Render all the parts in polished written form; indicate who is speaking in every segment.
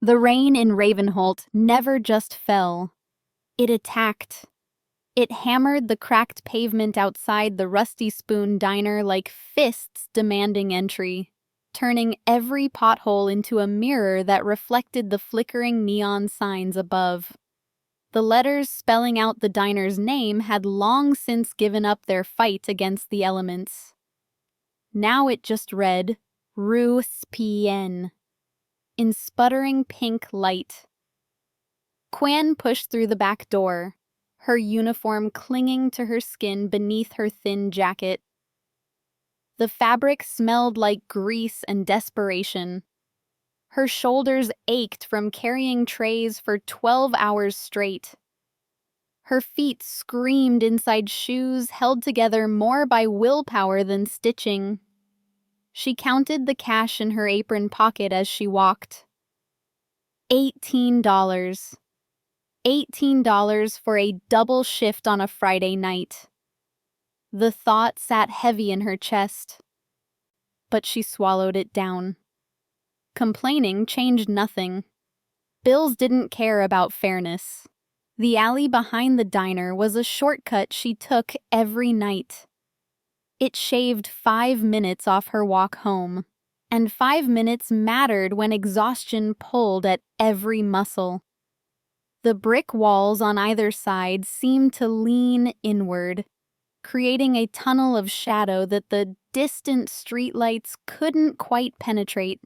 Speaker 1: The rain in Ravenholt never just fell. It attacked. It hammered the cracked pavement outside the Rusty Spoon diner like fists demanding entry, turning every pothole into a mirror that reflected the flickering neon signs above. The letters spelling out the diner's name had long since given up their fight against the elements. Now it just read, Rue Spien, in sputtering pink light. Quyen pushed through the back door, her uniform clinging to her skin beneath her thin jacket. The fabric smelled like grease and desperation. Her shoulders ached from carrying trays for 12 hours straight. Her feet screamed inside shoes held together more by willpower than stitching. She counted the cash in her apron pocket as she walked. $18. $18 for a double shift on a Friday night. The thought sat heavy in her chest, but she swallowed it down. Complaining changed nothing. Bills didn't care about fairness. The alley behind the diner was a shortcut she took every night. It shaved 5 minutes off her walk home, and 5 minutes mattered when exhaustion pulled at every muscle. The brick walls on either side seemed to lean inward, creating a tunnel of shadow that the distant streetlights couldn't quite penetrate.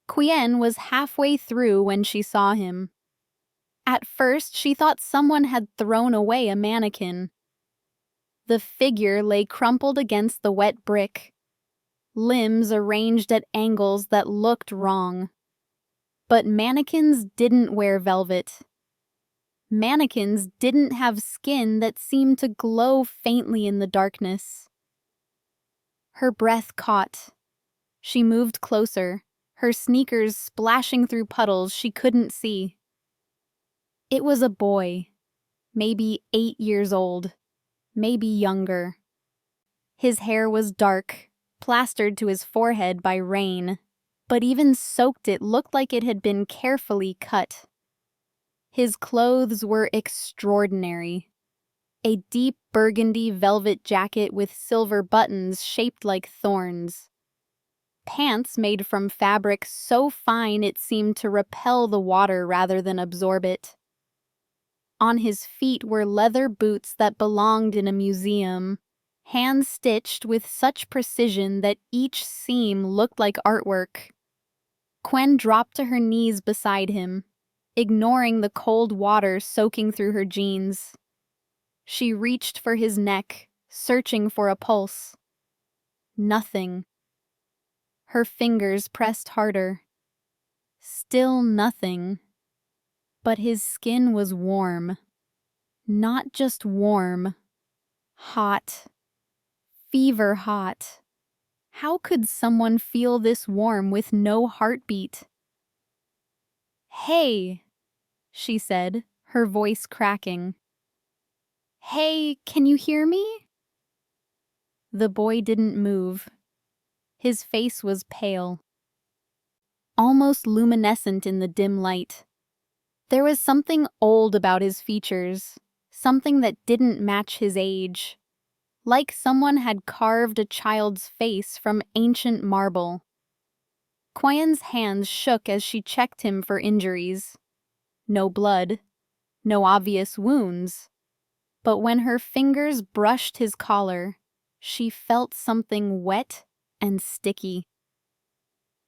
Speaker 1: Quyen was halfway through when she saw him. At first, she thought someone had thrown away a mannequin. The figure lay crumpled against the wet brick, limbs arranged at angles that looked wrong. But mannequins didn't wear velvet. Mannequins didn't have skin that seemed to glow faintly in the darkness. Her breath caught. She moved closer, her sneakers splashing through puddles she couldn't see. It was a boy, maybe 8 years old, maybe younger. His hair was dark, plastered to his forehead by rain, but even soaked it looked like it had been carefully cut. His clothes were extraordinary. A deep burgundy velvet jacket with silver buttons shaped like thorns. Pants made from fabric so fine it seemed to repel the water rather than absorb it. On his feet were leather boots that belonged in a museum, hand-stitched with such precision that each seam looked like artwork. Quyen dropped to her knees beside him, ignoring the cold water soaking through her jeans. She reached for his neck, searching for a pulse. Nothing. Her fingers pressed harder. Still nothing. But his skin was warm. Not just warm. Hot. Fever hot. How could someone feel this warm with no heartbeat? "Hey," she said, her voice cracking. "Hey, can you hear me?" The boy didn't move. His face was pale, almost luminescent in the dim light. There was something old about his features, something that didn't match his age, like someone had carved a child's face from ancient marble. Quyen's hands shook as she checked him for injuries. No blood, no obvious wounds. But when her fingers brushed his collar, she felt something wet and sticky.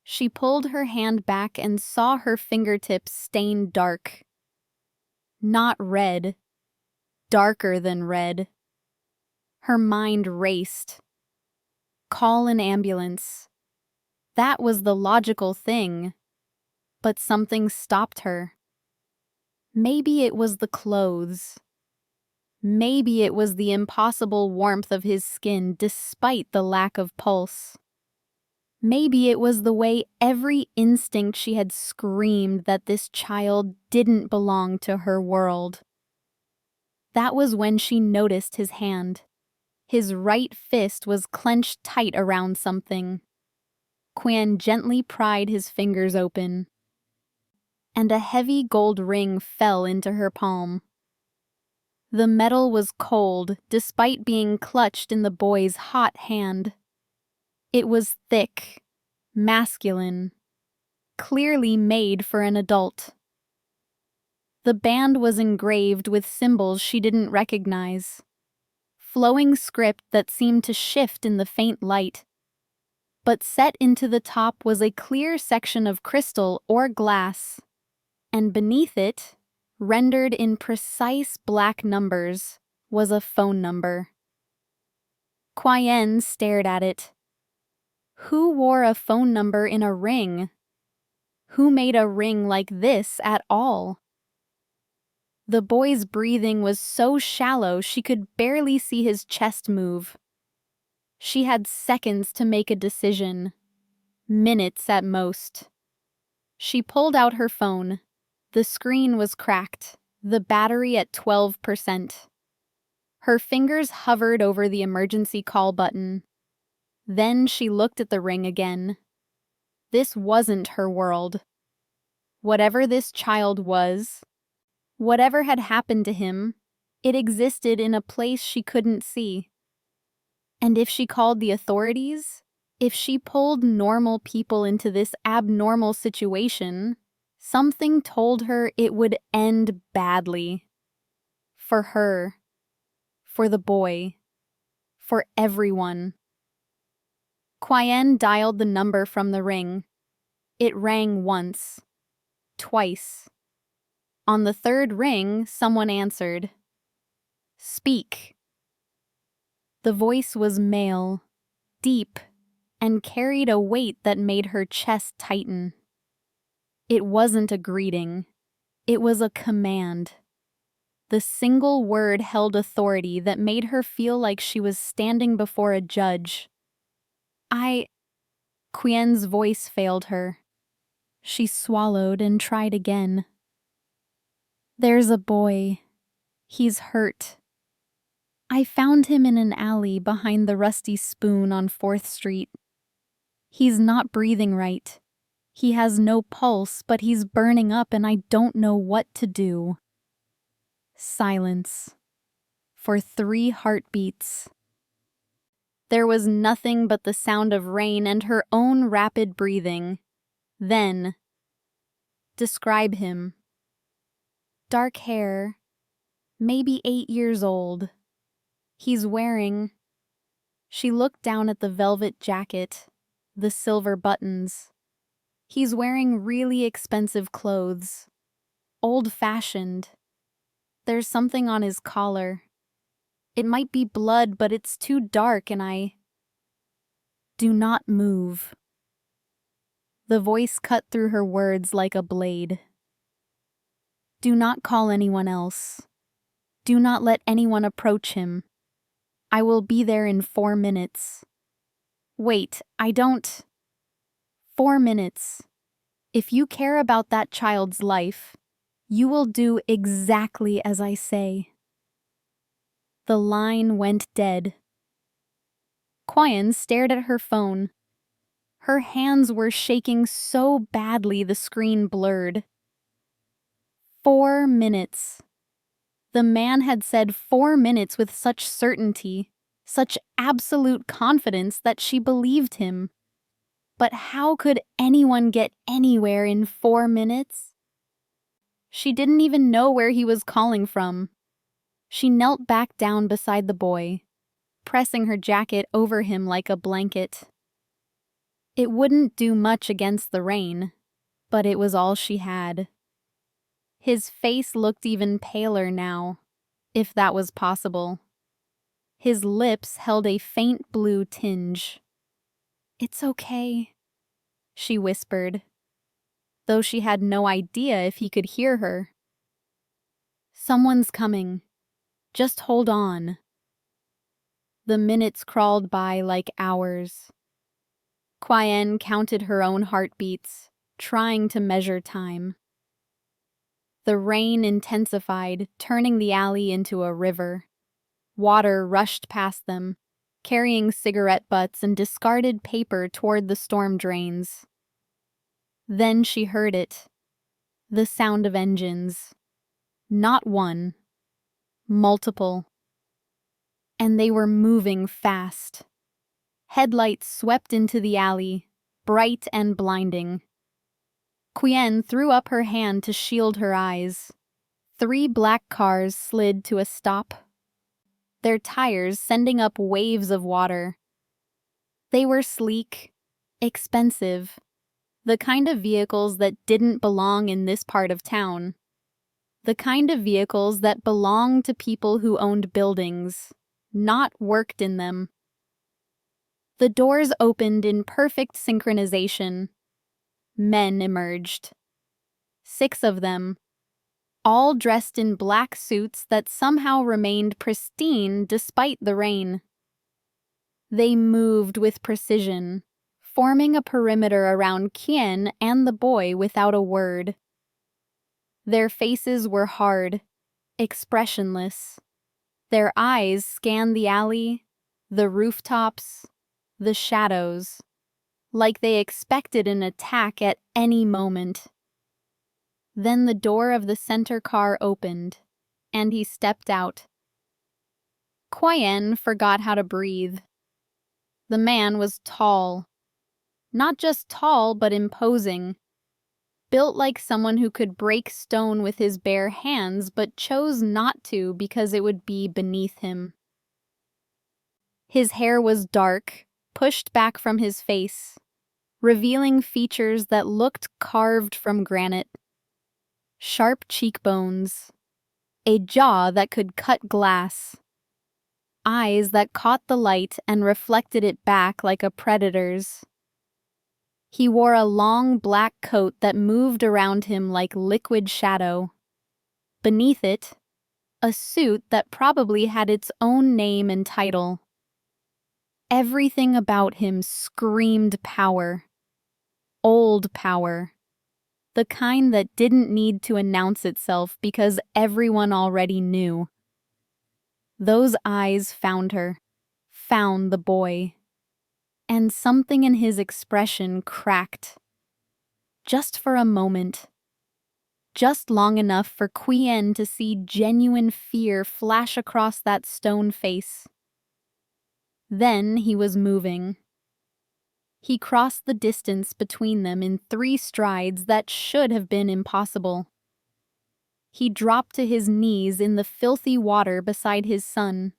Speaker 1: She pulled her hand back and saw her fingertips stained dark. Not red, darker than red. Her mind raced. Call an ambulance. That was the logical thing. But something stopped her. Maybe it was the clothes. Maybe it was the impossible warmth of his skin despite the lack of pulse. Maybe it was the way every instinct she had screamed that this child didn't belong to her world. That was when she noticed his hand. His right fist was clenched tight around something. Quyen gently pried his fingers open. and a heavy gold ring fell into her palm. The metal was cold, despite being clutched in the boy's hot hand. It was thick, masculine, clearly made for an adult. The band was engraved with symbols she didn't recognize. Flowing script that seemed to shift in the faint light. But set into the top was a clear section of crystal or glass, and beneath it, rendered in precise black numbers, was a phone number. Quyen stared at it. Who wore a phone number in a ring? Who made a ring like this at all? The boy's breathing was so shallow she could barely see his chest move. She had seconds to make a decision, minutes at most. She pulled out her phone. The screen was cracked, the battery at 12%. Her fingers hovered over the emergency call button. Then she looked at the ring again. This wasn't her world. Whatever this child was, whatever had happened to him, it existed in a place she couldn't see. And if she called the authorities, if she pulled normal people into this abnormal situation, something told her it would end badly. For her, for the boy, for everyone. Quyen dialed the number from the ring. It rang once, twice. On the third ring, someone answered. "Speak." The voice was male, deep, and carried a weight that made her chest tighten. It wasn't a greeting. It was a command. The single word held authority that made her feel like she was standing before a judge. Quyen's voice failed her. She swallowed and tried again. "There's a boy. He's hurt. I found him in an alley behind the Rusty Spoon on 4th Street. He's not breathing right. He has no pulse, but he's burning up and I don't know what to do." Silence. For 3 heartbeats. There was nothing but the sound of rain and her own rapid breathing. Then, "Describe him." "Dark hair, maybe 8 years old. He's wearing..." She looked down at the velvet jacket, the silver buttons. "He's wearing really expensive clothes. Old-fashioned. There's something on his collar. It might be blood, but it's too dark and I..." "Do not move." The voice cut through her words like a blade. "Do not call anyone else. Do not let anyone approach him. I will be there in 4 minutes. Wait, I don't..." 4 minutes. If you care about that child's life, you will do exactly as I say. The line went dead. Quyen stared at her phone. Her hands were shaking so badly the screen blurred. 4 minutes. The man had said 4 minutes with such certainty, such absolute confidence that she believed him. But how could anyone get anywhere in 4 minutes? She didn't even know where he was calling from. She knelt back down beside the boy, pressing her jacket over him like a blanket. It wouldn't do much against the rain, but it was all she had. His face looked even paler now, if that was possible. His lips held a faint blue tinge. "It's okay," she whispered, though she had no idea if he could hear her. "Someone's coming. Just hold on." The minutes crawled by like hours. Quyen counted her own heartbeats, trying to measure time. The rain intensified, turning the alley into a river. Water rushed past them, carrying cigarette butts and discarded paper toward the storm drains. Then she heard it. The sound of engines. Not one, multiple. And they were moving fast. Headlights swept into the alley, bright and blinding. Quyen threw up her hand to shield her eyes. 3 black cars slid to a stop, their tires sending up waves of water. They were sleek, expensive, the kind of vehicles that didn't belong in this part of town. The kind of vehicles that belonged to people who owned buildings, not worked in them. The doors opened in perfect synchronization. Men emerged. 6 of them, all dressed in black suits that somehow remained pristine despite the rain. They moved with precision, forming a perimeter around Quyen and the boy without a word. Their faces were hard, expressionless. Their eyes scanned the alley, the rooftops, the shadows, like they expected an attack at any moment. Then the door of the center car opened, and he stepped out. Quyen forgot how to breathe. The man was tall. Not just tall, but imposing. Built like someone who could break stone with his bare hands, but chose not to because it would be beneath him. His hair was dark, pushed back from his face, revealing features that looked carved from granite. Sharp cheekbones, a jaw that could cut glass, eyes that caught the light and reflected it back like a predator's. He wore a long black coat that moved around him like liquid shadow. Beneath it, a suit that probably had its own name and title. Everything about him screamed power. Old power. The kind that didn't need to announce itself because everyone already knew. Those eyes found her, found the boy. And something in his expression cracked. Just for a moment. Just long enough for Quyen to see genuine fear flash across that stone face. Then he was moving. He crossed the distance between them in 3 strides that should have been impossible. He dropped to his knees in the filthy water beside his son.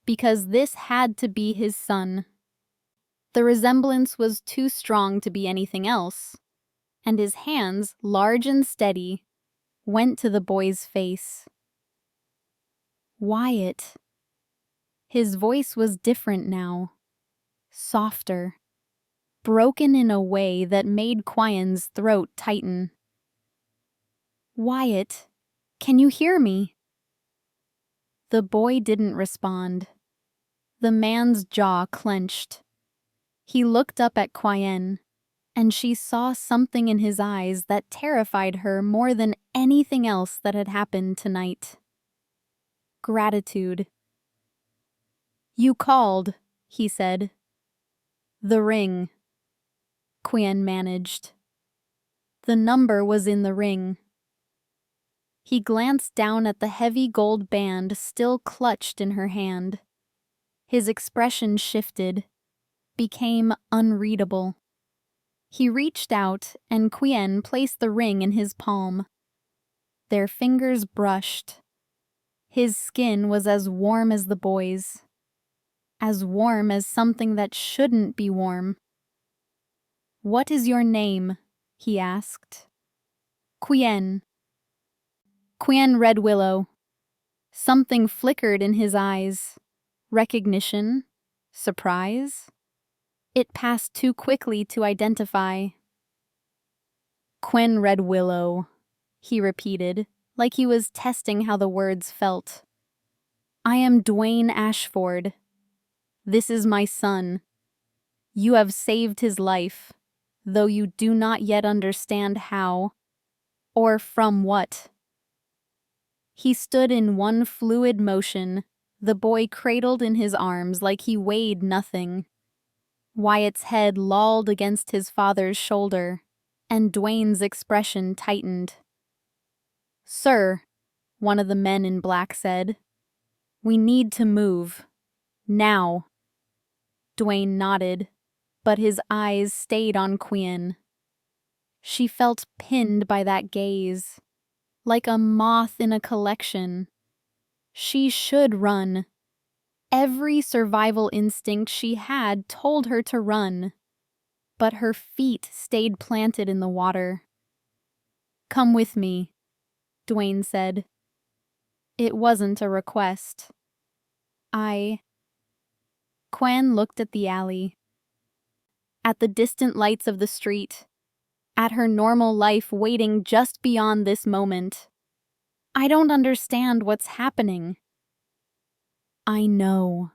Speaker 1: Because this had to be his son. The resemblance was too strong to be anything else, and his hands, large and steady, went to the boy's face. Wyatt. His voice was different now, softer, broken in a way that made Quyen's throat tighten. Wyatt, can you hear me? The boy didn't respond. The man's jaw clenched. He looked up at Quyen, and she saw something in his eyes that terrified her more than anything else that had happened tonight. Gratitude. You called, he said. The ring. Quyen managed. The number was in the ring. He glanced down at the heavy gold band still clutched in her hand. His expression shifted, became unreadable. He reached out, and Quyen placed the ring in his palm. Their fingers brushed. His skin was as warm as the boy's. As warm as something that shouldn't be warm. What is your name? He asked. Quyen. Quyen Redwillow. Something flickered in his eyes. Recognition? Surprise? It passed too quickly to identify. Quyen Redwillow, he repeated, like he was testing how the words felt. I am Duane Ashforde. This is my son. You have saved his life, though you do not yet understand how, or from what. He stood in one fluid motion, the boy cradled in his arms like he weighed nothing. Wyatt's head lolled against his father's shoulder, and Duane's expression tightened. "Sir," one of the men in black said, "we need to move. Now." Duane nodded, but his eyes stayed on Quyen. She felt pinned by that gaze, like a moth in a collection. She should run. Every survival instinct she had told her to run, but her feet stayed planted in the water. "Come with me," Duane said. It wasn't a request. Quyen looked at the alley, at the distant lights of the street, at her normal life waiting just beyond this moment. "I don't understand what's happening." "I know,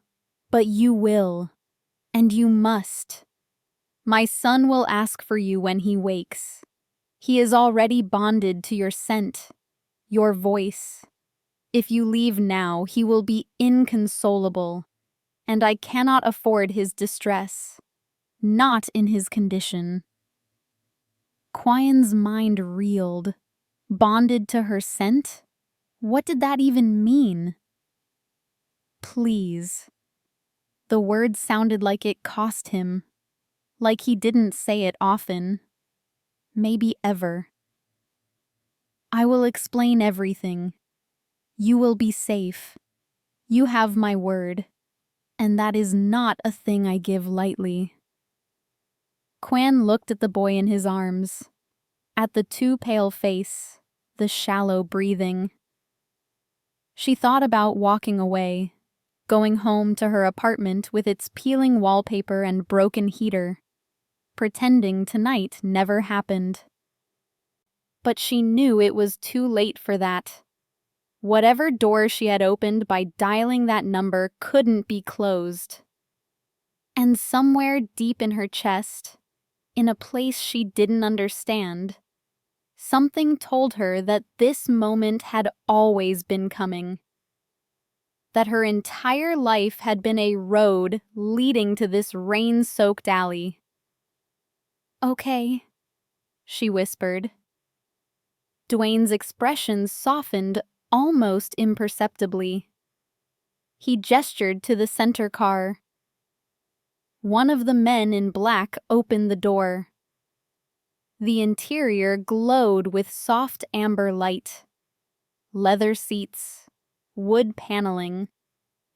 Speaker 1: but you will, and you must. My son will ask for you when he wakes. He is already bonded to your scent, your voice. If you leave now, he will be inconsolable, and I cannot afford his distress, not in his condition." Quyen's mind reeled. Bonded to her scent? What did that even mean? "Please." The word sounded like it cost him, like he didn't say it often, maybe ever. "I will explain everything. You will be safe. You have my word, and that is not a thing I give lightly." Quyen looked at the boy in his arms, at the too pale face, the shallow breathing. She thought about walking away, going home to her apartment with its peeling wallpaper and broken heater, pretending tonight never happened. But she knew it was too late for that. Whatever door she had opened by dialing that number couldn't be closed. And somewhere deep in her chest, in a place she didn't understand, something told her that this moment had always been coming. That her entire life had been a road leading to this rain-soaked alley. "Okay," she whispered. Duane's expression softened almost imperceptibly. He gestured to the center car. One of the men in black opened the door. The interior glowed with soft amber light. Leather seats, wood paneling,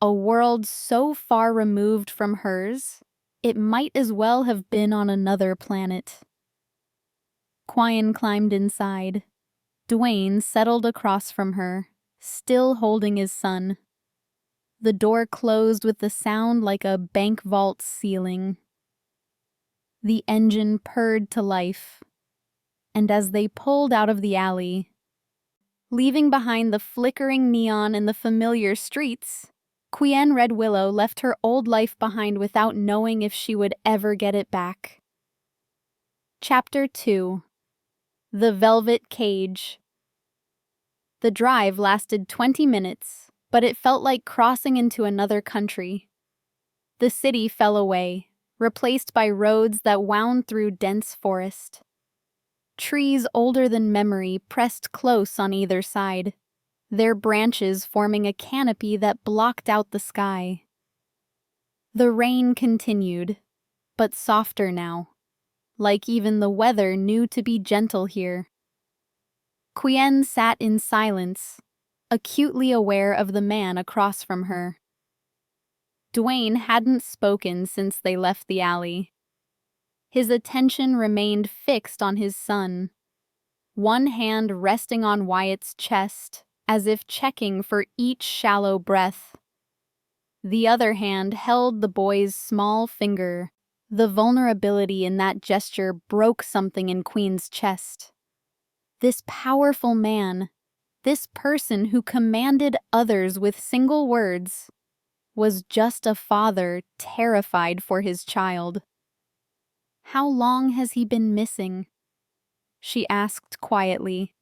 Speaker 1: a world so far removed from hers, it might as well have been on another planet. Quyen climbed inside. Duane settled across from her, still holding his son. The door closed with the sound like a bank vault ceiling. The engine purred to life, and as they pulled out of the alley, leaving behind the flickering neon and the familiar streets, Quyen Redwillow left her old life behind without knowing if she would ever get it back. Chapter 2. The Velvet Cage. The drive lasted 20 minutes, but it felt like crossing into another country. The city fell away, replaced by roads that wound through dense forest. Trees older than memory pressed close on either side, their branches forming a canopy that blocked out the sky. The rain continued, but softer now, like even the weather knew to be gentle here. Quyen sat in silence, acutely aware of the man across from her. Duane hadn't spoken since they left the alley. His attention remained fixed on his son, one hand resting on Wyatt's chest, as if checking for each shallow breath. The other hand held the boy's small finger. The vulnerability in that gesture broke something in Quyen's chest. This powerful man, this person who commanded others with single words, was just a father terrified for his child. "How long has he been missing?" she asked quietly.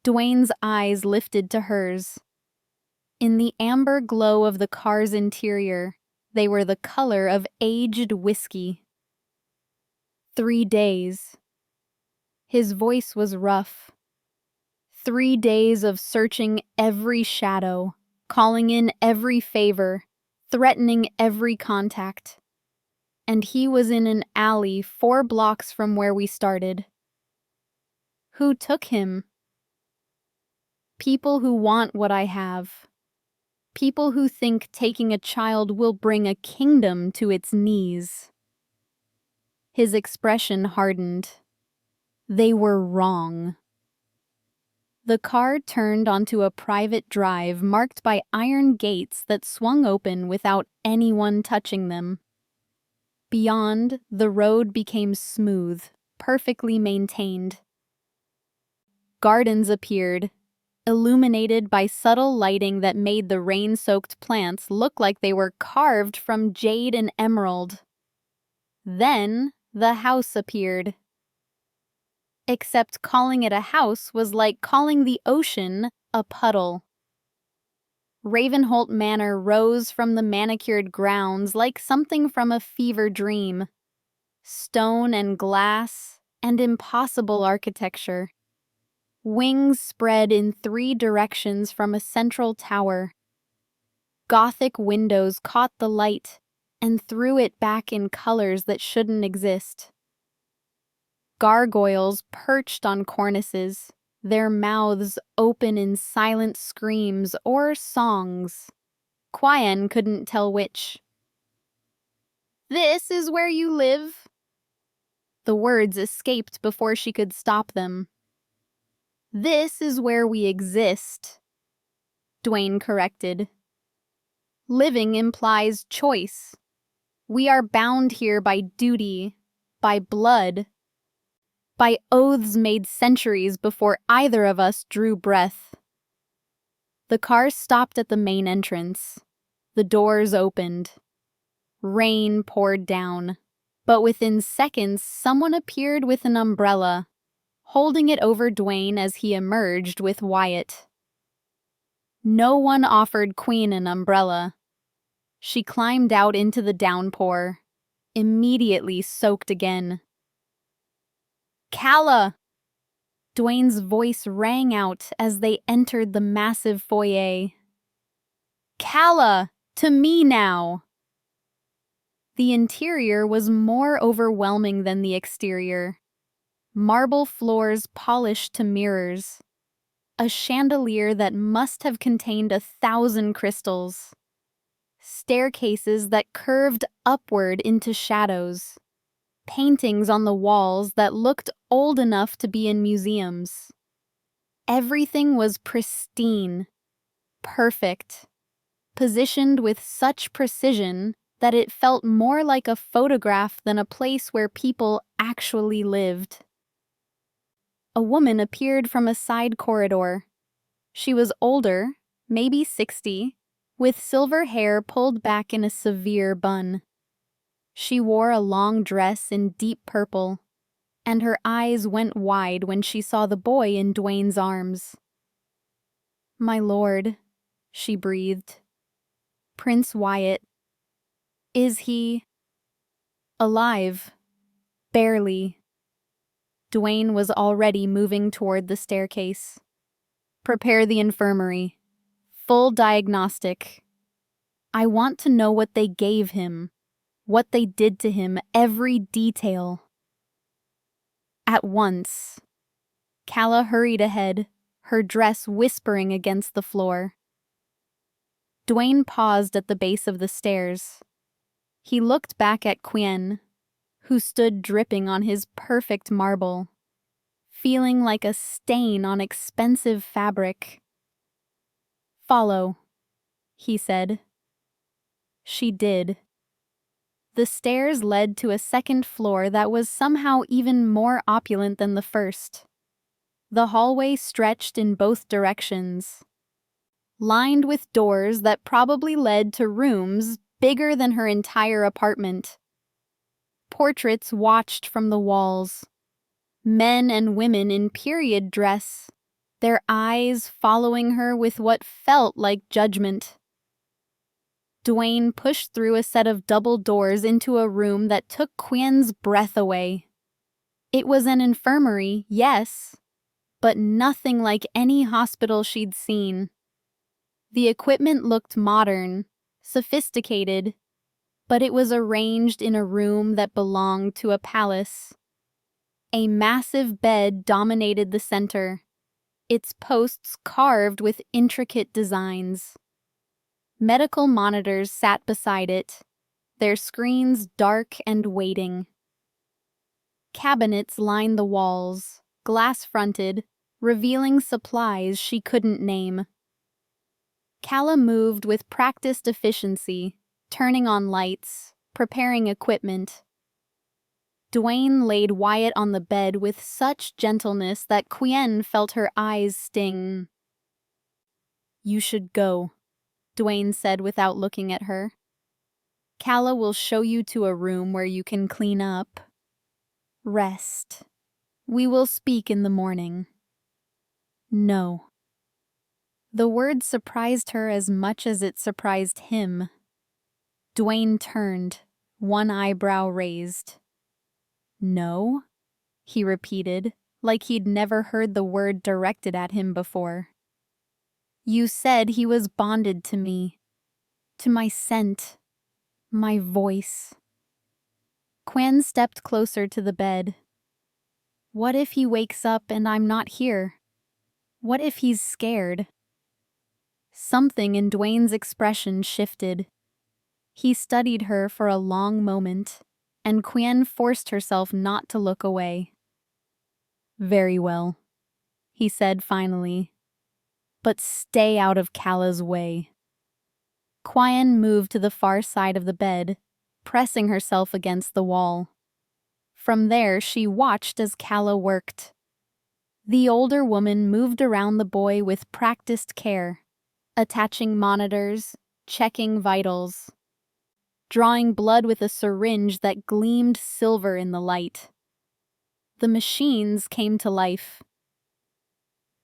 Speaker 1: Duane's eyes lifted to hers. In the amber glow of the car's interior, they were the color of aged whiskey. 3 days. His voice was rough. 3 days of searching every shadow, calling in every favor, threatening every contact. And he was in an alley 4 blocks from where we started. Who took him? People who want what I have. People who think taking a child will bring a kingdom to its knees. His expression hardened. They were wrong. The car turned onto a private drive marked by iron gates that swung open without anyone touching them. Beyond, the road became smooth, perfectly maintained. Gardens appeared, illuminated by subtle lighting that made the rain-soaked plants look like they were carved from jade and emerald. Then, the house appeared. Except calling it a house was like calling the ocean a puddle. Ravenholt Manor rose from the manicured grounds like something from a fever dream. Stone and glass and impossible architecture. Wings spread in 3 directions from a central tower. Gothic windows caught the light and threw it back in colors that shouldn't exist. Gargoyles perched on cornices, their mouths open in silent screams or songs. Quyen couldn't tell which. "This is where you live?" The words escaped before she could stop them. "This is where we exist," Duane corrected. "Living implies choice. We are bound here by duty, by blood, by oaths made centuries before either of us drew breath." The car stopped at the main entrance. The doors opened. Rain poured down, but within seconds someone appeared with an umbrella, holding it over Duane as he emerged with Wyatt. No one offered Queen an umbrella. She climbed out into the downpour, immediately soaked again. "Calla!" Duane's voice rang out as they entered the massive foyer. "Calla! To me now!" The interior was more overwhelming than the exterior. Marble floors polished to mirrors. A chandelier that must have contained 1,000 crystals. Staircases that curved upward into shadows. Paintings on the walls that looked old enough to be in museums. Everything was pristine, perfect, positioned with such precision that it felt more like a photograph than a place where people actually lived. A woman appeared from a side corridor. She was older, maybe 60, with silver hair pulled back in a severe bun. She wore a long dress in deep purple, and her eyes went wide when she saw the boy in Duane's arms. "My lord," she breathed. "Prince Wyatt. Is he alive?" "Barely." Duane was already moving toward the staircase. "Prepare the infirmary. Full diagnostic. I want to know what they gave him, what they did to him, every detail." At once. Calla hurried ahead, her dress whispering against the floor. Duane paused at the base of the stairs. He looked back at Quyen, who stood dripping on his perfect marble, feeling like a stain on expensive fabric. "Follow," he said. She did. The stairs led to a second floor that was somehow even more opulent than the first. The hallway stretched in both directions, lined with doors that probably led to rooms bigger than her entire apartment. Portraits watched from the walls. Men and women in period dress, their eyes following her with what felt like judgment. Duane pushed through a set of double doors into a room that took Quyen's breath away. It was an infirmary, yes, but nothing like any hospital she'd seen. The equipment looked modern, sophisticated, but it was arranged in a room that belonged to a palace. A massive bed dominated the center, its posts carved with intricate designs. Medical monitors sat beside it, their screens dark and waiting. Cabinets lined the walls, glass-fronted, revealing supplies she couldn't name. Calla moved with practiced efficiency, turning on lights, preparing equipment. Duane laid Wyatt on the bed with such gentleness that Quyen felt her eyes sting. "You should go," Duane said without looking at her. "Calla will show you to a room where you can clean up. Rest. We will speak in the morning." "No." The word surprised her as much as it surprised him. Duane turned, one eyebrow raised. "No?" he repeated, like he'd never heard the word directed at him before. "You said he was bonded to me, to my scent, my voice." Quyen stepped closer to the bed. "What if he wakes up and I'm not here? What if he's scared?" Something in Duane's expression shifted. He studied her for a long moment, and Quyen forced herself not to look away. "Very well," he said finally. "But stay out of Calla's way." Quyen moved to the far side of the bed, pressing herself against the wall. From there, she watched as Calla worked. The older woman moved around the boy with practiced care, attaching monitors, checking vitals, drawing blood with a syringe that gleamed silver in the light. The machines came to life.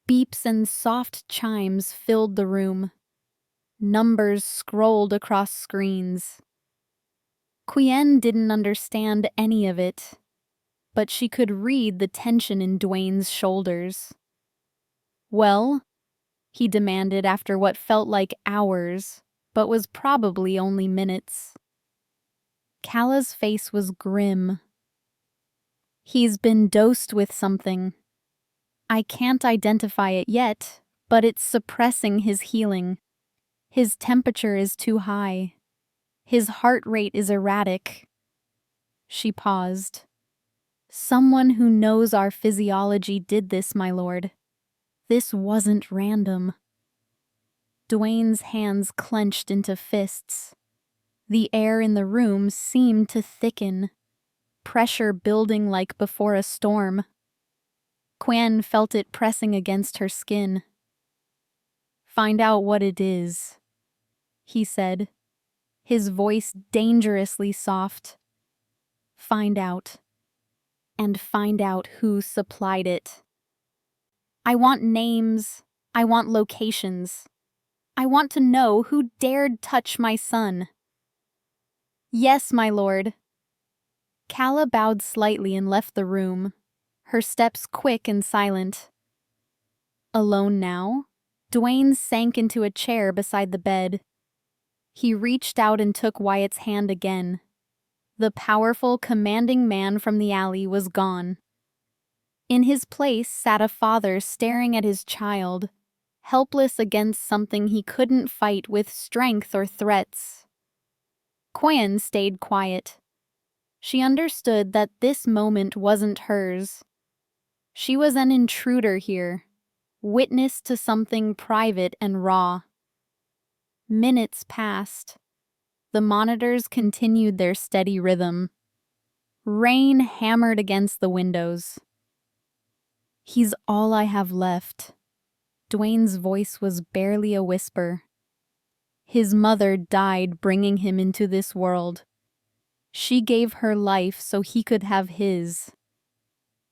Speaker 1: Beeps and soft chimes filled the room. Numbers scrolled across screens. Quyen didn't understand any of it, but she could read the tension in Duane's shoulders. "Well?" he demanded after what felt like hours, but was probably only minutes. Calla's face was grim. "He's been dosed with something. I can't identify it yet, but it's suppressing his healing. His temperature is too high. His heart rate is erratic." She paused. "Someone who knows our physiology did this, my lord. This wasn't random." Duane's hands clenched into fists. The air in the room seemed to thicken, pressure building like before a storm. Quyen felt it pressing against her skin. "Find out what it is," he said, his voice dangerously soft. "Find out. And find out who supplied it. I want names. I want locations. I want to know who dared touch my son." "Yes, my lord." Calla bowed slightly and left the room, her steps quick and silent. Alone now, Duane sank into a chair beside the bed. He reached out and took Wyatt's hand again. The powerful, commanding man from the alley was gone. In his place sat a father staring at his child, helpless against something he couldn't fight with strength or threats. Quyen stayed quiet. She understood that this moment wasn't hers. She was an intruder here, witness to something private and raw. Minutes passed. The monitors continued their steady rhythm. Rain hammered against the windows. "He's all I have left." Duane's voice was barely a whisper. "His mother died bringing him into this world. She gave her life so he could have his.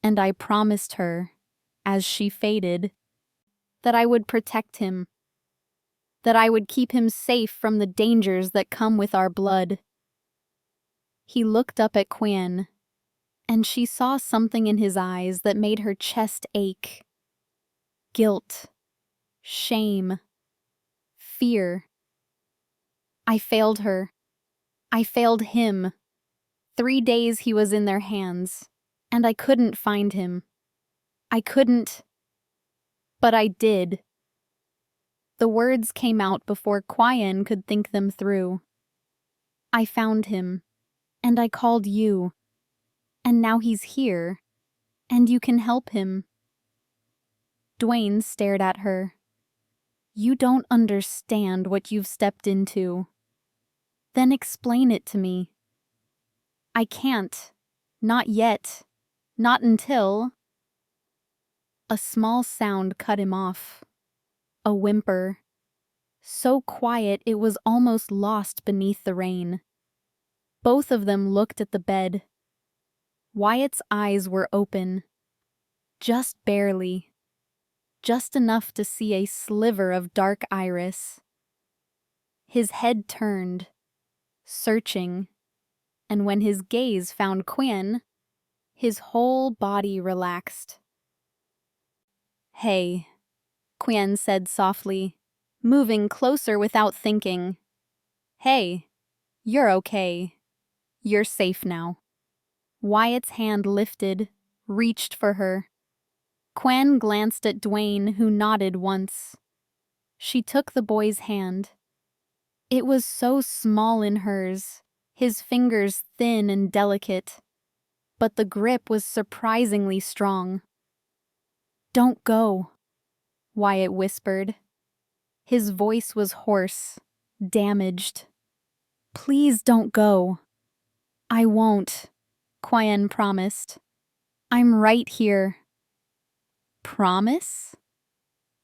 Speaker 1: And I promised her, as she faded, that I would protect him, that I would keep him safe from the dangers that come with our blood." He looked up at Quyen, and she saw something in his eyes that made her chest ache. guilt, shame, fear. I failed her. I failed him. 3 days he was in their hands, and I couldn't find him. I couldn't, but I did. The words came out before Quyen could think them through. I found him, and I called you, and now he's here, and you can help him. Duane stared at her. You don't understand what you've stepped into. Then explain it to me. I can't. Not yet. Not until... A small sound cut him off. A whimper. So quiet it was almost lost beneath the rain. Both of them looked at the bed. Wyatt's eyes were open. Just barely. Just enough to see a sliver of dark iris. His head turned, searching, and when his gaze found Quyen, his whole body relaxed. Hey, Quyen said softly, moving closer without thinking. Hey, you're okay. You're safe now. Wyatt's hand lifted, reached for her. Quyen glanced at Duane, who nodded once. She took the boy's hand. It was so small in hers, his fingers thin and delicate, but the grip was surprisingly strong. Don't go, Wyatt whispered. His voice was hoarse, damaged. Please don't go. I won't, Quyen promised. I'm right here. Promise?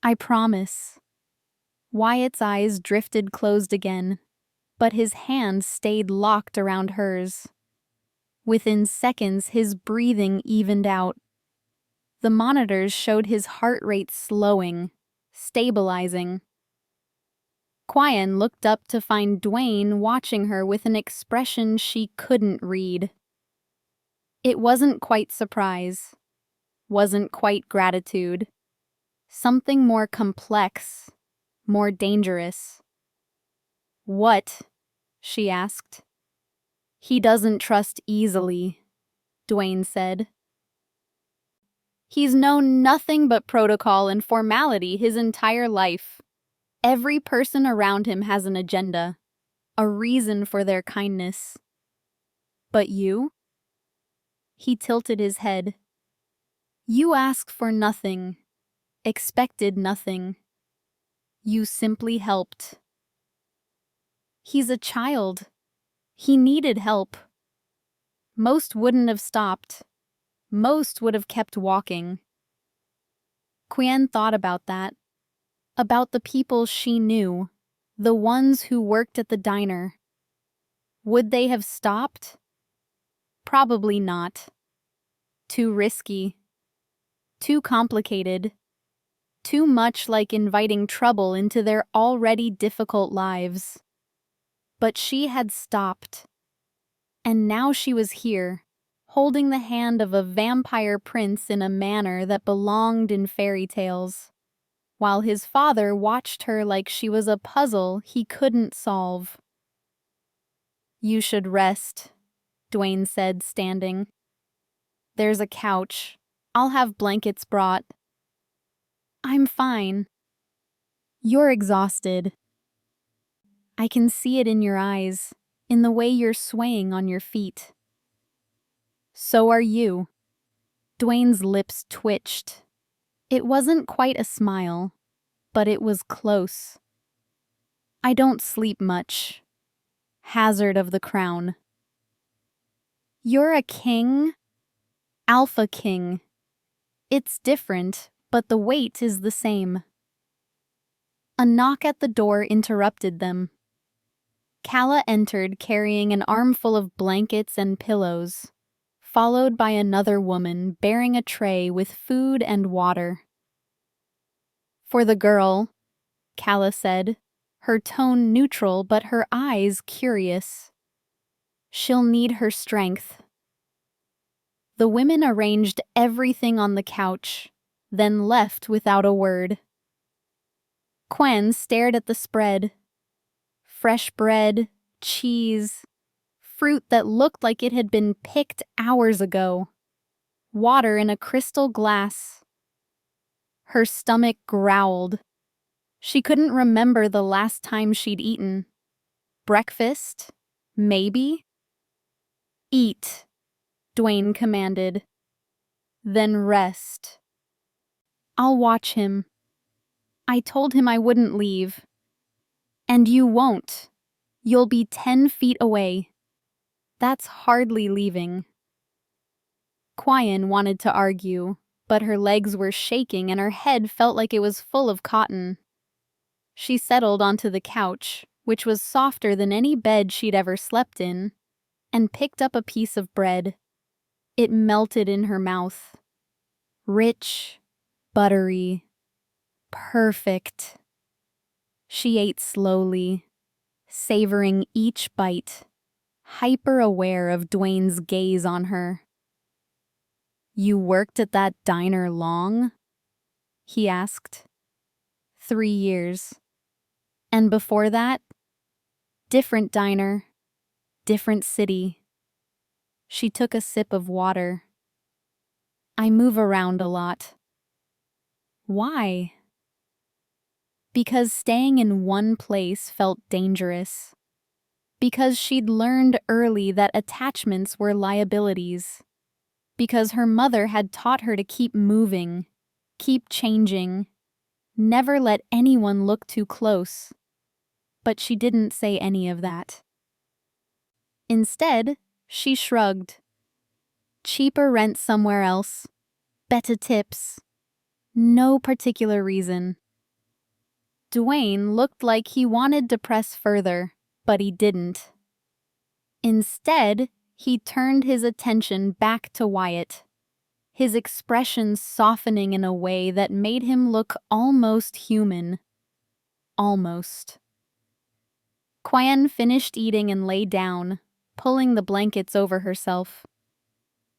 Speaker 1: I promise. Wyatt's eyes drifted closed again, but his hand stayed locked around hers. Within seconds, his breathing evened out. The monitors showed his heart rate slowing, stabilizing. Quyen looked up to find Duane watching her with an expression she couldn't read. It wasn't quite surprise, wasn't quite gratitude. Something more complex, more dangerous. What? She asked. He doesn't trust easily, Duane said. He's known nothing but protocol and formality his entire life. Every person around him has an agenda, a reason for their kindness. But you? He tilted his head. You asked for nothing, expected nothing. You simply helped. He's a child. He needed help. Most wouldn't have stopped. Most would have kept walking. Quyen thought about that. About the people she knew, the ones who worked at the diner. Would they have stopped? Probably not. Too risky. Too complicated. Too much like inviting trouble into their already difficult lives. But she had stopped. And now she was here, holding the hand of a vampire prince in a manner that belonged in fairy tales, while his father watched her like she was a puzzle he couldn't solve. You should rest, Duane said, standing. There's a couch. I'll have blankets brought. I'm fine. You're exhausted. I can see it in your eyes, in the way you're swaying on your feet. So are you. Duane's lips twitched. It wasn't quite a smile, but it was close. I don't sleep much. Hazard of the crown. You're a king? Alpha king. It's different, but the weight is the same. A knock at the door interrupted them. Calla entered carrying an armful of blankets and pillows, followed by another woman bearing a tray with food and water. For the girl, Calla said, her tone neutral but her eyes curious. She'll need her strength. The women arranged everything on the couch, then left without a word. Quyen stared at the spread. Fresh bread, cheese, fruit that looked like it had been picked hours ago, water in a crystal glass. Her stomach growled. She couldn't remember the last time she'd eaten. Breakfast? Maybe? Eat, Duane commanded. Then rest. I'll watch him. I told him I wouldn't leave. And you won't. You'll be 10 feet away. That's hardly leaving. Quyen wanted to argue, but her legs were shaking and her head felt like it was full of cotton. She settled onto the couch, which was softer than any bed she'd ever slept in, and picked up a piece of bread. It melted in her mouth. Rich, buttery, perfect. She ate slowly, savoring each bite, hyper-aware of Duane's gaze on her. "You worked at that diner long?" he asked. 3 years. And before that, different diner, different city. She took a sip of water. I move around a lot. Why? Because staying in one place felt dangerous. Because she'd learned early that attachments were liabilities. Because her mother had taught her to keep moving, keep changing, never let anyone look too close. But she didn't say any of that. Instead, she shrugged. Cheaper rent somewhere else. Better tips. No particular reason. Duane looked like he wanted to press further, but he didn't. Instead, he turned his attention back to Wyatt, his expression softening in a way that made him look almost human. Almost. Quyen finished eating and lay down, pulling the blankets over herself.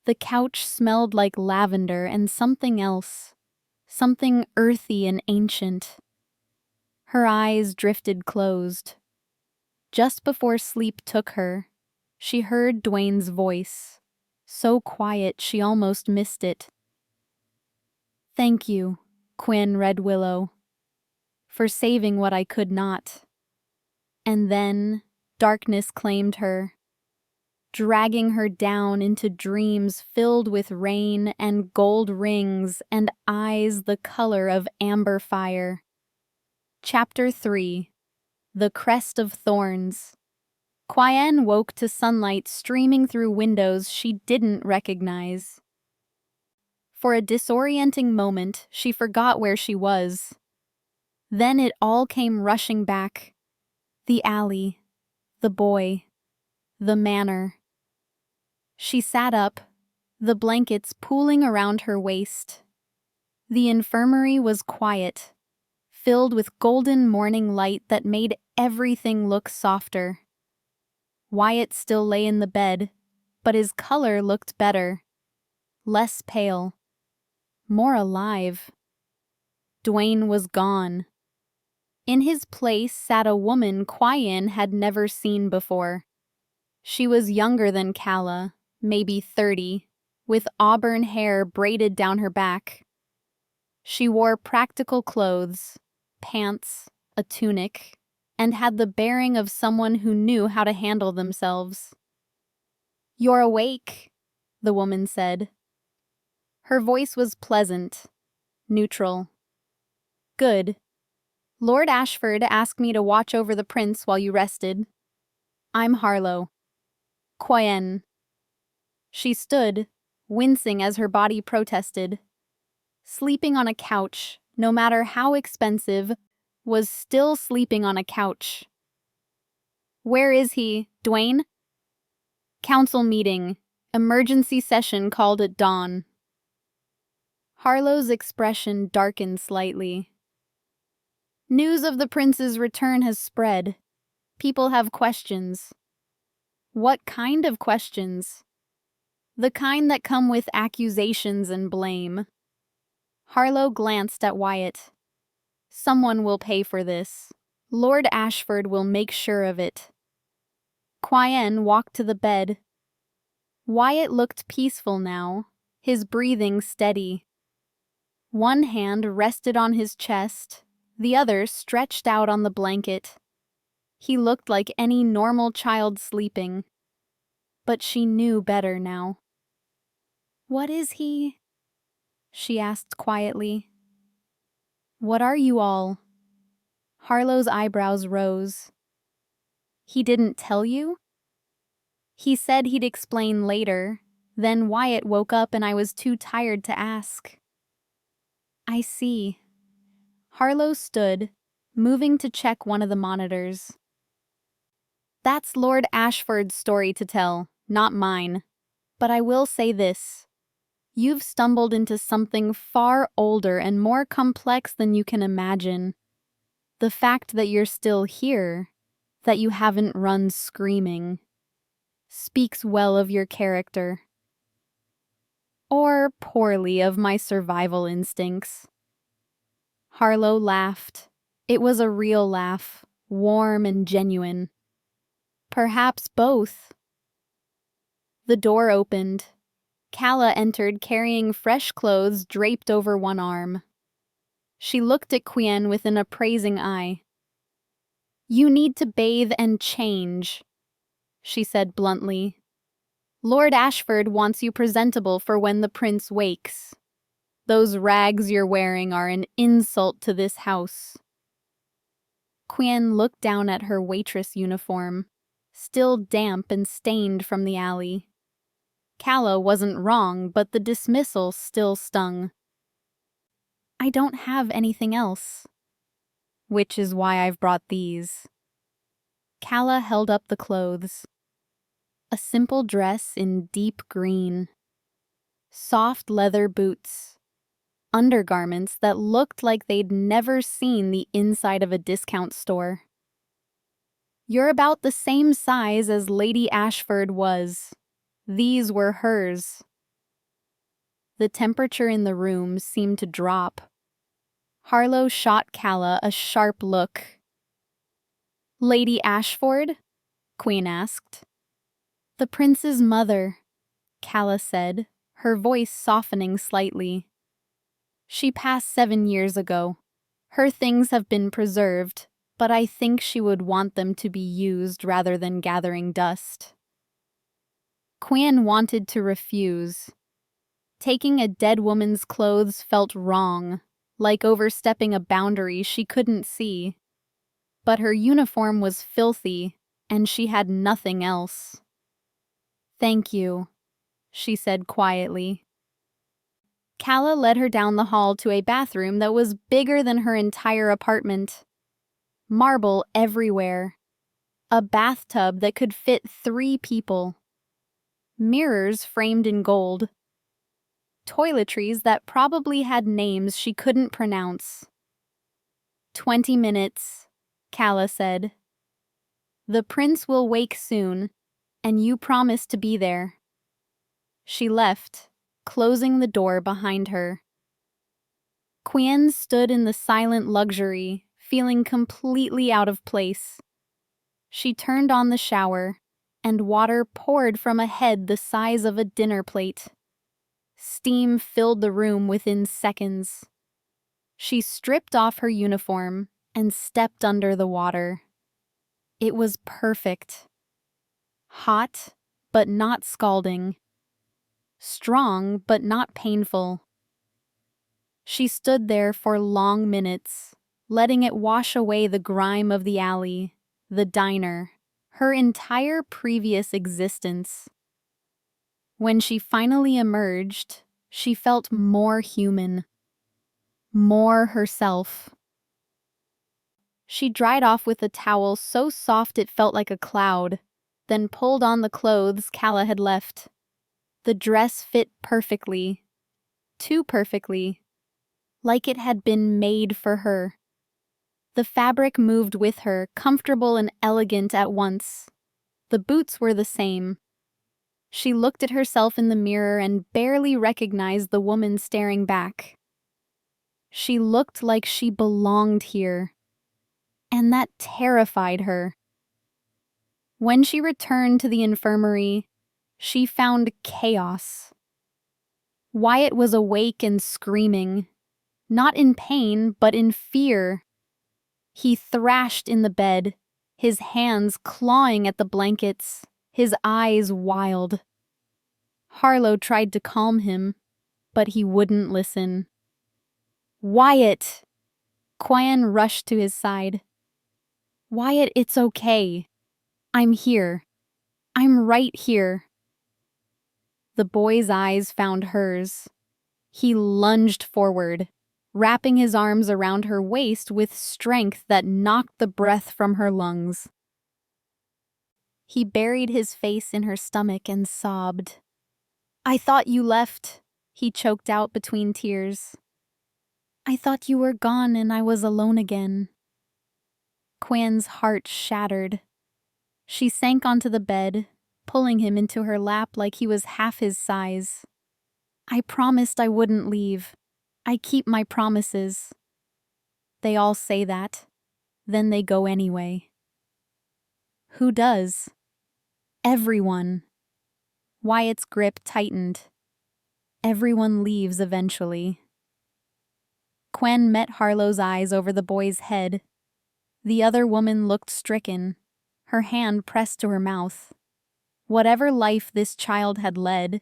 Speaker 1: The couch smelled like lavender and something else, something earthy and ancient. Her eyes drifted closed. Just before sleep took her, she heard Duane's voice, so quiet she almost missed it. "Thank you, Quyen Redwillow, for saving what I could not." And then darkness claimed her, dragging her down into dreams filled with rain and gold rings and eyes the color of amber fire. Chapter 3. The Crest of Thorns. Quyen woke to sunlight streaming through windows she didn't recognize. For a disorienting moment, she forgot where she was. Then it all came rushing back. The alley, the boy, the manor. She sat up, the blankets pooling around her waist. The infirmary was quiet, filled with golden morning light that made everything look softer. Wyatt still lay in the bed, but his color looked better. Less pale. More alive. Duane was gone. In his place sat a woman Quyen had never seen before. She was younger than Calla, maybe 30, with auburn hair braided down her back. She wore practical clothes, pants, a tunic, and had the bearing of someone who knew how to handle themselves. "You're awake," the woman said. Her voice was pleasant, neutral. "Good. Lord Ashforde asked me to watch over the prince while you rested. I'm Harlow. Quyen." She stood, wincing as her body protested. Sleeping on a couch, no matter how expensive, was still sleeping on a couch. "Where is he, Duane?" "Council meeting. Emergency session called at dawn." Harlow's expression darkened slightly. "News of the prince's return has spread. People have questions." "What kind of questions?" "The kind that come with accusations and blame." Harlow glanced at Wyatt. Someone will pay for this. Lord Ashforde will make sure of it. Quyen walked to the bed. Wyatt looked peaceful now, his breathing steady. One hand rested on his chest, the other stretched out on the blanket. He looked like any normal child sleeping. But she knew better now. "What is he?" she asked quietly. "What are you all?" Harlow's eyebrows rose. "He didn't tell you?" "He said he'd explain later. Then Wyatt woke up and I was too tired to ask." "I see." Harlow stood, moving to check one of the monitors. "That's Lord Ashforde's story to tell, not mine. But I will say this. You've stumbled into something far older and more complex than you can imagine. The fact that you're still here, that you haven't run screaming, speaks well of your character. Or poorly of my survival instincts." Harlow laughed. It was a real laugh, warm and genuine. Perhaps both. The door opened. Calla entered carrying fresh clothes draped over one arm. She looked at Quyen with an appraising eye. "You need to bathe and change," she said bluntly. "Lord Ashforde wants you presentable for when the prince wakes. Those rags you're wearing are an insult to this house." Quyen looked down at her waitress uniform, still damp and stained from the alley. Calla wasn't wrong, but the dismissal still stung. "I don't have anything else." "Which is why I've brought these." Calla held up the clothes. A simple dress in deep green. Soft leather boots. Undergarments that looked like they'd never seen the inside of a discount store. "You're about the same size as Lady Ashforde was. These were hers." The temperature in the room seemed to drop. Harlow shot Calla a sharp look. "Lady Ashforde?" Quyen asked. "The prince's mother," Calla said, her voice softening slightly. "She passed 7 years ago. Her things have been preserved, but I think she would want them to be used rather than gathering dust." Quyen wanted to refuse. Taking a dead woman's clothes felt wrong, like overstepping a boundary she couldn't see. But her uniform was filthy, and she had nothing else. "Thank you," she said quietly. Calla led her down the hall to a bathroom that was bigger than her entire apartment. Marble everywhere. A bathtub that could fit 3 people. Mirrors framed in gold. Toiletries that probably had names she couldn't pronounce. 20 minutes, Calla said. "The prince will wake soon, and you promise to be there." She left, closing the door behind her. Quyen stood in the silent luxury, feeling completely out of place. She turned on the shower, and water poured from a head the size of a dinner plate. Steam filled the room within seconds. She stripped off her uniform and stepped under the water. It was perfect. Hot, but not scalding. Strong, but not painful. She stood there for long minutes, letting it wash away the grime of the alley, the diner, her entire previous existence. When she finally emerged, she felt more human, more herself. She dried off with a towel so soft it felt like a cloud, then pulled on the clothes Calla had left. The dress fit perfectly, too perfectly, like it had been made for her. The fabric moved with her, comfortable and elegant at once. The boots were the same. She looked at herself in the mirror and barely recognized the woman staring back. She looked like she belonged here, and that terrified her. When she returned to the infirmary, she found chaos. Wyatt was awake and screaming, not in pain, but in fear. He thrashed in the bed, his hands clawing at the blankets, his eyes wild. Harlow tried to calm him, but he wouldn't listen. Wyatt! Quyen rushed to his side. Wyatt, it's okay. I'm here. I'm right here. The boy's eyes found hers. He lunged forward, wrapping his arms around her waist with strength that knocked the breath from her lungs. He buried his face in her stomach and sobbed. I thought you left, he choked out between tears. I thought you were gone and I was alone again. Quyen's heart shattered. She sank onto the bed, pulling him into her lap like he was half his size. I promised I wouldn't leave. I keep my promises. They all say that. Then they go anyway. Who does? Everyone. Wyatt's grip tightened. Everyone leaves eventually. Quyen met Harlow's eyes over the boy's head. The other woman looked stricken, her hand pressed to her mouth. Whatever life this child had led,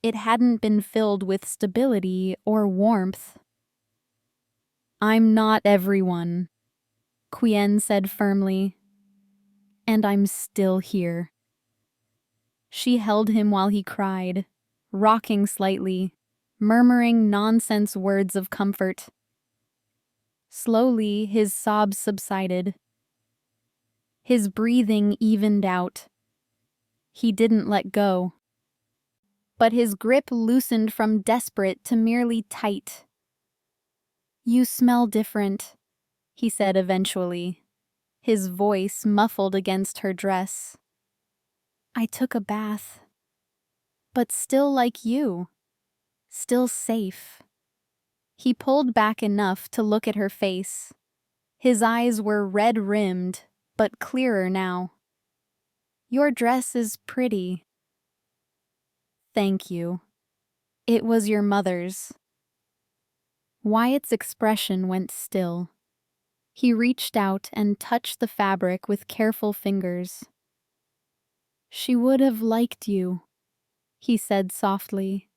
Speaker 1: it hadn't been filled with stability or warmth. I'm not everyone, Quyen said firmly. And I'm still here. She held him while he cried, rocking slightly, murmuring nonsense words of comfort. Slowly, his sobs subsided. His breathing evened out. He didn't let go. But his grip loosened from desperate to merely tight. You smell different, he said eventually, his voice muffled against her dress. I took a bath. But still like you. Still safe. He pulled back enough to look at her face. His eyes were red-rimmed, but clearer now. Your dress is pretty. Thank you. It was your mother's. Wyatt's expression went still. He reached out and touched the fabric with careful fingers. She would have liked you, he said softly.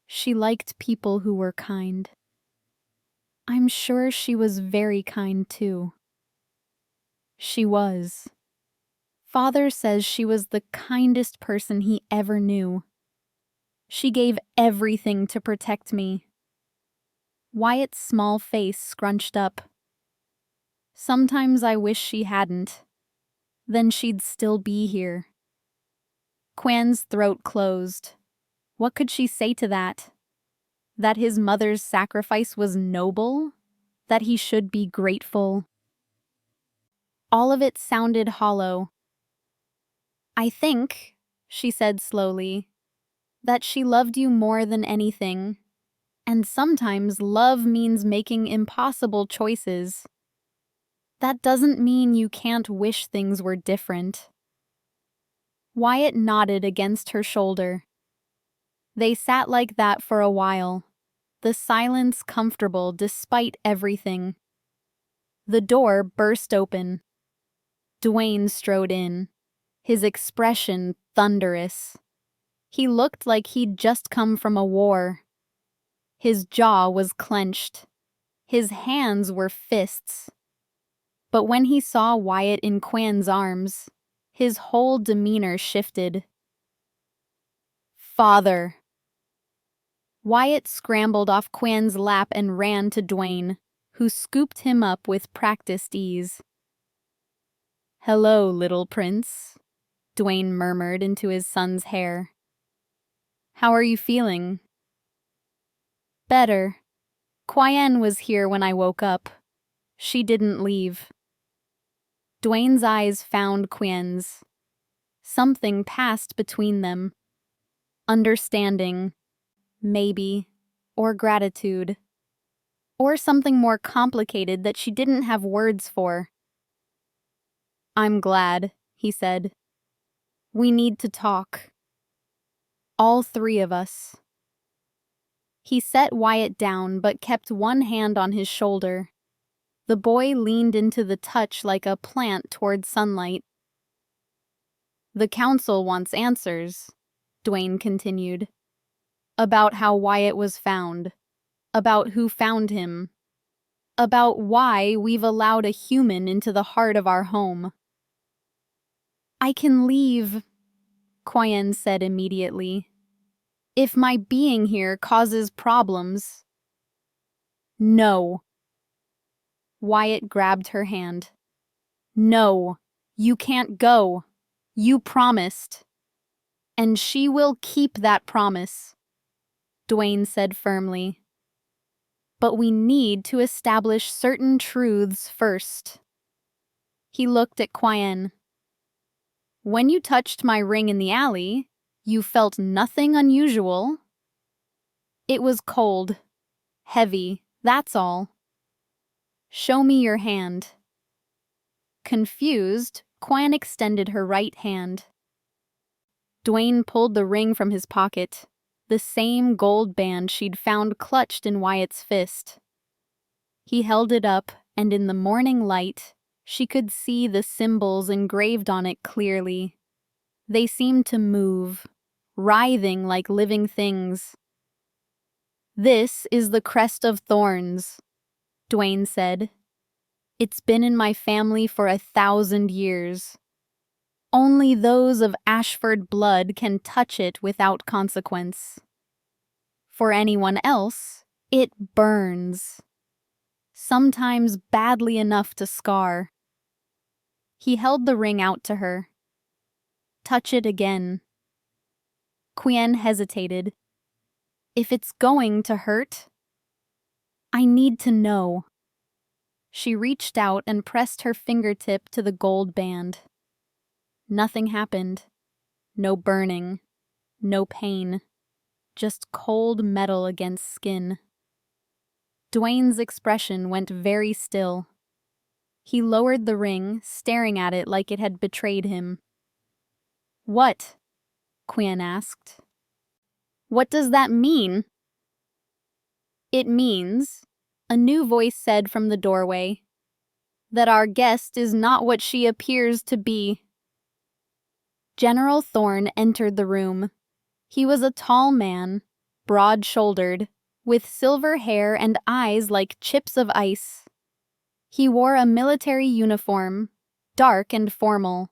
Speaker 1: She liked people who were kind. I'm sure she was very kind too. She was. Father says she was the kindest person he ever knew. She gave everything to protect me. Wyatt's small face scrunched up. Sometimes I wish she hadn't. Then she'd still be here. Quyen's throat closed. What could she say to that? That his mother's sacrifice was noble? That he should be grateful? All of it sounded hollow. I think, she said slowly, that she loved you more than anything. And sometimes love means making impossible choices. That doesn't mean you can't wish things were different. Wyatt nodded against her shoulder. They sat like that for a while, the silence comfortable despite everything. The door burst open. Duane strode in, his expression thunderous. He looked like he'd just come from a war. His jaw was clenched. His hands were fists. But when he saw Wyatt in Quyen's arms, his whole demeanor shifted. Father! Wyatt scrambled off Quyen's lap and ran to Duane, who scooped him up with practiced ease. Hello, little prince, Duane murmured into his son's hair. How are you feeling? Better. Quyen was here when I woke up. She didn't leave. Duane's eyes found Quyen's. Something passed between them. Understanding, maybe, or gratitude. or something more complicated that she didn't have words for. "I'm glad," he said. "We need to talk. All three of us." He set Wyatt down but kept one hand on his shoulder. The boy leaned into the touch like a plant toward sunlight. "The council wants answers," Duane continued. "About how Wyatt was found. About who found him. About why we've allowed a human into the heart of our home." "I can leave," Quyen said immediately. "If my being here causes problems." "No." Wyatt grabbed her hand. "No, you can't go. You promised." "And she will keep that promise," Duane said firmly. "But we need to establish certain truths first." He looked at Quyen. "When you touched my ring in the alley, you felt nothing unusual." "It was cold. Heavy, that's all." "Show me your hand." Confused, Quyen extended her right hand. Duane pulled the ring from his pocket, the same gold band she'd found clutched in Wyatt's fist. He held it up, and in the morning light, she could see the symbols engraved on it clearly. They seemed to move, writhing like living things. "This is the crest of thorns," Duane said. "It's been in my family for 1,000 years. Only those of Ashforde blood can touch it without consequence. For anyone else, it burns. Sometimes badly enough to scar." He held the ring out to her. "Touch it again." Quyen hesitated. "If it's going to hurt?" "I need to know." She reached out and pressed her fingertip to the gold band. Nothing happened. No burning. No pain. Just cold metal against skin. Duane's expression went very still. He lowered the ring, staring at it like it had betrayed him. "What?" Quyen asked. "What does that mean?" "It means," a new voice said from the doorway, "that our guest is not what she appears to be." General Thorne entered the room. He was a tall man, broad-shouldered, with silver hair and eyes like chips of ice. He wore a military uniform, dark and formal,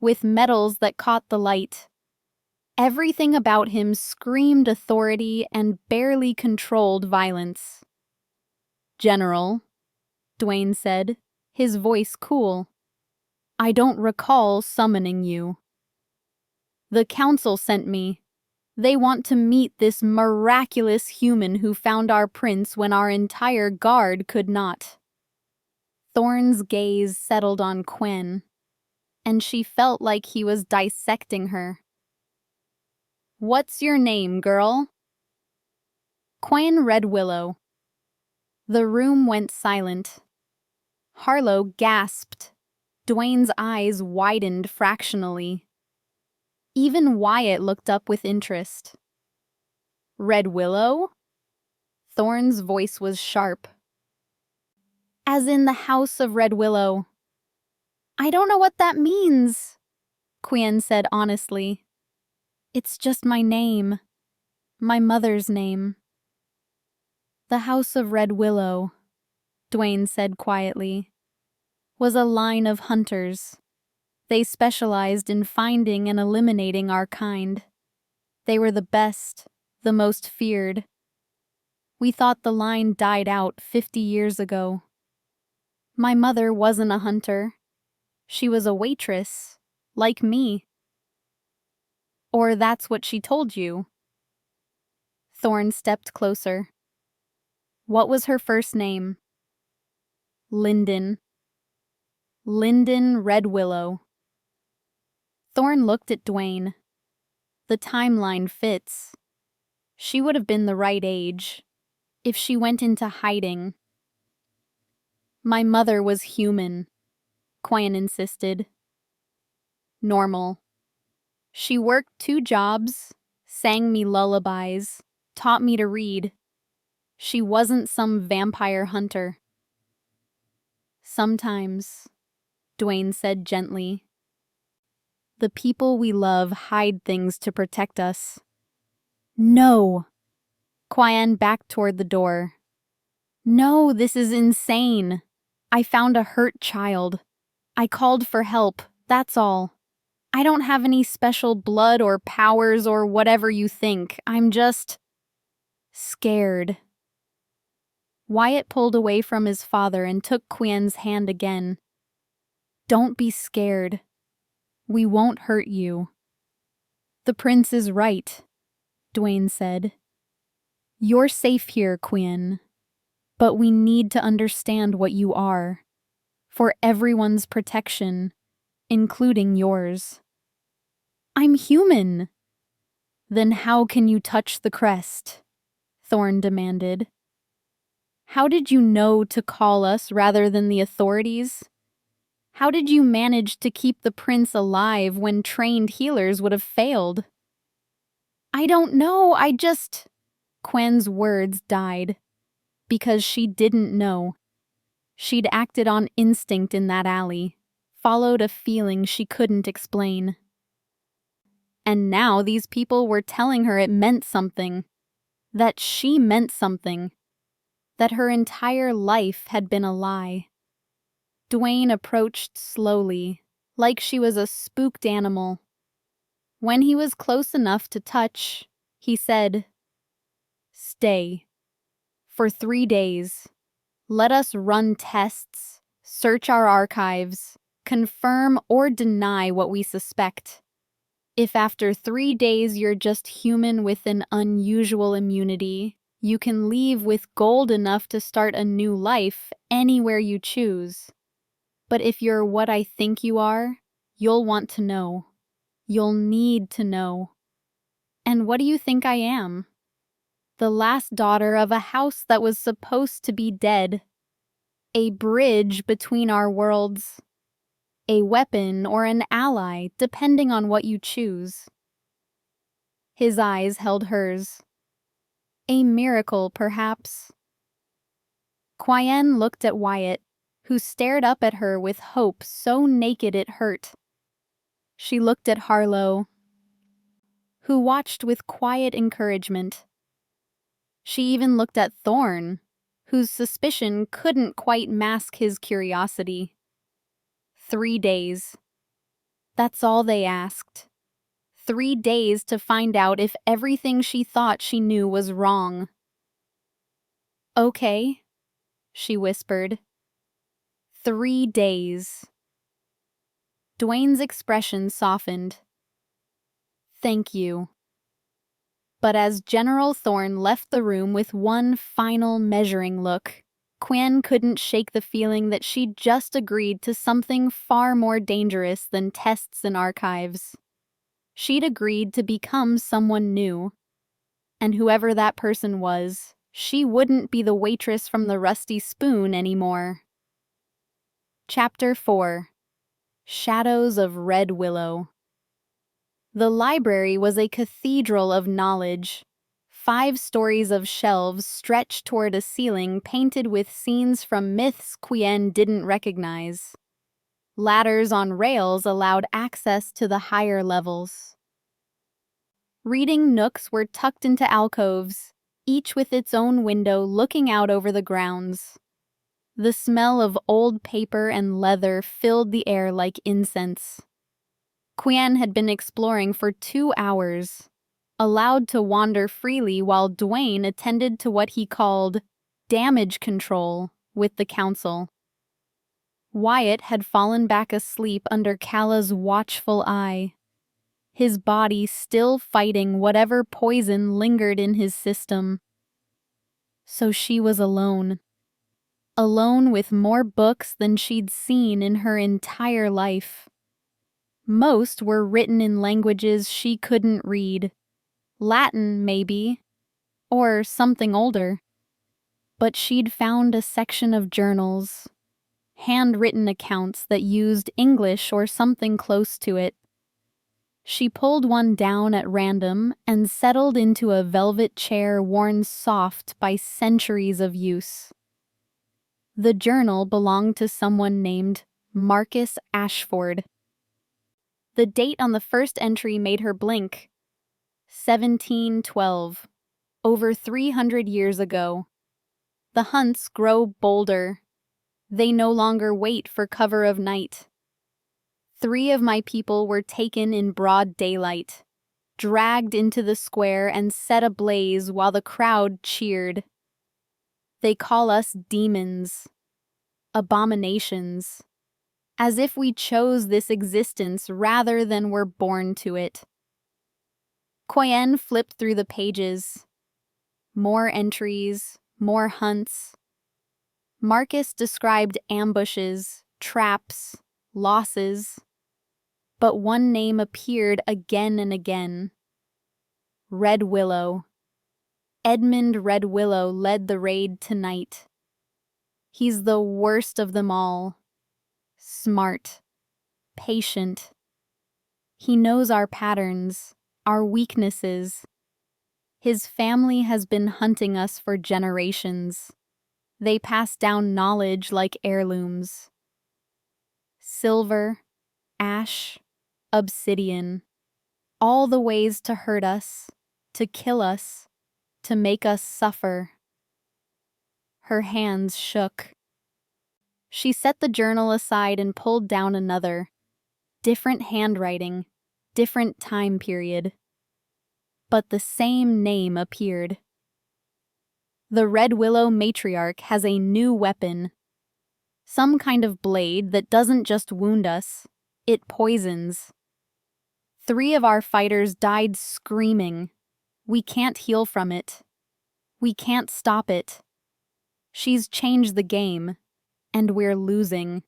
Speaker 1: with medals that caught the light. Everything about him screamed authority and barely controlled violence. "General," Duane said, his voice cool, "I don't recall summoning you." "The council sent me. They want to meet this miraculous human who found our prince when our entire guard could not." Thorne's gaze settled on Quyen, and she felt like he was dissecting her. "What's your name, girl?" "Quyen Redwillow." The room went silent. Harlow gasped. Duane's eyes widened fractionally. Even Wyatt looked up with interest. "Redwillow?" Thorne's voice was sharp. "As in the House of Redwillow." "I don't know what that means," Quyen said honestly. "It's just my name. My mother's name." "The House of Redwillow," Duane said quietly, "was a line of hunters. They specialized in finding and eliminating our kind. They were the best, the most feared. We thought the line died out 50 years ago. My mother wasn't a hunter. She was a waitress, like me." "Or that's what she told you." Thorne stepped closer. "What was her first name?" "Lyndon. Lyndon Redwillow." Thorne looked at Duane. The timeline fits. She would have been the right age. If she went into hiding, My mother was human, Quyen insisted. Normal. She worked 2 jobs, sang me lullabies, taught me to read. She wasn't some vampire hunter. Sometimes, Duane said gently, the people we love hide things to protect us. No! Quyen backed toward the door. No, this is insane. I found a hurt child. I called for help, that's all. I don't have any special blood or powers or whatever you think. I'm just scared. Wyatt pulled away from his father and took Quyen's hand again. Don't be scared. We won't hurt you. The prince is right, Duane said. You're safe here, Quyen. But we need to understand what you are. For everyone's protection, including yours. I'm human. Then how can you touch the crest? Thorne demanded. How did you know to call us rather than the authorities? How did you manage to keep the prince alive when trained healers would have failed? I don't know, Quyen's words died. Because she didn't know. She'd acted on instinct in that alley, followed a feeling she couldn't explain. And now these people were telling her it meant something. That she meant something. That her entire life had been a lie. Duane approached slowly, like she was a spooked animal. When he was close enough to touch, he said, Stay. For 3 days. Let us run tests, search our archives, confirm or deny what we suspect. If after 3 days you're just human with an unusual immunity, you can leave with gold enough to start a new life anywhere you choose. But if you're what I think you are, you'll want to know. You'll need to know. And what do you think I am? The last daughter of a house that was supposed to be dead. A bridge between our worlds. A weapon or an ally, depending on what you choose. His eyes held hers. A miracle, perhaps. Quyen looked at Wyatt, who stared up at her with hope so naked it hurt. She looked at Harlow, who watched with quiet encouragement. She even looked at Thorne, whose suspicion couldn't quite mask his curiosity. 3 days. That's all they asked. 3 days to find out if everything she thought she knew was wrong. Okay, she whispered. 3 days. Duane's expression softened. Thank you. But as General Thorne left the room with one final measuring look, Quyen couldn't shake the feeling that she'd just agreed to something far more dangerous than tests and archives. She'd agreed to become someone new. And whoever that person was, she wouldn't be the waitress from the Rusty Spoon anymore. Chapter 4. Shadows of Redwillow. The library was a cathedral of knowledge. 5 stories of shelves stretched toward a ceiling painted with scenes from myths Quyen didn't recognize. Ladders on rails allowed access to the higher levels. Reading nooks were tucked into alcoves, each with its own window looking out over the grounds. The smell of old paper and leather filled the air like incense. Quyen had been exploring for 2 hours, allowed to wander freely while Duane attended to what he called damage control with the council. Wyatt had fallen back asleep under Calla's watchful eye, his body still fighting whatever poison lingered in his system. So she was alone. Alone with more books than she'd seen in her entire life. Most were written in languages she couldn't read. Latin, maybe, or something older. But she'd found a section of journals, handwritten accounts that used English or something close to it. She pulled one down at random and settled into a velvet chair worn soft by centuries of use. The journal belonged to someone named Marcus Ashforde. The date on the first entry made her blink. 1712. Over 300 years ago. The hunts grow bolder. They no longer wait for cover of night. 3 of my people were taken in broad daylight, dragged into the square and set ablaze while the crowd cheered. They call us demons, abominations, as if we chose this existence rather than were born to it. Quyen flipped through the pages. More entries, more hunts. Marcus described ambushes, traps, losses. But one name appeared again and again. Redwillow. Edmund Redwillow led the raid tonight. He's the worst of them all. Smart. Patient. He knows our patterns, our weaknesses. His family has been hunting us for generations. They pass down knowledge like heirlooms. Silver, ash, obsidian. All the ways to hurt us, to kill us, to make us suffer. Her hands shook. She set the journal aside and pulled down another. Different handwriting, different time period. But the same name appeared. The Redwillow matriarch has a new weapon. Some kind of blade that doesn't just wound us, it poisons. 3 of our fighters died screaming. We can't heal from it. We can't stop it. She's changed the game, and we're losing.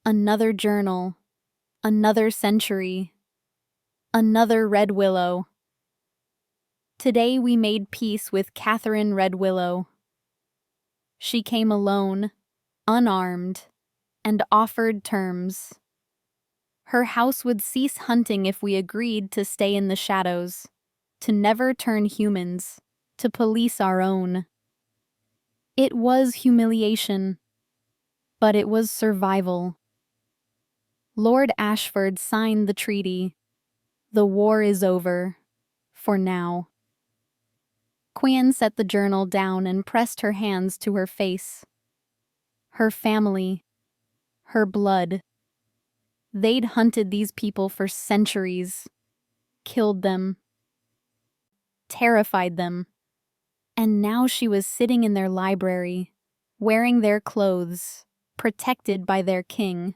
Speaker 1: Another journal, another century, another Redwillow. Today we made peace with Quyen Redwillow. She came alone, unarmed, and offered terms. Her house would cease hunting if we agreed to stay in the shadows, to never turn humans, to police our own. It was humiliation, but it was survival. Lord Ashforde signed the treaty. The war is over, for now. Quyen set the journal down and pressed her hands to her face. Her family, her blood. They'd hunted these people for centuries, killed them, terrified them. And now she was sitting in their library, wearing their clothes, protected by their king.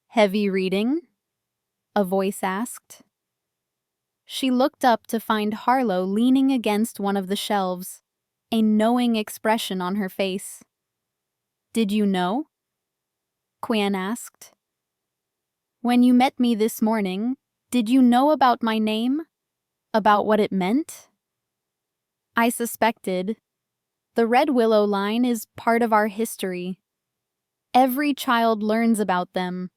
Speaker 1: "Heavy reading?" a voice asked. She looked up to find Harlow leaning against one of the shelves, a knowing expression on her face. "Did you know?" Quyen asked. "When you met me this morning, did you know about my name? About what it meant?" I suspected. The Redwillow line is part of our history. Every child learns about them,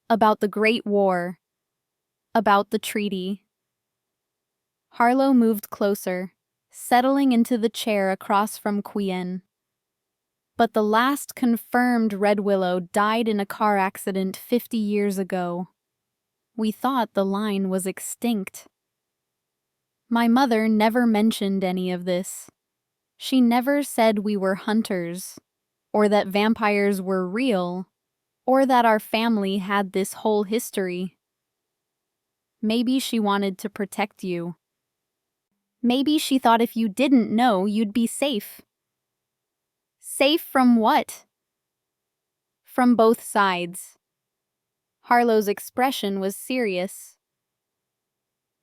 Speaker 1: about the Great War, about the treaty. Harlow moved closer, settling into the chair across from Quyen. But the last confirmed Redwillow died in a car accident 50 years ago. We thought the line was extinct. My mother never mentioned any of this. She never said we were hunters, or that vampires were real, or that our family had this whole history. Maybe she wanted to protect you. Maybe she thought if you didn't know, you'd be safe. Safe from what? From both sides. Harlow's expression was serious.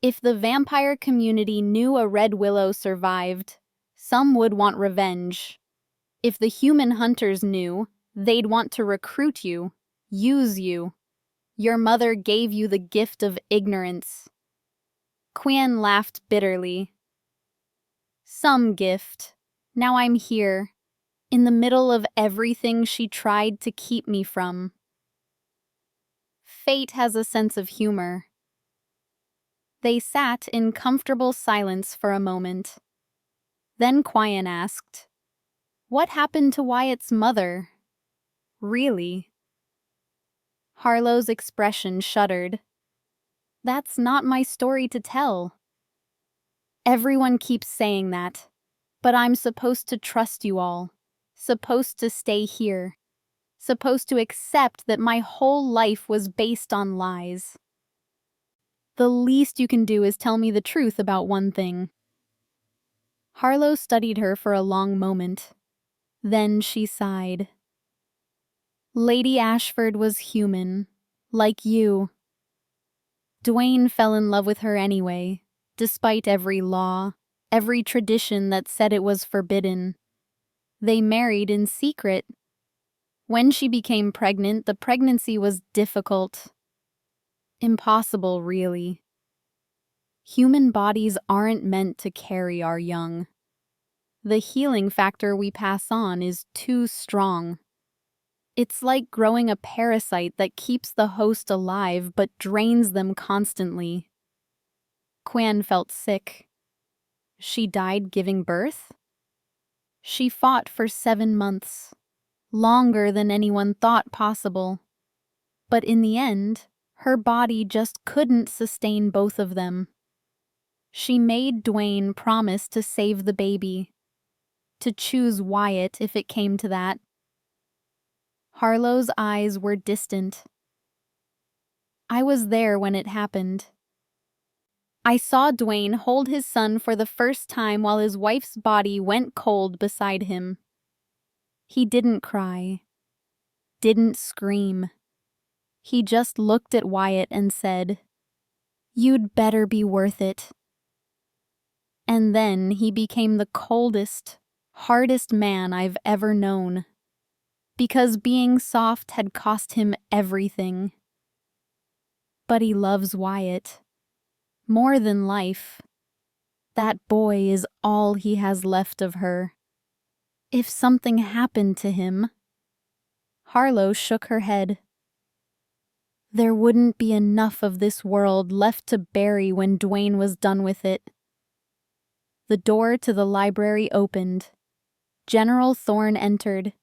Speaker 1: If the vampire community knew a Redwillow survived, some would want revenge. If the human hunters knew, they'd want to recruit you, use you. Your mother gave you the gift of ignorance. Quyen laughed bitterly. Some gift. Now I'm here. in the middle of everything she tried to keep me from. Fate has a sense of humor. They sat in comfortable silence for a moment. Then Quyen asked, "What happened to Wyatt's mother? Really?" Harlow's expression shuddered. "That's not my story to tell. Everyone keeps saying that, but I'm supposed to trust you all, supposed to stay here, supposed to accept that my whole life was based on lies. The least you can do is tell me the truth about one thing." Harlow studied her for a long moment. Then she sighed. "Lady Ashforde was human, like you. Duane fell in love with her anyway, despite every law, every tradition that said it was forbidden. They married in secret. When she became pregnant, the pregnancy was difficult. Impossible, really. Human bodies aren't meant to carry our young. The healing factor we pass on is too strong. It's like growing a parasite that keeps the host alive but drains them constantly." Quyen felt sick. She died giving birth? She fought for 7 months, longer than anyone thought possible. But in the end, her body just couldn't sustain both of them. She made Duane promise to save the baby, to choose Wyatt if it came to that. Harlow's eyes were distant. "I was there when it happened. I saw Duane hold his son for the first time while his wife's body went cold beside him. He didn't cry, didn't scream. He just looked at Wyatt and said, 'You'd better be worth it.' And then he became the coldest, hardest man I've ever known. Because being soft had cost him everything. But he loves Wyatt. More than life. That boy is all he has left of her. If something happened to him..." Harlow shook her head. "There wouldn't be enough of this world left to bury when Duane was done with it." The door to the library opened. General Thorne entered,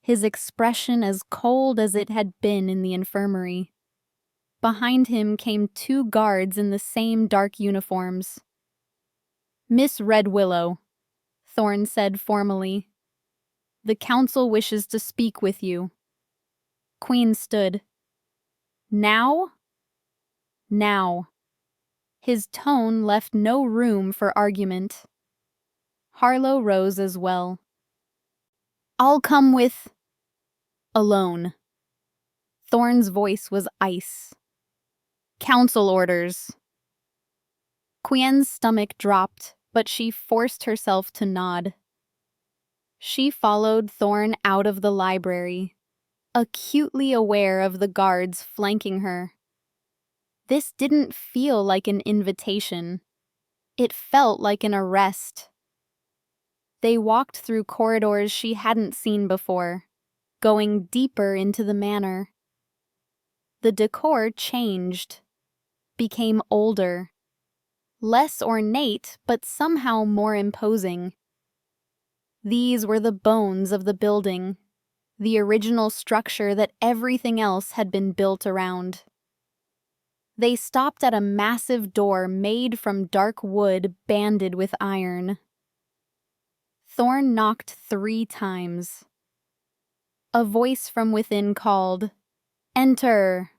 Speaker 1: his expression as cold as it had been in the infirmary. Behind him came 2 guards in the same dark uniforms. "Miss Redwillow," Thorne said formally. "The council wishes to speak with you." Queen stood. "Now?" "Now." His tone left no room for argument. Harlow rose as well. "I'll come with..." "Alone." Thorne's voice was ice. "Council orders." Quyen's stomach dropped, but she forced herself to nod. She followed Thorne out of the library, acutely aware of the guards flanking her. This didn't feel like an invitation. It felt like an arrest. They walked through corridors she hadn't seen before, going deeper into the manor. The decor changed, became older, less ornate but somehow more imposing. These were the bones of the building, the original structure that everything else had been built around. They stopped at a massive door made from dark wood banded with iron. Thorne knocked 3 times. A voice from within called, "Enter!"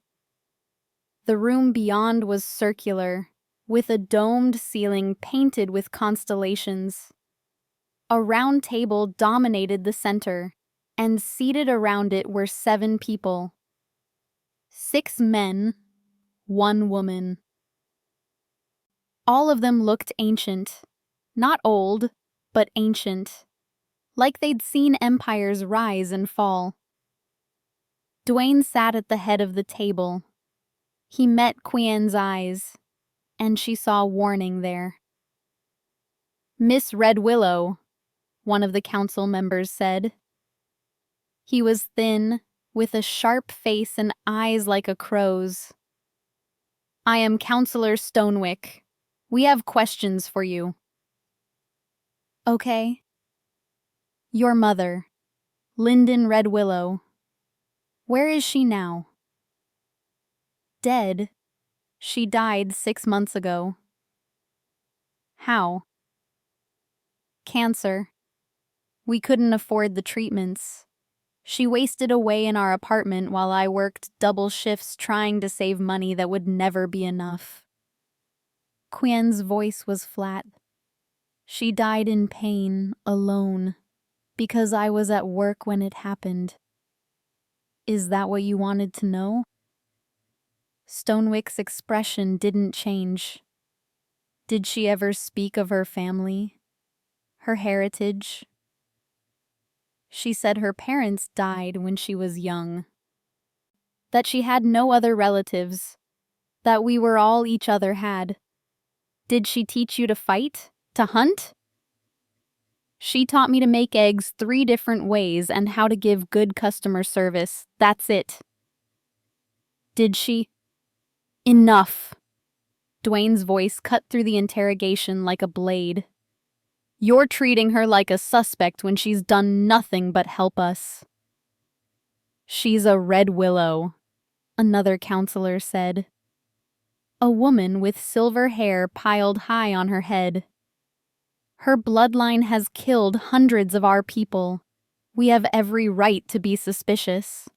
Speaker 1: The room beyond was circular, with a domed ceiling painted with constellations. A round table dominated the center, and seated around it were 7 people. 6 men, 1 woman. All of them looked ancient. Not old, but ancient. Like they'd seen empires rise and fall. Duane sat at the head of the table. He met Quyen's eyes, and she saw warning there. "Miss Redwillow," one of the council members said. He was thin, with a sharp face and eyes like a crow's. "I am Counselor Stonewick. We have questions for you." "Okay." "Your mother, Lyndon Redwillow. Where is she now?" "Dead. She died 6 months ago." "How?" "Cancer. We couldn't afford the treatments. She wasted away in our apartment while I worked double shifts trying to save money that would never be enough." Quyen's voice was flat. "She died in pain, alone, because I was at work when it happened." "Is that what you wanted to know?" Stonewick's expression didn't change. "Did she ever speak of her family? Her heritage?" "She said her parents died when she was young. That she had no other relatives. That we were all each other had." "Did she teach you to fight? To hunt?" "She taught me to make eggs 3 different ways and how to give good customer service. That's it." "Did she—" "Enough." Duane's voice cut through the interrogation like a blade. "You're treating her like a suspect when she's done nothing but help us." "She's a Redwillow," another counselor said. A woman with silver hair piled high on her head. "Her bloodline has killed hundreds of our people. We have every right to be suspicious."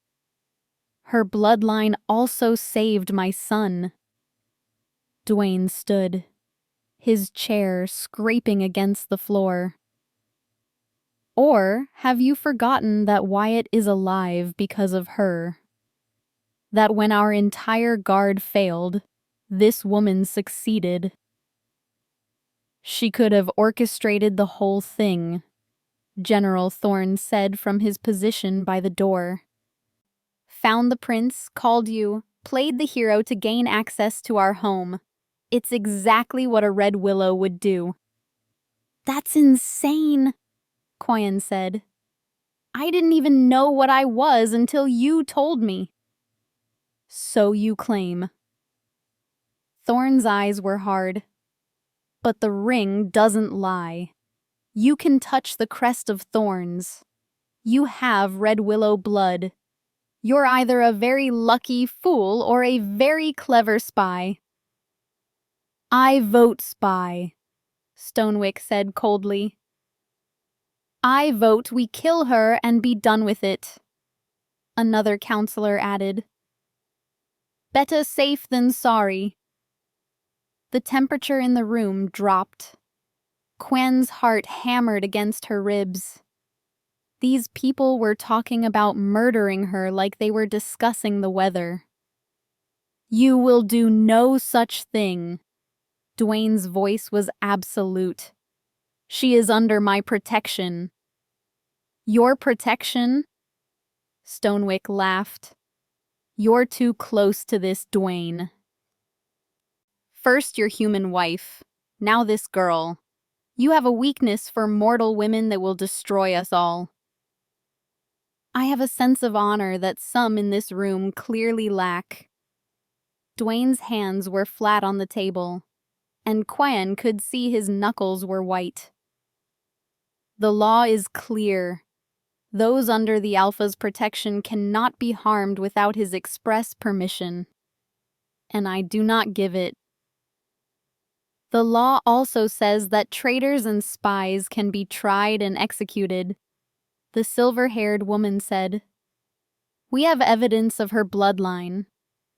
Speaker 1: "Her bloodline also saved my son." Duane stood, his chair scraping against the floor. "Or have you forgotten that Wyatt is alive because of her? That when our entire guard failed, this woman succeeded? She could have orchestrated the whole thing," General Thorne said from his position by the door. "Found the prince, called you, played the hero to gain access to our home. It's exactly what a Redwillow would do." "That's insane," Quyen said. "I didn't even know what I was until you told me." "So you claim." Thorne's eyes were hard. "But the ring doesn't lie. You can touch the crest of thorns. You have Redwillow blood. You're either a very lucky fool or a very clever spy." "I vote spy," Stonewick said coldly. "I vote we kill her and be done with it," another counselor added. "Better safe than sorry." The temperature in the room dropped. Quyen's heart hammered against her ribs. These people were talking about murdering her like they were discussing the weather. "You will do no such thing." Duane's voice was absolute. "She is under my protection." "Your protection?" Stonewick laughed. "You're too close to this, Duane. First your human wife, now this girl. You have a weakness for mortal women that will destroy us all." "I have a sense of honor that some in this room clearly lack." Duane's hands were flat on the table, and Quyen could see his knuckles were white. "The law is clear. Those under the Alpha's protection cannot be harmed without his express permission. And I do not give it. The law also says that traitors and spies can be tried and executed," the silver-haired woman said. "We have evidence of her bloodline.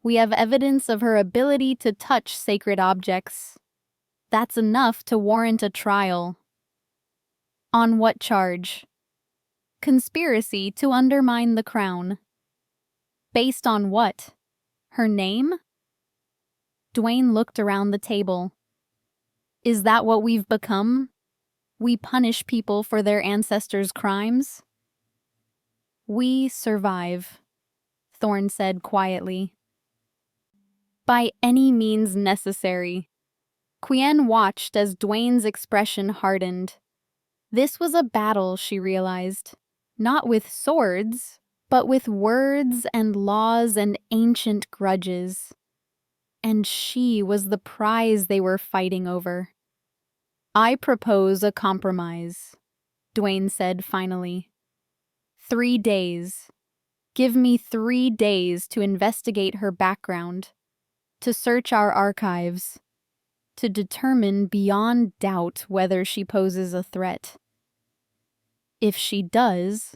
Speaker 1: We have evidence of her ability to touch sacred objects. That's enough to warrant a trial." "On what charge?" "Conspiracy to undermine the crown." "Based on what? Her name?" Duane looked around the table. "Is that what we've become? We punish people for their ancestors' crimes?" "We survive," Thorne said quietly. "By any means necessary." Quyen watched as Duane's expression hardened. This was a battle, she realized. Not with swords, but with words and laws and ancient grudges. And she was the prize they were fighting over. "I propose a compromise," Duane said finally. 3 days. Give me 3 days to investigate her background, to search our archives, to determine beyond doubt whether she poses a threat. If she does,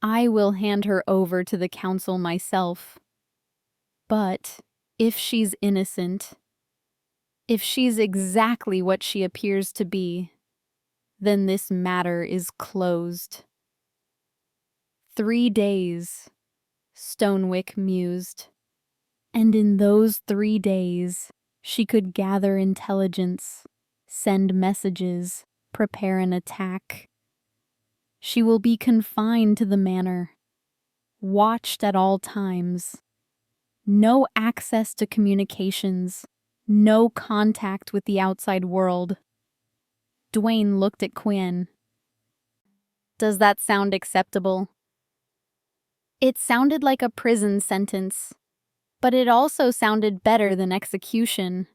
Speaker 1: I will hand her over to the council myself. But if she's innocent, if she's exactly what she appears to be, then this matter is closed. 3 days, Stonewick mused. And in those 3 days, she could gather intelligence, send messages, prepare an attack. She will be confined to the manor, watched at all times. No access to communications, no contact with the outside world. Duane looked at Quyen. "Does that sound acceptable?" It sounded like a prison sentence, but it also sounded better than execution.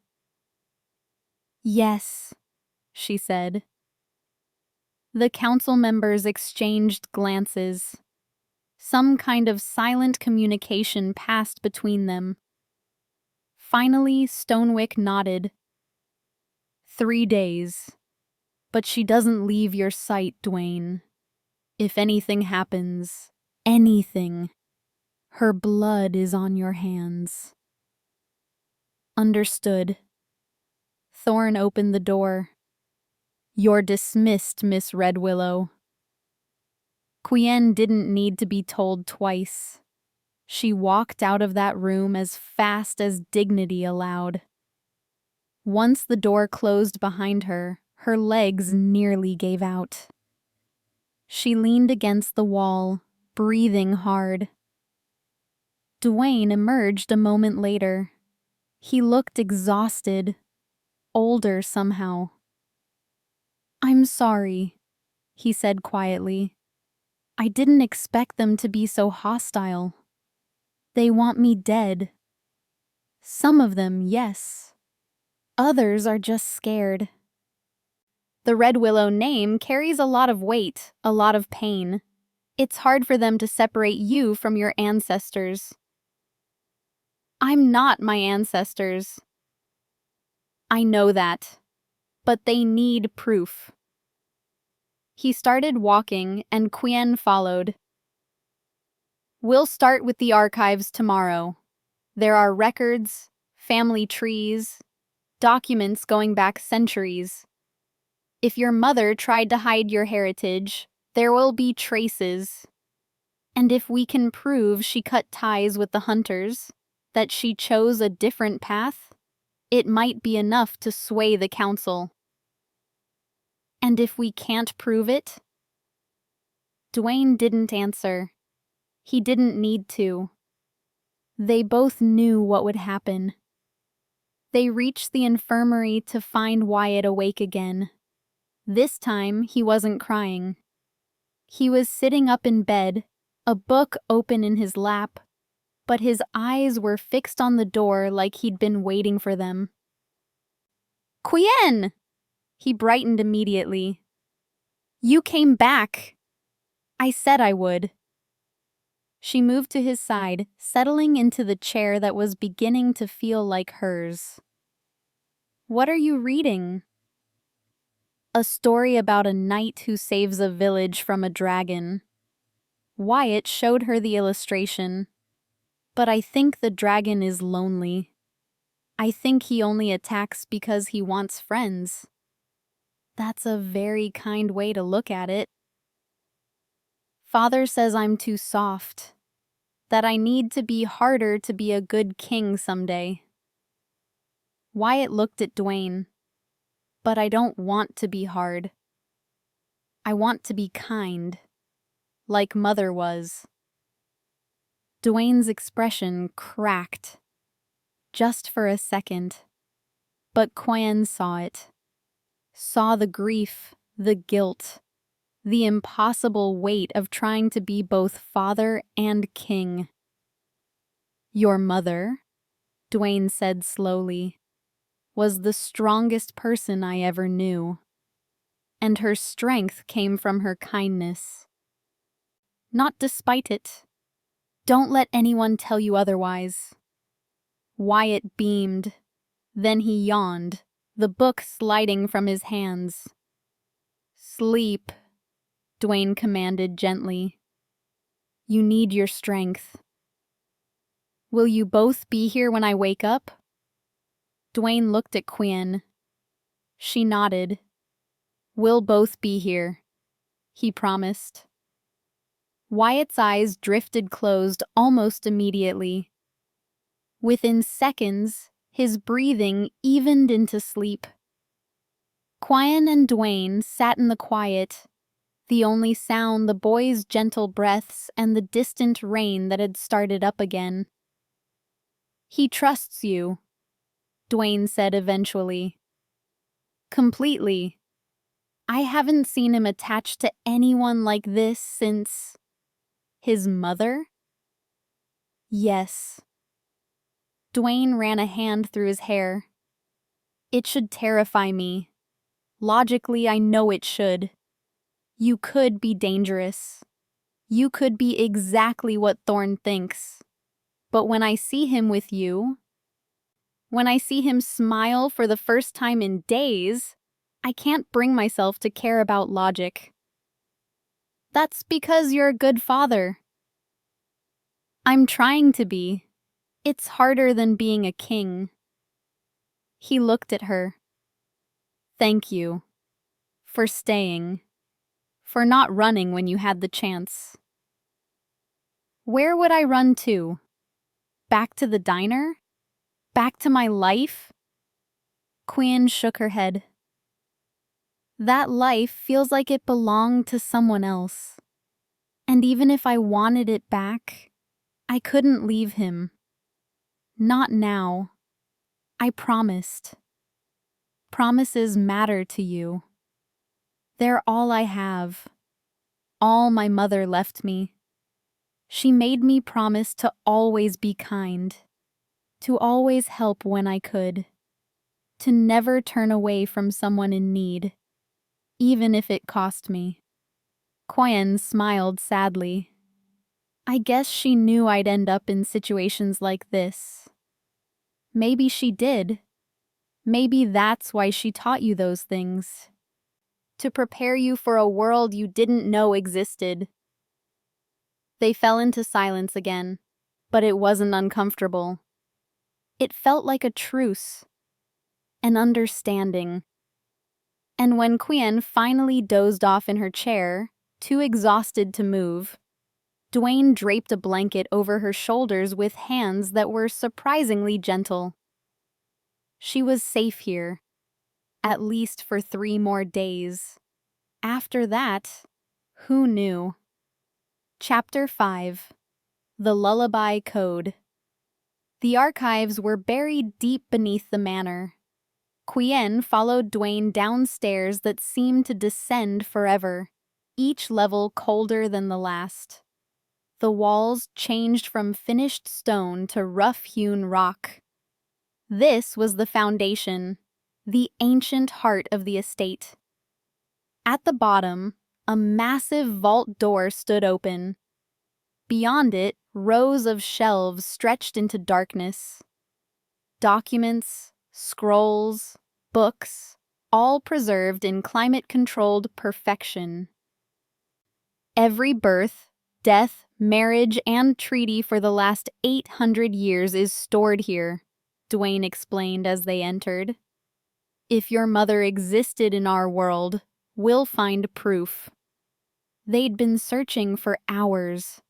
Speaker 1: "Yes," she said. The council members exchanged glances. Some kind of silent communication passed between them. Finally, Stonewick nodded. 3 days. But she doesn't leave your sight, Duane. If anything happens, anything, her blood is on your hands." Understood. Thorne opened the door. "You're dismissed, Miss Redwillow." Quyen didn't need to be told twice. She walked out of that room as fast as dignity allowed. Once the door closed behind her, her legs nearly gave out. She leaned against the wall, breathing hard. Duane emerged a moment later. He looked exhausted, older somehow. "I'm sorry," he said quietly. "I didn't expect them to be so hostile. They want me dead. Some of them, yes. Others are just scared." The Redwillow name carries a lot of weight, a lot of pain. It's hard for them to separate you from your ancestors. "I'm not my ancestors." "I know that, but they need proof." He started walking, and Quyen followed. "We'll start with the archives tomorrow. There are records, family trees, documents going back centuries. If your mother tried to hide your heritage, there will be traces. And if we can prove she cut ties with the hunters, that she chose a different path, it might be enough to sway the council. And if we can't prove it?" Duane didn't answer. He didn't need to. They both knew what would happen. They reached the infirmary to find Wyatt awake again. This time, he wasn't crying. He was sitting up in bed, a book open in his lap, but his eyes were fixed on the door like he'd been waiting for them. "Quyen!" He brightened immediately. "You came back. I said I would." She moved to his side, settling into the chair that was beginning to feel like hers. "What are you reading?" "A story about a knight who saves a village from a dragon." Wyatt showed her the illustration. "But I think the dragon is lonely. I think he only attacks because he wants friends." "That's a very kind way to look at it." "Father says I'm too soft, that I need to be harder to be a good king someday." Wyatt looked at Duane. "But I don't want to be hard. I want to be kind, like Mother was." Duane's expression cracked, just for a second. But Quyen saw it. Saw the grief, the guilt, the impossible weight of trying to be both father and king. Your mother, Duane said slowly, was the strongest person I ever knew, and her strength came from her kindness. Not despite it. Don't let anyone tell you otherwise. Wyatt beamed. Then he yawned, the book sliding from his hands. Sleep, Duane commanded gently. You need your strength. Will you both be here when I wake up? Duane looked at Quyen. She nodded. We'll both be here, he promised. Wyatt's eyes drifted closed almost immediately. Within seconds, his breathing evened into sleep. Quyen and Duane sat in the quiet, the only sound the boys' gentle breaths and the distant rain that had started up again. He trusts you, Duane said eventually. Completely. I haven't seen him attached to anyone like this since... His mother? Yes. Duane ran a hand through his hair. It should terrify me. Logically, I know it should. You could be dangerous. You could be exactly what Thorne thinks. But when I see him with you, when I see him smile for the first time in days, I can't bring myself to care about logic. That's because you're a good father. I'm trying to be. It's harder than being a king. He looked at her. Thank you. For staying. For not running when you had the chance. Where would I run to? Back to the diner? Back to my life? Quyen shook her head. That life feels like it belonged to someone else. And even if I wanted it back, I couldn't leave him. Not now. I promised. Promises matter to you. They're all I have. All my mother left me. She made me promise to always be kind, to always help when I could, to never turn away from someone in need, even if it cost me. Quyen smiled sadly. I guess she knew I'd end up in situations like this. Maybe she did. Maybe that's why she taught you those things. To prepare you for a world you didn't know existed. They fell into silence again, but it wasn't uncomfortable. It felt like a truce, an understanding. And when Quyen finally dozed off in her chair, too exhausted to move, Duane draped a blanket over her shoulders with hands that were surprisingly gentle. She was safe here, at least for 3 more days. After that, who knew? Chapter 5. The Lullaby Code. The archives were buried deep beneath the manor. Quyen followed Duane downstairs that seemed to descend forever, each level colder than the last. The walls changed from finished stone to rough-hewn rock. This was the foundation, the ancient heart of the estate. At the bottom, a massive vault door stood open. Beyond it, rows of shelves stretched into darkness. Documents, scrolls, books, all preserved in climate-controlled perfection. Every birth, death, marriage, and treaty for the last 800 years is stored here, Duane explained as they entered. If your mother existed in our world, we'll find proof. They'd been searching for hours.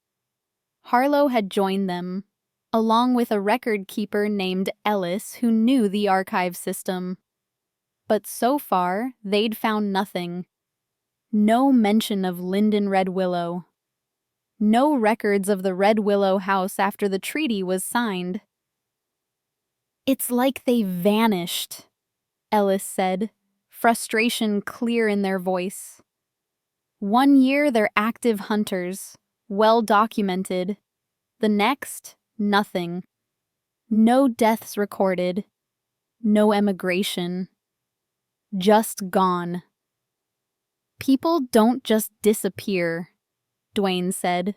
Speaker 1: Harlow had joined them, along with a record keeper named Ellis who knew the archive system. But so far, they'd found nothing. No mention of Lyndon Redwillow. No records of the Redwillow house after the treaty was signed. It's like they vanished, Ellis said, frustration clear in their voice. One year they're active hunters, well documented. The next, nothing. No deaths recorded. No emigration. Just gone. People don't just disappear, Duane said.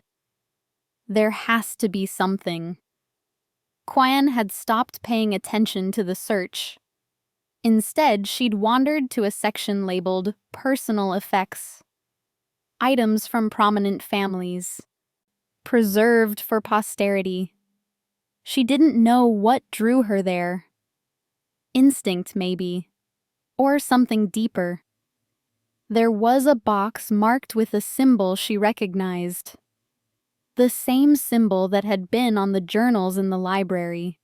Speaker 1: There has to be something. Quyen had stopped paying attention to the search. Instead, she'd wandered to a section labeled Personal Effects. Items from prominent families. Preserved for posterity. She didn't know what drew her there. Instinct, maybe. Or something deeper. There was a box marked with a symbol she recognized. The same symbol that had been on the journals in the library.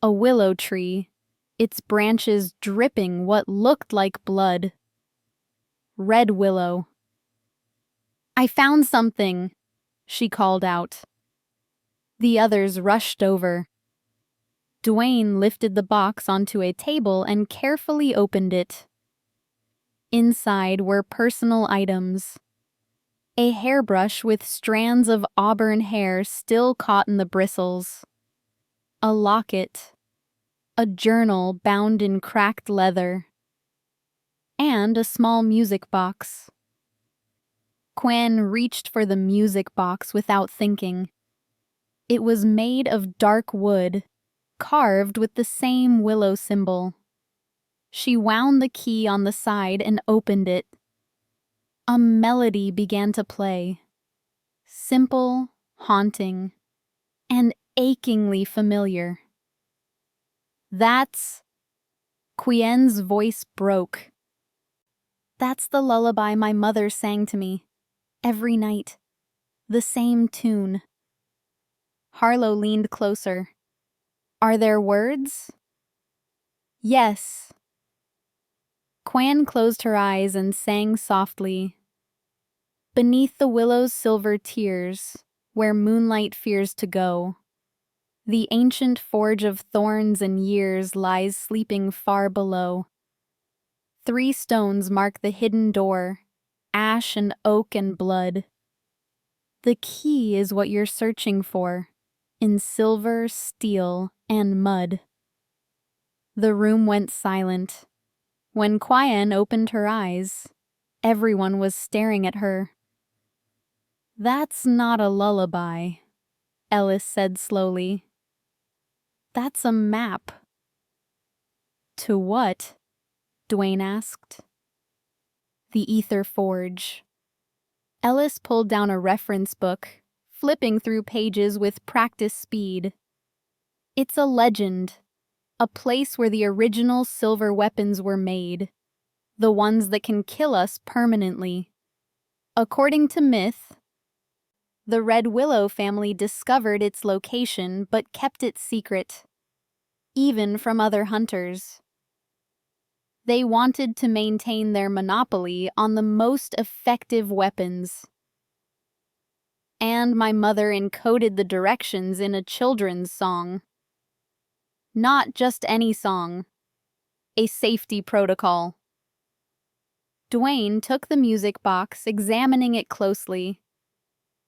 Speaker 1: A willow tree, its branches dripping what looked like blood. Redwillow. "I found something," she called out. The others rushed over. Duane lifted the box onto a table and carefully opened it. Inside were personal items. A hairbrush with strands of auburn hair still caught in the bristles. A locket. A journal bound in cracked leather. And a small music box. Quyen reached for the music box without thinking. It was made of dark wood, carved with the same willow symbol. She wound the key on the side and opened it. A melody began to play. Simple, haunting, and achingly familiar. "That's..." Quyen's voice broke. "That's the lullaby my mother sang to me. Every night. The same tune." Harlow leaned closer. "Are there words?" "Yes." Quyen closed her eyes and sang softly. "Beneath the willow's silver tears, where moonlight fears to go, the ancient forge of thorns and years lies sleeping far below. 3 stones mark the hidden door, ash and oak and blood. The key is what you're searching for, in silver, steel, and mud." The room went silent. When Quyen opened her eyes, everyone was staring at her. "That's not a lullaby," Ellis said slowly. "That's a map." "To what?" Duane asked. "The Ether Forge." Ellis pulled down a reference book, flipping through pages with practice speed. "It's a legend. A place where the original silver weapons were made. The ones that can kill us permanently. According to myth, the Redwillow family discovered its location but kept it secret, even from other hunters. They wanted to maintain their monopoly on the most effective weapons. And my mother encoded the directions in a children's song. Not just any song. A safety protocol. Duane took the music box, examining it closely.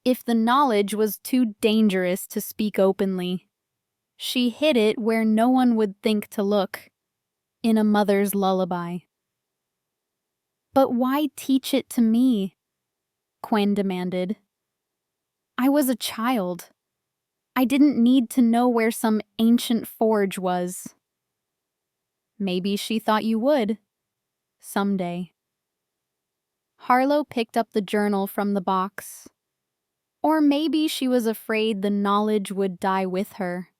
Speaker 1: If the knowledge was too dangerous to speak openly, she hid it where no one would think to look, in a mother's lullaby. "But why teach it to me?" Quyen demanded. "I was a child. I didn't need to know where some ancient forge was." "Maybe she thought you would. Someday." Harlow picked up the journal from the box. Or maybe she was afraid the knowledge would die with her,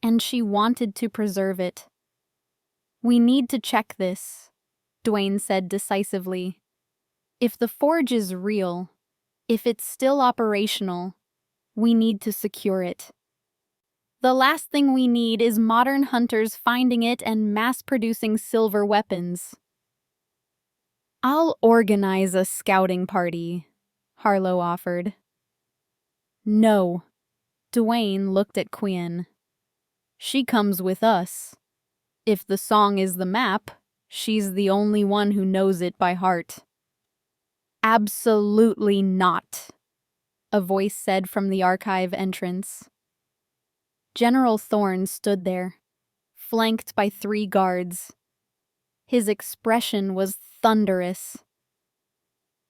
Speaker 1: and she wanted to preserve it. "We need to check this," Duane said decisively. "If the forge is real, if it's still operational, we need to secure it. The last thing we need is modern hunters finding it and mass-producing silver weapons." "I'll organize a scouting party," Harlow offered. "No." Duane looked at Quyen. "She comes with us. If the song is the map, she's the only one who knows it by heart." Absolutely not, a voice said from the archive entrance. General Thorne stood there, flanked by 3 guards. His expression was thunderous.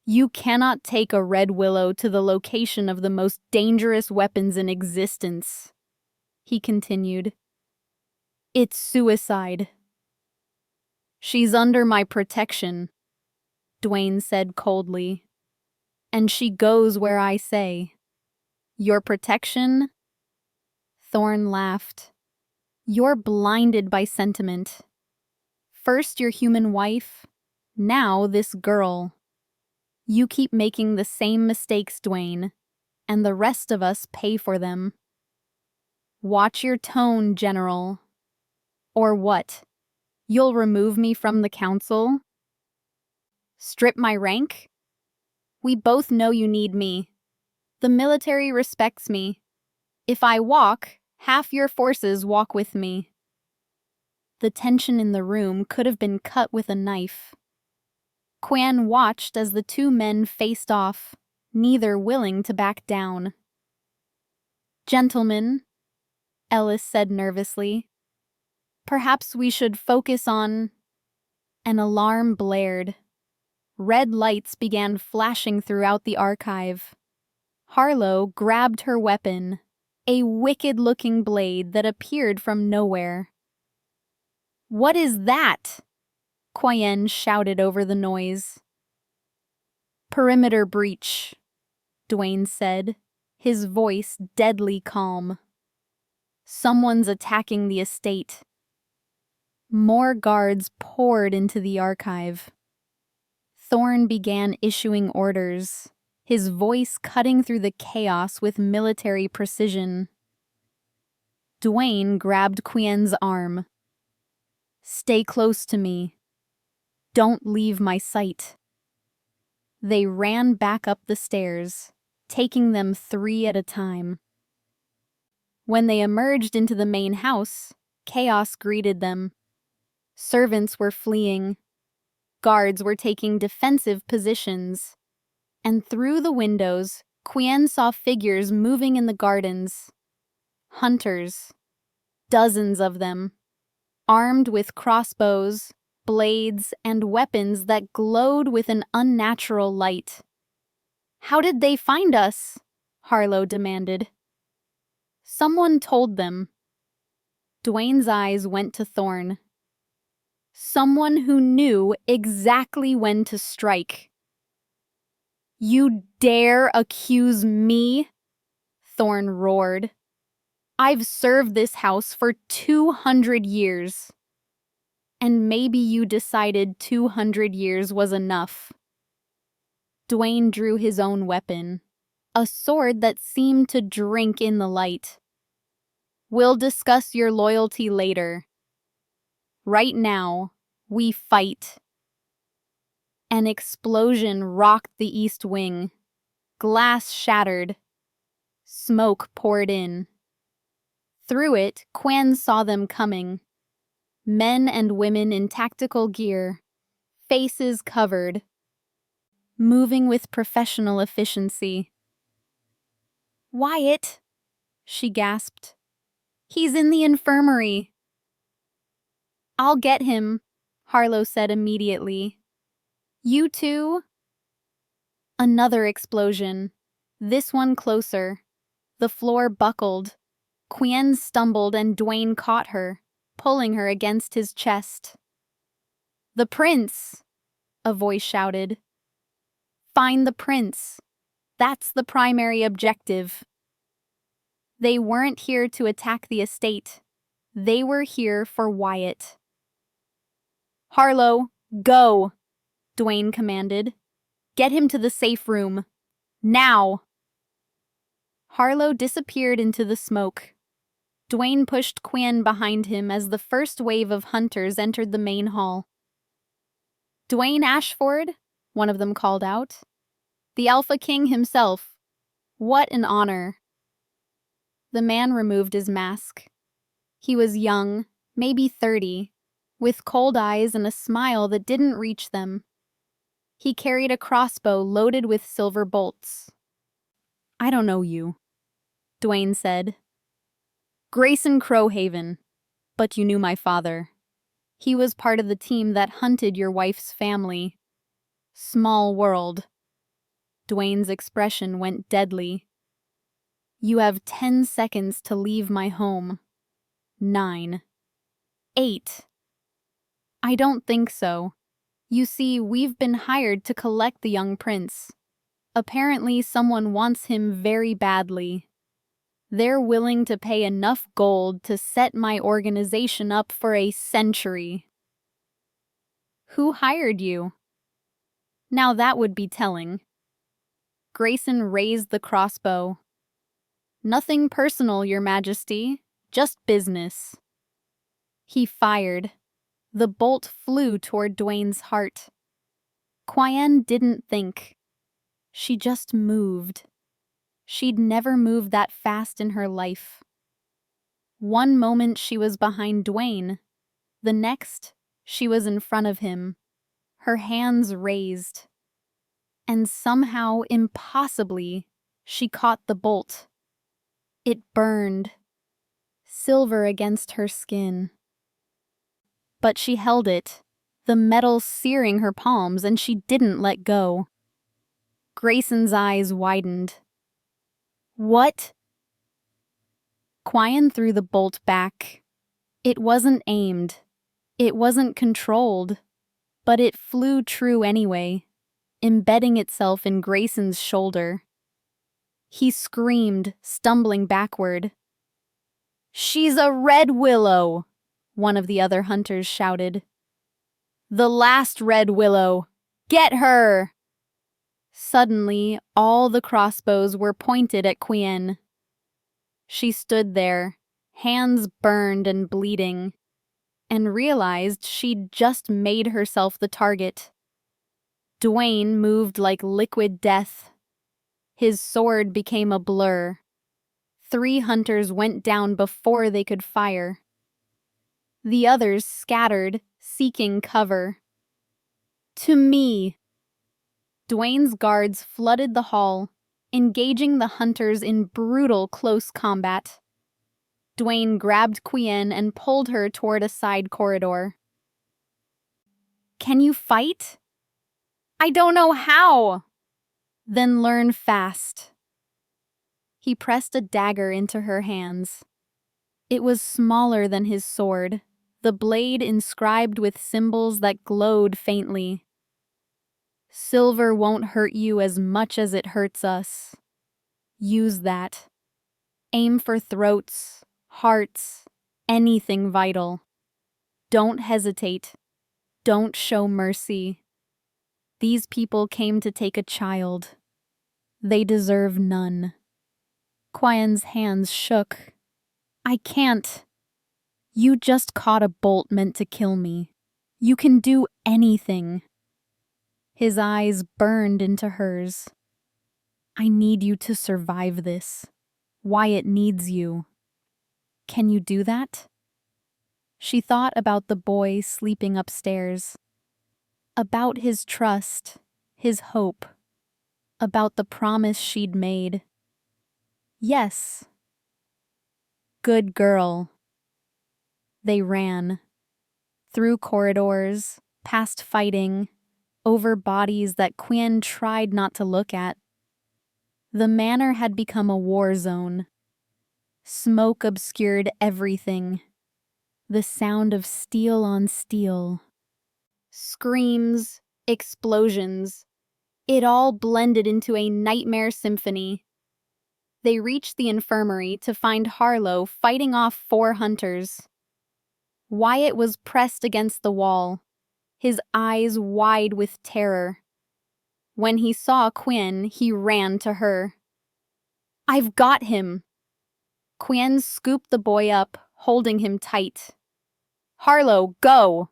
Speaker 1: You cannot take a Redwillow to the location of the most dangerous weapons in existence, he continued. It's suicide. She's under my protection, Duane said coldly. And she goes where I say. Your protection? Thorne laughed. You're blinded by sentiment. First your human wife, now this girl. You keep making the same mistakes, Duane, and the rest of us pay for them. Watch your tone, General. Or what? You'll remove me from the council? Strip my rank? We both know you need me. The military respects me. If I walk, half your forces walk with me. The tension in the room could have been cut with a knife. Quyen watched as the 2 men faced off, neither willing to back down. Gentlemen, Ellis said nervously, perhaps we should focus on... An alarm blared. Red lights began flashing throughout the archive. Harlow grabbed her weapon, a wicked-looking blade that appeared from nowhere. What is that? Quyen shouted over the noise. Perimeter breach, Duane said, his voice deadly calm. Someone's attacking the estate. More guards poured into the archive. Thorne began issuing orders, his voice cutting through the chaos with military precision. Duane grabbed Quyen's arm. Stay close to me. Don't leave my sight. They ran back up the stairs, taking them 3 at a time. When they emerged into the main house, chaos greeted them. Servants were fleeing. Guards were taking defensive positions. And through the windows, Quyen saw figures moving in the gardens. Hunters. Dozens of them. Armed with crossbows, blades, and weapons that glowed with an unnatural light. How did they find us? Harlow demanded. Someone told them. Duane's eyes went to Thorne. Someone who knew exactly when to strike. You dare accuse me? Thorne roared. I've served this house for 200 years. And maybe you decided 200 years was enough. Duane drew his own weapon, a sword that seemed to drink in the light. We'll discuss your loyalty later. Right now, we fight. An explosion rocked the east wing. Glass shattered. Smoke poured in. Through it, Quyen saw them coming. Men and women in tactical gear, faces covered, moving with professional efficiency. Wyatt, she gasped. He's in the infirmary. I'll get him, Harlow said immediately. You too? Another explosion, this one closer. The floor buckled. Quyen stumbled and Duane caught her, pulling her against his chest. The prince, a voice shouted. Find the prince. That's the primary objective. They weren't here to attack the estate. They were here for Wyatt. Harlow, go, Duane commanded. Get him to the safe room. Now! Harlow disappeared into the smoke. Duane pushed Quyen behind him as the first wave of hunters entered the main hall. Duane Ashforde, one of them called out. The Alpha King himself. What an honor. The man removed his mask. He was young, maybe 30, with cold eyes and a smile that didn't reach them. He carried a crossbow loaded with silver bolts. "I don't know you," Duane said. "Grayson Crowhaven, but you knew my father. He was part of the team that hunted your wife's family. Small world." Duane's expression went deadly. "You have 10 seconds to leave my home. 9. 8. "I don't think so. You see, we've been hired to collect the young prince. Apparently, someone wants him very badly. They're willing to pay enough gold to set my organization up for a century." "Who hired you?" Now that would be telling. Grayson raised the crossbow. "Nothing personal, Your Majesty, just business." He fired. The bolt flew toward Duane's heart. Quyen didn't think. She just moved. She'd never moved that fast in her life. One moment she was behind Duane. The next, she was in front of him, her hands raised. And somehow, impossibly, she caught the bolt. It burned, silver against her skin. But she held it, the metal searing her palms, and she didn't let go. Grayson's eyes widened. "What?" Quyen threw the bolt back. It wasn't aimed. It wasn't controlled. But it flew true anyway, embedding itself in Grayson's shoulder. He screamed, stumbling backward. "She's a Redwillow!" one of the other hunters shouted. "The last Redwillow! Get her!" Suddenly, all the crossbows were pointed at Quyen. She stood there, hands burned and bleeding, and realized she'd just made herself the target. Duane moved like liquid death. His sword became a blur. 3 hunters went down before they could fire. The others scattered, seeking cover. "To me!" Duane's guards flooded the hall, engaging the hunters in brutal close combat. Duane grabbed Quyen and pulled her toward a side corridor. "Can you fight?" "I don't know how." "Then learn fast." He pressed a dagger into her hands. It was smaller than his sword, the blade inscribed with symbols that glowed faintly. "Silver won't hurt you as much as it hurts us. Use that. Aim for throats, hearts, anything vital. Don't hesitate. Don't show mercy. These people came to take a child. They deserve none." Quyen's hands shook. "I can't. You just caught a bolt meant to kill me. You can do anything." His eyes burned into hers. "I need you to survive this. Wyatt needs you. Can you do that?" She thought about the boy sleeping upstairs. About his trust, his hope. About the promise she'd made. Yes. Good girl. They ran. Through corridors, past fighting, over bodies that Quyen tried not to look at. The manor had become a war zone. Smoke obscured everything. The sound of steel on steel. Screams, explosions. It all blended into a nightmare symphony. They reached the infirmary to find Harlow fighting off 4 hunters. Wyatt was pressed against the wall, his eyes wide with terror. When he saw Quyen, he ran to her. "I've got him!" Quyen scooped the boy up, holding him tight. "Harlow, go!"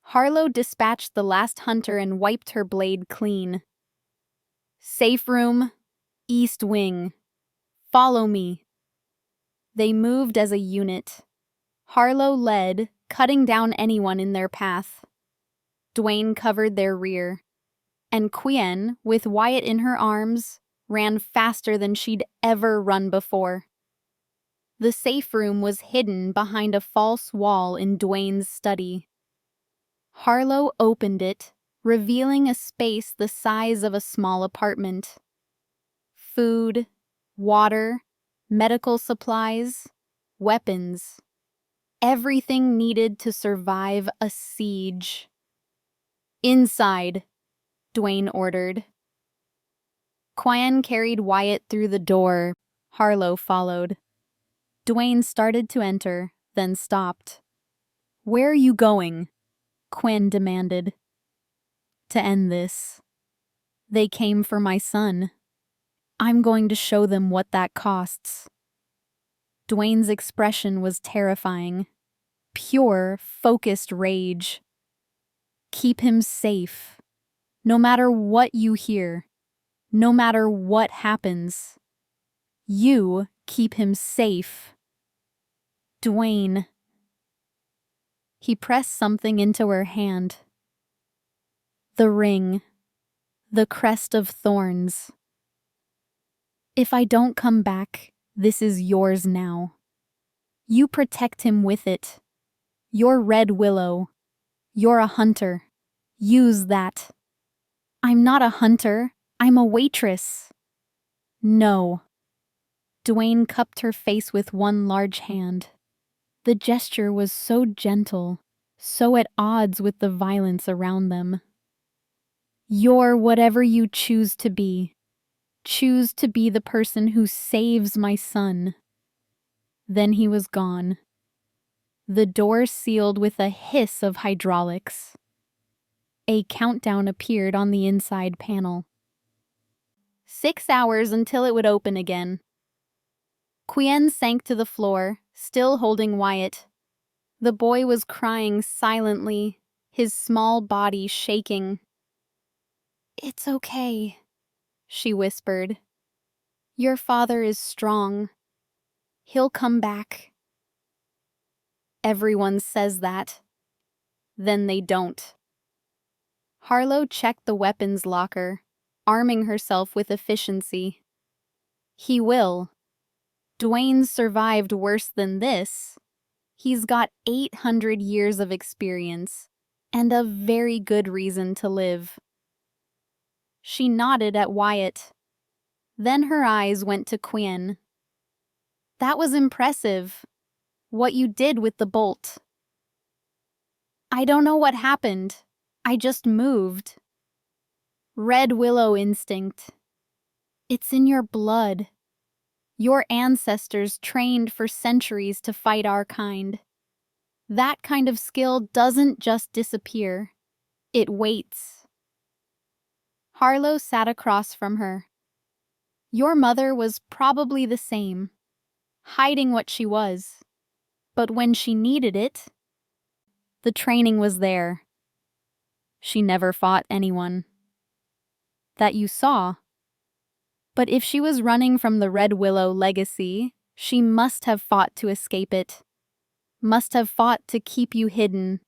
Speaker 1: Harlow dispatched the last hunter and wiped her blade clean. "Safe room, east wing. Follow me." They moved as a unit. Harlow led, cutting down anyone in their path. Duane covered their rear. and Quyen, with Wyatt in her arms, ran faster than she'd ever run before. The safe room was hidden behind a false wall in Duane's study. Harlow opened it, revealing a space the size of a small apartment. Food, water, medical supplies, weapons. Everything needed to survive a siege. "Inside," Duane ordered. Quyen carried Wyatt through the door. Harlow followed. Duane started to enter, then stopped. "Where are you going?" Quyen demanded. "To end this. They came for my son. I'm going to show them what that costs." Duane's expression was terrifying. Pure, focused rage. "Keep him safe. No matter what you hear. No matter what happens. You keep him safe." "Duane." He pressed something into her hand. The ring. The crest of thorns. "If I don't come back, this is yours now. You protect him with it. You're Redwillow. You're a hunter. Use that." "I'm not a hunter. I'm a waitress." "No." Duane cupped her face with one large hand. The gesture was so gentle, so at odds with the violence around them. "You're whatever you choose to be. Choose to be the person who saves my son." Then he was gone. The door sealed with a hiss of hydraulics. A countdown appeared on the inside panel. 6 hours until it would open again. Quyen sank to the floor, still holding Wyatt. The boy was crying silently, his small body shaking. "It's okay," she whispered. "Your father is strong. He'll come back." Everyone says that. Then they don't. Harlow checked the weapons locker, arming herself with efficiency. He will. Duane survived worse than this. He's got 800 years of experience, and a very good reason to live. She nodded at Wyatt. Then her eyes went to Quyen. "That was impressive, what you did with the bolt." "I don't know what happened. I just moved." "Redwillow instinct. It's in your blood. Your ancestors trained for centuries to fight our kind. That kind of skill doesn't just disappear. It waits." Harlow sat across from her. "Your mother was probably the same, hiding what she was. But when she needed it, the training was there. She never fought anyone. That you saw. But if she was running from the Redwillow legacy, she must have fought to escape it. Must have fought to keep you hidden."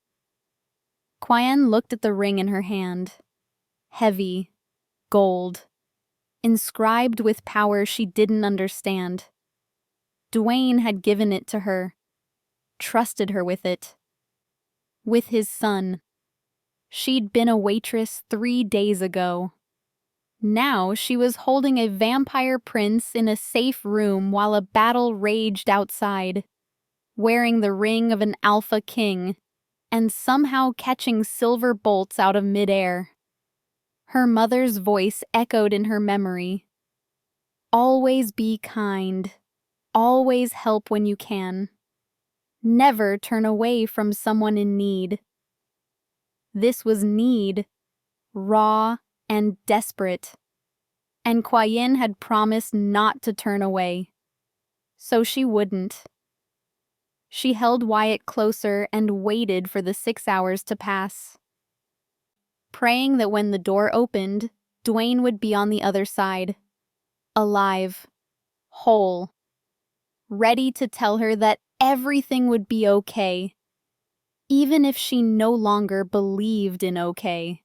Speaker 1: Quyen looked at the ring in her hand. Heavy, gold, inscribed with power she didn't understand. Duane had given it to her, trusted her with it. With his son. She'd been a waitress 3 days ago. Now she was holding a vampire prince in a safe room while a battle raged outside, wearing the ring of an alpha king, and somehow catching silver bolts out of midair. Her mother's voice echoed in her memory. "Always be kind. Always help when you can. Never turn away from someone in need." This was need, raw and desperate. And Quyen had promised not to turn away. So she wouldn't. She held Wyatt closer and waited for the 6 hours to pass, praying that when the door opened, Duane would be on the other side, alive, whole, ready to tell her that everything would be okay, even if she no longer believed in okay.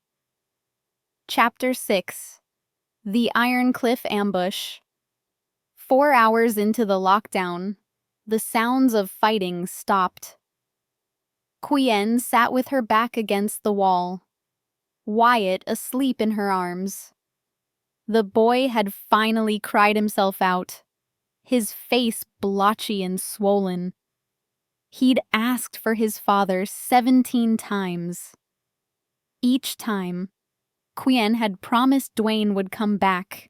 Speaker 1: Chapter 6. The Iron Cliff Ambush. 4 hours into the lockdown, the sounds of fighting stopped. Quyen sat with her back against the wall, Wyatt asleep in her arms. The boy had finally cried himself out, his face blotchy and swollen. He'd asked for his father 17 times. Each time, Quyen had promised Duane would come back.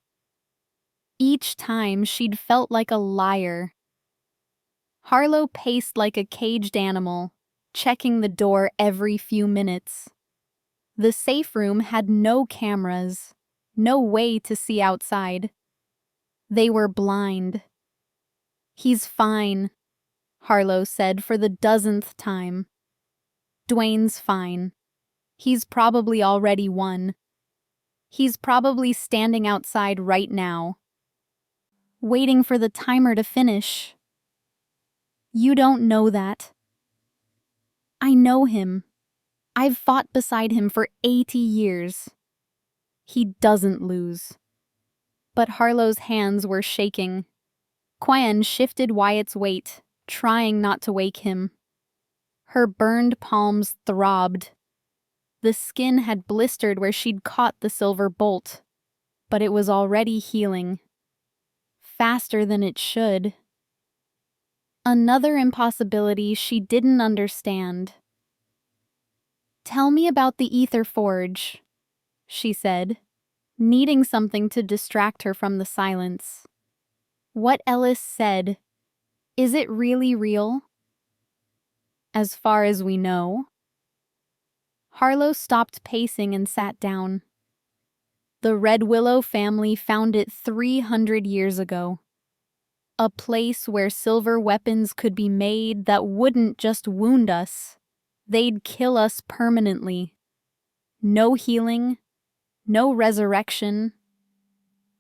Speaker 1: Each time she'd felt like a liar. Harlow paced like a caged animal, checking the door every few minutes. The safe room had no cameras, no way to see outside. They were blind. "He's fine," Harlow said for the dozenth time. "Duane's fine. He's probably already won. He's probably standing outside right now, waiting for the timer to finish." "You don't know that." "I know him. I've fought beside him for 80 years. He doesn't lose." But Harlow's hands were shaking. Quyen shifted Wyatt's weight, trying not to wake him. Her burned palms throbbed. The skin had blistered where she'd caught the silver bolt, but it was already healing. Faster than it should. Another impossibility she didn't understand. "Tell me about the Ether Forge," she said, needing something to distract her from the silence. "What Ellis said. Is it really real?" "As far as we know." Harlow stopped pacing and sat down. "The Redwillow family found it 300 years ago. A place where silver weapons could be made that wouldn't just wound us. They'd kill us permanently. No healing, no resurrection.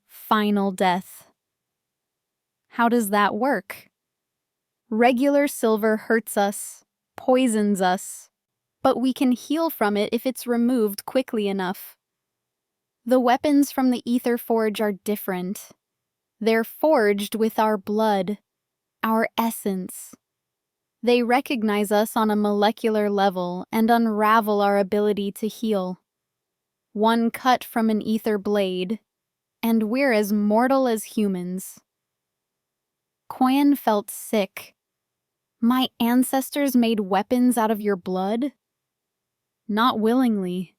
Speaker 1: Final death." "How does that work?" "Regular silver hurts us, poisons us, but we can heal from it if it's removed quickly enough. The weapons from the Ether Forge are different. They're forged with our blood, our essence. They recognize us on a molecular level and unravel our ability to heal. One cut from an ether blade, and we're as mortal as humans." Quyen felt sick. "My ancestors made weapons out of your blood?" "Not willingly.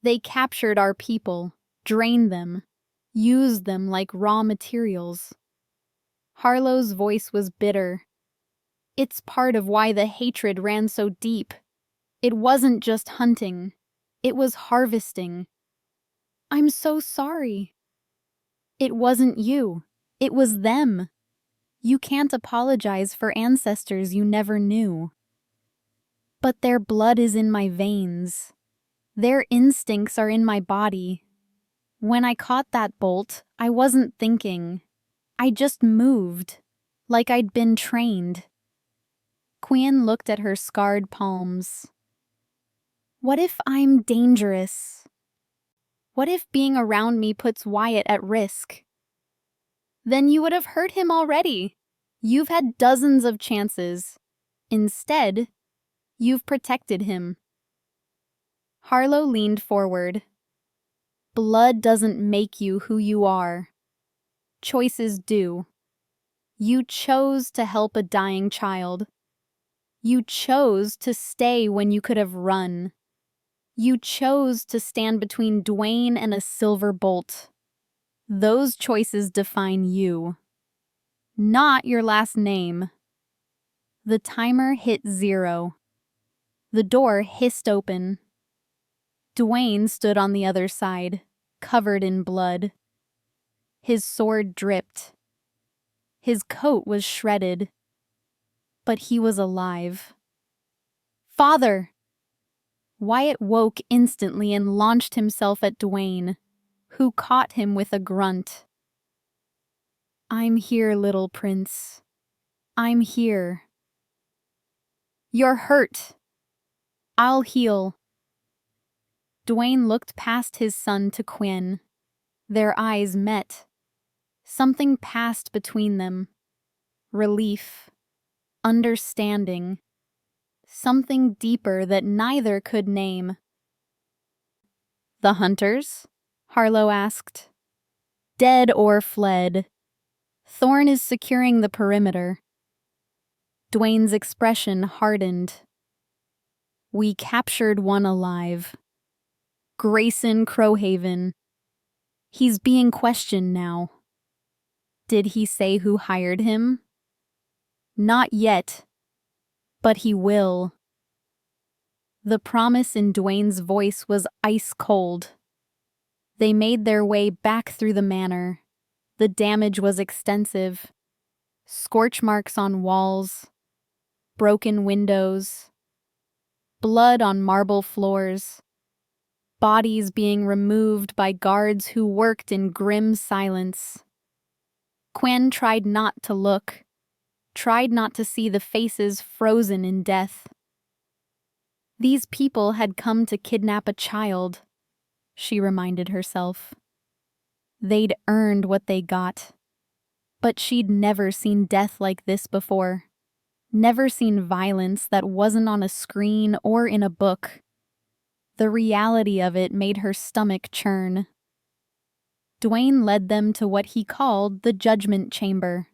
Speaker 1: They captured our people, drained them, used them like raw materials." Harlow's voice was bitter. "It's part of why the hatred ran so deep. It wasn't just hunting. It was harvesting." "I'm so sorry." "It wasn't you. It was them. You can't apologize for ancestors you never knew." "But their blood is in my veins. Their instincts are in my body. When I caught that bolt, I wasn't thinking. I just moved, like I'd been trained." Quyen looked at her scarred palms. "What if I'm dangerous? What if being around me puts Wyatt at risk?" "Then you would have hurt him already. You've had dozens of chances. Instead, you've protected him." Harlow leaned forward. "Blood doesn't make you who you are. Choices do. You chose to help a dying child. You chose to stay when you could have run. You chose to stand between Duane and a silver bolt. Those choices define you, not your last name." The timer hit 0. The door hissed open. Duane stood on the other side, covered in blood. His sword dripped. His coat was shredded. But he was alive. "Father!" Wyatt woke instantly and launched himself at Duane, who caught him with a grunt. "I'm here, little prince. I'm here." "You're hurt. I'll heal." Duane looked past his son to Quyen. Their eyes met. Something passed between them. Relief. Understanding. Something deeper that neither could name. "The hunters?" Harlow asked. "Dead or fled. Thorn is securing the perimeter." Duane's expression hardened. "We captured one alive. Grayson Crowhaven. He's being questioned now." "Did he say who hired him?" "Not yet, but he will." The promise in Duane's voice was ice cold. They made their way back through the manor. The damage was extensive. Scorch marks on walls, broken windows, blood on marble floors, bodies being removed by guards who worked in grim silence. Quyen tried not to look, tried not to see the faces frozen in death. These people had come to kidnap a child, she reminded herself. They'd earned what they got. But she'd never seen death like this before. Never seen violence that wasn't on a screen or in a book. The reality of it made her stomach churn. Duane led them to what he called the judgment chamber.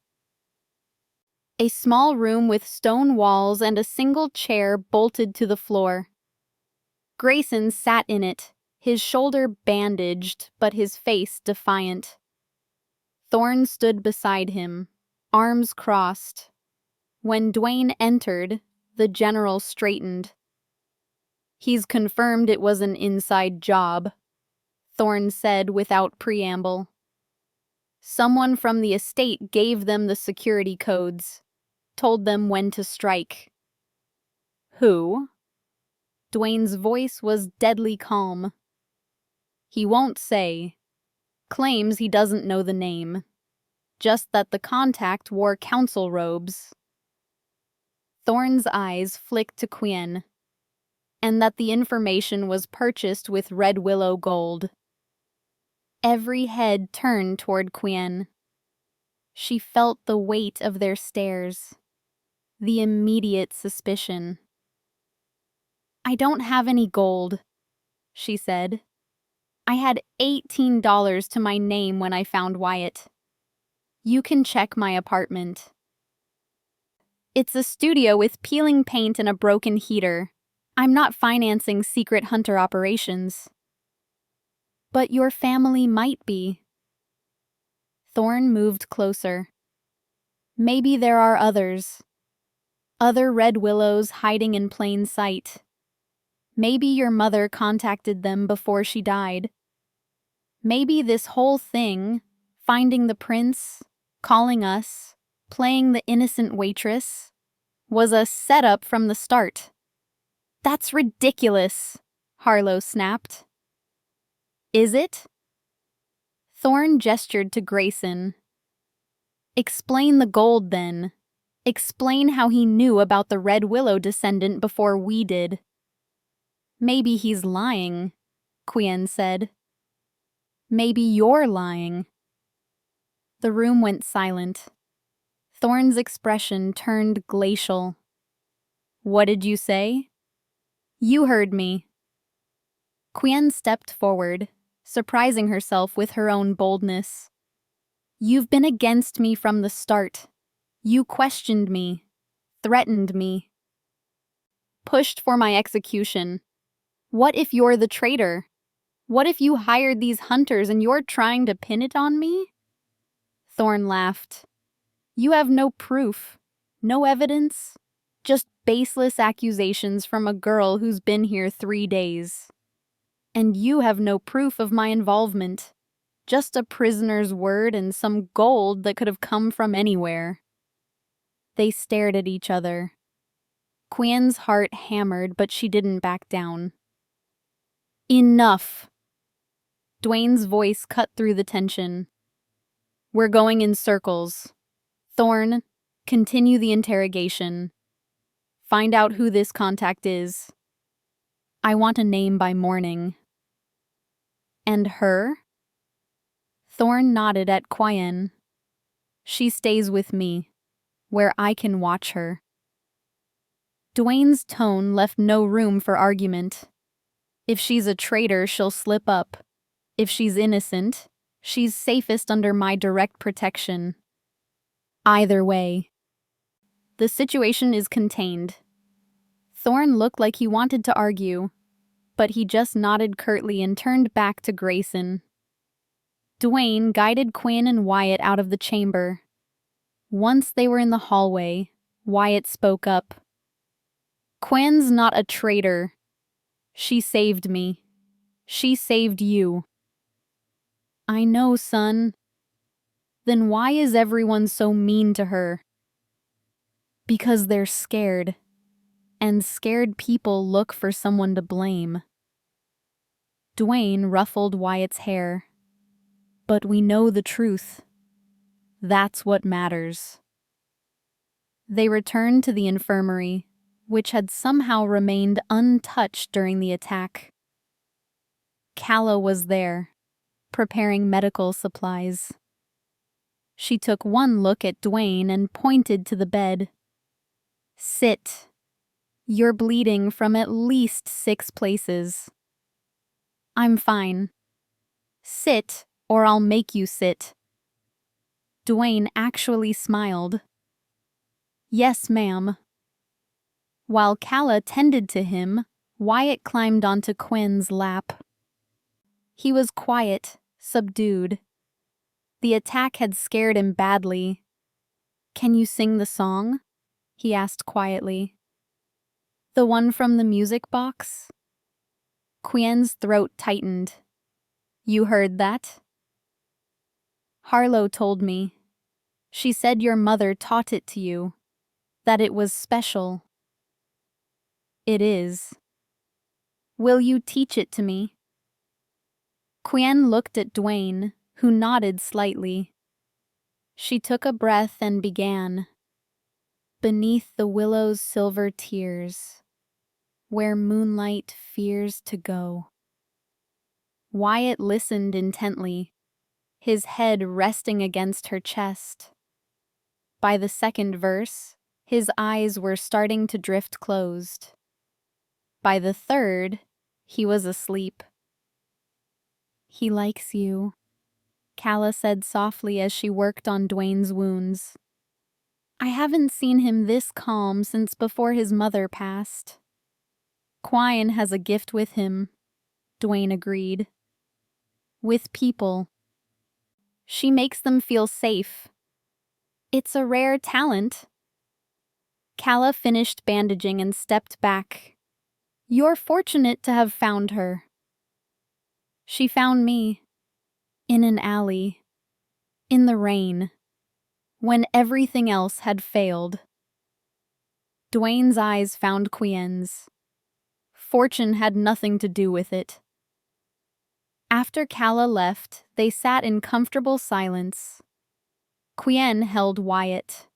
Speaker 1: A small room with stone walls and a single chair bolted to the floor. Grayson sat in it, his shoulder bandaged, but his face defiant. Thorn stood beside him, arms crossed. When Duane entered, the general straightened. "He's confirmed it was an inside job," Thorn said without preamble. "Someone from the estate gave them the security codes, told them when to strike." "Who?" Duane's voice was deadly calm. "He won't say. Claims he doesn't know the name. Just that the contact wore council robes." Thorn's eyes flicked to Quyen, and that the information was purchased with Redwillow gold. Every head turned toward Quyen. She felt the weight of their stares, the immediate suspicion. "I don't have any gold," she said. "I had $18 to my name when I found Wyatt. You can check my apartment. It's a studio with peeling paint and a broken heater. I'm not financing secret hunter operations." "But your family might be." Thorn moved closer. "Maybe there are others. Other Redwillows hiding in plain sight. Maybe your mother contacted them before she died. Maybe this whole thing, finding the prince, calling us, playing the innocent waitress, was a setup from the start." "That's ridiculous," Harlow snapped. "Is it?" Thorn gestured to Grayson. "Explain the gold, then. Explain how he knew about the Redwillow descendant before we did." "Maybe he's lying," Quyen said. "Maybe you're lying." The room went silent. Thorn's expression turned glacial. "What did you say?" "You heard me." Quyen stepped forward, surprising herself with her own boldness. "You've been against me from the start. You questioned me, threatened me, pushed for my execution. What if you're the traitor? What if you hired these hunters and you're trying to pin it on me?" Thorn laughed. "You have no proof, no evidence, just baseless accusations from a girl who's been here 3 days. And you have no proof of my involvement, just a prisoner's word and some gold that could have come from anywhere." They stared at each other. Quyen's heart hammered, but she didn't back down. "Enough!" Duane's voice cut through the tension. "We're going in circles. Thorn, continue the interrogation. Find out who this contact is. I want a name by morning." And her? Thorne nodded at Quyen. She stays with me, where I can watch her. Duane's tone left no room for argument. If she's a traitor, she'll slip up. If she's innocent, she's safest under my direct protection. Either way, the situation is contained. Thorne looked like he wanted to argue, but he just nodded curtly and turned back to Grayson. Duane guided Quyen and Wyatt out of the chamber. Once they were in the hallway, Wyatt spoke up. Quyen's not a traitor. She saved me. She saved you. I know, son. Then why is everyone so mean to her? Because they're scared. And scared people look for someone to blame. Duane ruffled Wyatt's hair. But we know the truth. That's what matters. They returned to the infirmary, which had somehow remained untouched during the attack. Calla was there, preparing medical supplies. She took one look at Duane and pointed to the bed. Sit. You're bleeding from at least 6 places. I'm fine. Sit, or I'll make you sit. Duane actually smiled. Yes, ma'am. While Calla tended to him, Wyatt climbed onto Quyen's lap. He was quiet, subdued. The attack had scared him badly. Can you sing the song? He asked quietly. The one from the music box? Quyen's throat tightened. You heard that? Harlow told me. She said your mother taught it to you, that it was special. It is. Will you teach it to me? Quyen looked at Duane, who nodded slightly. She took a breath and began. Beneath the willow's silver tears, where moonlight fears to go. Wyatt listened intently, his head resting against her chest. By the second verse, his eyes were starting to drift closed. By the third, he was asleep. He likes you, Calla said softly as she worked on Duane's wounds. I haven't seen him this calm since before his mother passed. Quyen has a gift with him, Duane agreed. With people. She makes them feel safe. It's a rare talent. Calla finished bandaging and stepped back. You're fortunate to have found her. She found me. In an alley. In the rain. When everything else had failed. Duane's eyes found Quyen's. Fortune had nothing to do with it. After Calla left, they sat in comfortable silence. Quyen held Wyatt.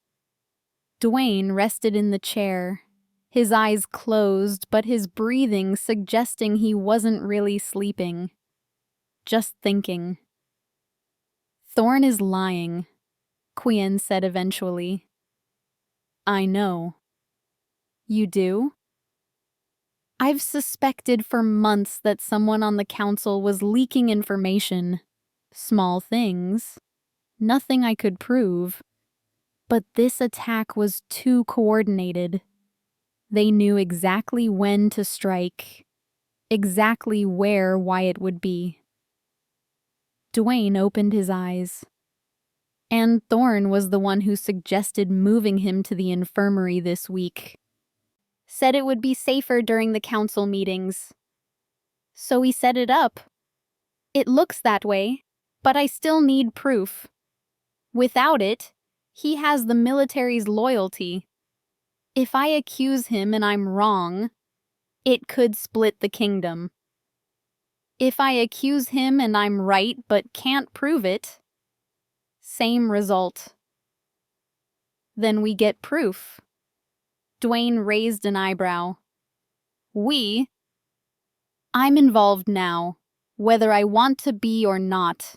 Speaker 1: Duane rested in the chair, his eyes closed but his breathing suggesting he wasn't really sleeping. Just thinking. Thorne is lying, Quyen said eventually. I know. You do? I've suspected for months that someone on the council was leaking information. Small things. Nothing I could prove. But this attack was too coordinated. They knew exactly when to strike, exactly where Wyatt would be. Duane opened his eyes. And Thorne was the one who suggested moving him to the infirmary this week. Said it would be safer during the council meetings. So we set it up. It looks that way, but I still need proof. Without it, he has the military's loyalty. If I accuse him and I'm wrong, it could split the kingdom. If I accuse him and I'm right but can't prove it, same result. Then we get proof. Duane raised an eyebrow. We? I'm involved now, whether I want to be or not.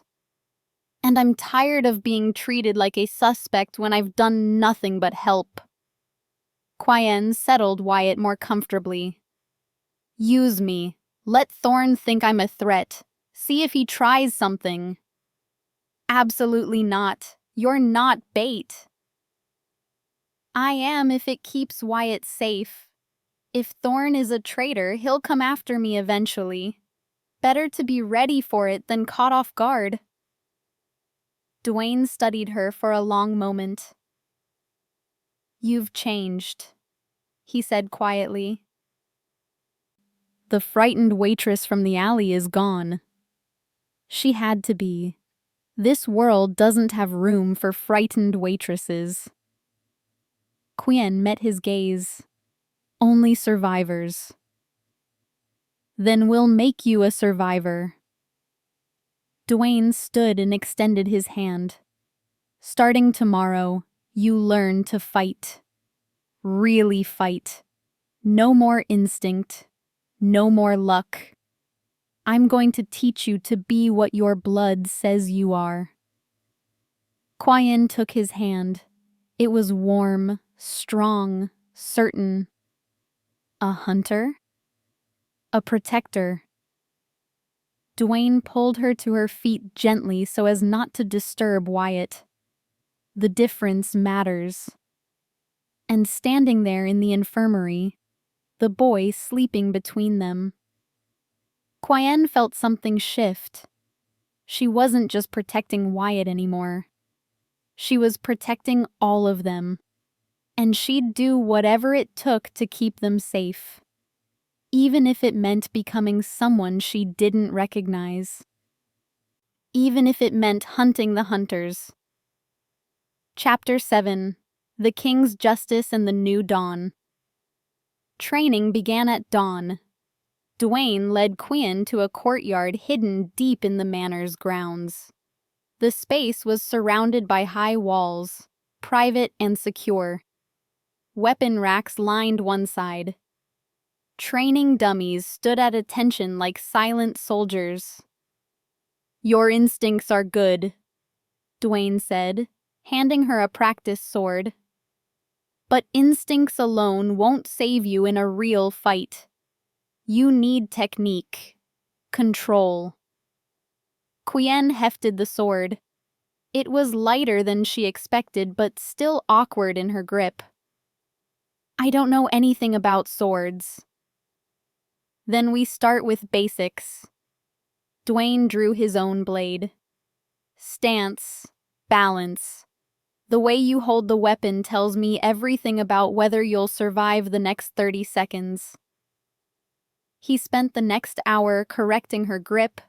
Speaker 1: And I'm tired of being treated like a suspect when I've done nothing but help. Quyen settled Wyatt more comfortably. Use me. Let Thorne think I'm a threat. See if he tries something. Absolutely not. You're not bait. I am if it keeps Wyatt safe. If Thorne is a traitor, he'll come after me eventually. Better to be ready for it than caught off guard. Duane studied her for a long moment. You've changed, he said quietly. The frightened waitress from the alley is gone. She had to be. This world doesn't have room for frightened waitresses. Quyen met his gaze. Only survivors. Then we'll make you a survivor. Duane stood and extended his hand. Starting tomorrow, you learn to fight. Really fight. No more instinct. No more luck. I'm going to teach you to be what your blood says you are. Quyen took his hand. It was warm, strong, certain. A hunter? A protector. Duane pulled her to her feet gently so as not to disturb Wyatt. The difference matters. And standing there in the infirmary, the boy sleeping between them. Quyen felt something shift. She wasn't just protecting Wyatt anymore. She was protecting all of them. And she'd do whatever it took to keep them safe. Even if it meant becoming someone she didn't recognize. Even if it meant hunting the hunters. Chapter 7. The King's Justice and the New Dawn. Training began at dawn. Duane led Quyen to a courtyard hidden deep in the manor's grounds. The space was surrounded by high walls, private and secure. Weapon racks lined one side. Training dummies stood at attention like silent soldiers. Your instincts are good, Duane said, handing her a practice sword. But instincts alone won't save you in a real fight. You need technique, control. Quyen hefted the sword. It was lighter than she expected, but still awkward in her grip. I don't know anything about swords. Then we start with basics. Duane drew his own blade. Stance, balance. The way you hold the weapon tells me everything about whether you'll survive the next 30 seconds. He spent the next hour correcting her grip,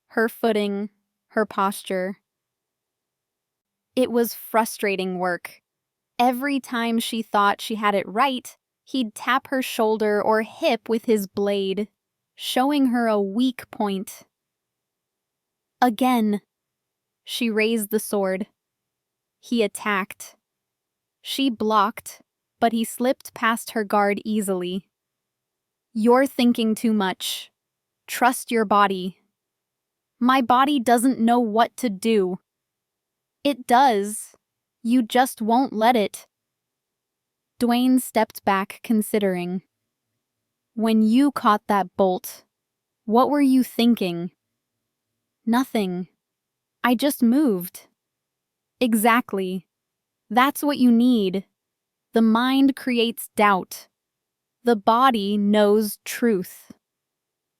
Speaker 1: her footing, her posture. It was frustrating work. Every time she thought she had it right, he'd tap her shoulder or hip with his blade, showing her a weak point. Again. She raised the sword. He attacked. She blocked, but he slipped past her guard easily. You're thinking too much. Trust your body. My body doesn't know what to do. It does. You just won't let it. Duane stepped back, considering. When you caught that bolt, what were you thinking? Nothing. I just moved. Exactly. That's what you need. The mind creates doubt. The body knows truth.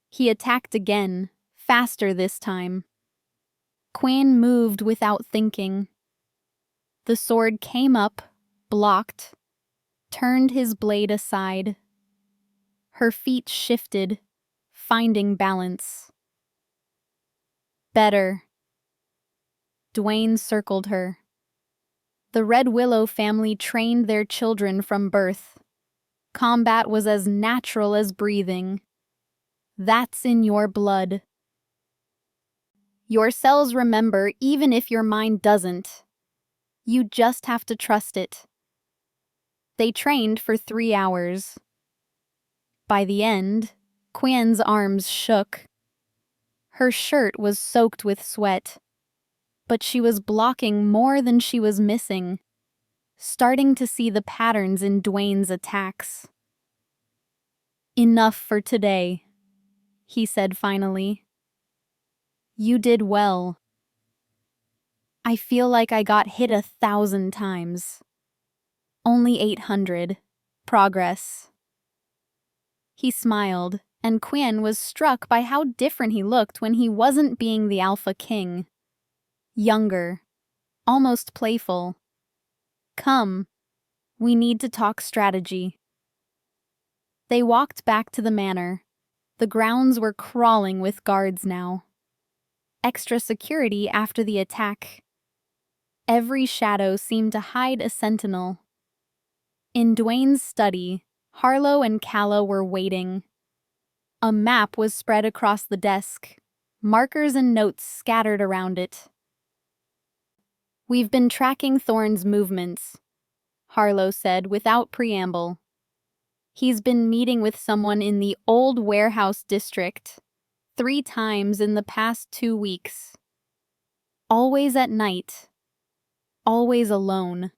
Speaker 1: He attacked again, faster this time. Quyen moved without thinking. The sword came up, blocked, turned his blade aside. Her feet shifted, finding balance. Better. Duane circled her. The Redwillow family trained their children from birth. Combat was as natural as breathing. That's in your blood. Your cells remember even if your mind doesn't. You just have to trust it. They trained for 3 hours. By the end, Quyen's arms shook. Her shirt was soaked with sweat, but she was blocking more than she was missing, starting to see the patterns in Duane's attacks. "Enough for today," he said finally. "You did well. I feel like I got hit 1,000 times. Only 800. Progress." He smiled, and Quyen was struck by how different he looked when he wasn't being the alpha king. Younger, almost playful. "Come, we need to talk strategy." They walked back to the manor. The grounds were crawling with guards now. Extra security after the attack. Every shadow seemed to hide a sentinel. In Duane's study, Harlow and Calla were waiting. A map was spread across the desk, markers and notes scattered around it. "We've been tracking Thorne's movements," Harlow said without preamble. "He's been meeting with someone in the old warehouse district 3 times in the past 2 weeks. Always at night. Always alone."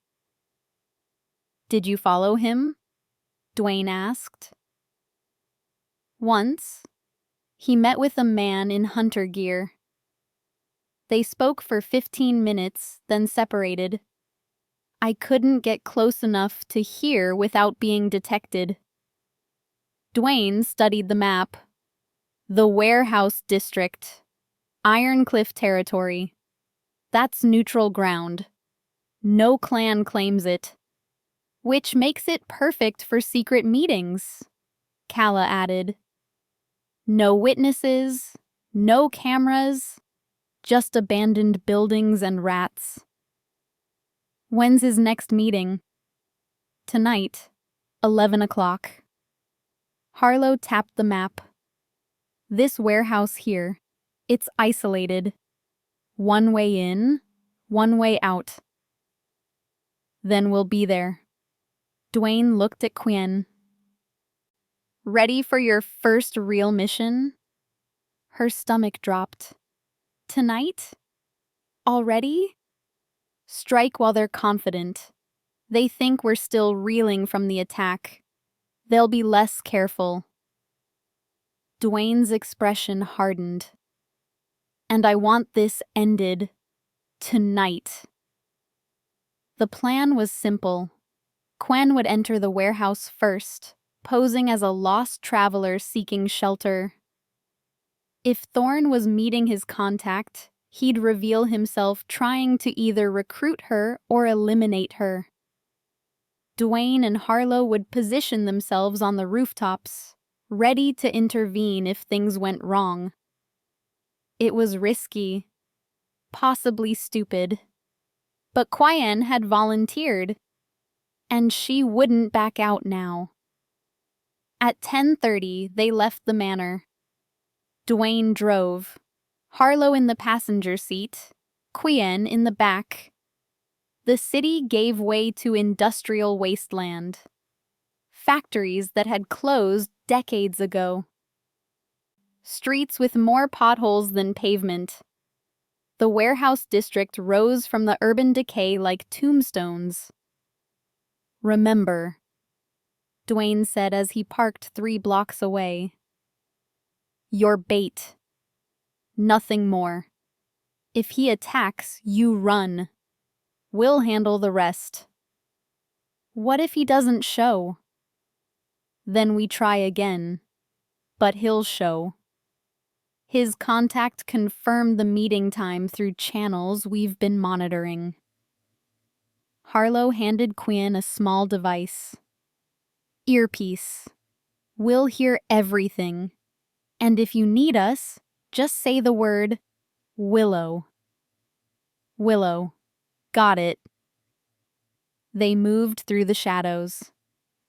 Speaker 1: "Did you follow him?" Duane asked. "Once. He met with a man in hunter gear. They spoke for 15 minutes, then separated. I couldn't get close enough to hear without being detected." Duane studied the map. "The warehouse district. Ironcliff territory. That's neutral ground. No clan claims it. Which makes it perfect for secret meetings," Calla added. "No witnesses, no cameras, just abandoned buildings and rats." "When's his next meeting?" "Tonight, 11 o'clock. Harlow tapped the map. "This warehouse here, it's isolated. One way in, one way out." "Then we'll be there." Duane looked at Quyen. "Ready for your first real mission?" Her stomach dropped. "Tonight? Already?" "Strike while they're confident. They think we're still reeling from the attack. They'll be less careful." Duane's expression hardened. "And I want this ended. Tonight." The plan was simple. Quyen would enter the warehouse first, posing as a lost traveler seeking shelter. If Thorne was meeting his contact, he'd reveal himself trying to either recruit her or eliminate her. Duane and Harlow would position themselves on the rooftops, ready to intervene if things went wrong. It was risky, possibly stupid, but Quyen had volunteered, and she wouldn't back out now. At 10:30, they left the manor. Duane drove, Harlow in the passenger seat, Quyen in the back. The city gave way to industrial wasteland. Factories that had closed decades ago. Streets with more potholes than pavement. The warehouse district rose from the urban decay like tombstones. "Remember," Duane said as he parked 3 blocks away. "Your bait. Nothing more. If he attacks, you run. We'll handle the rest." "What if he doesn't show?" "Then we try again. But he'll show." His contact confirmed the meeting time through channels we've been monitoring. Harlow handed Quyen a small device. "Earpiece. We'll hear everything. And if you need us, just say the word Willow." "Willow. Got it." They moved through the shadows.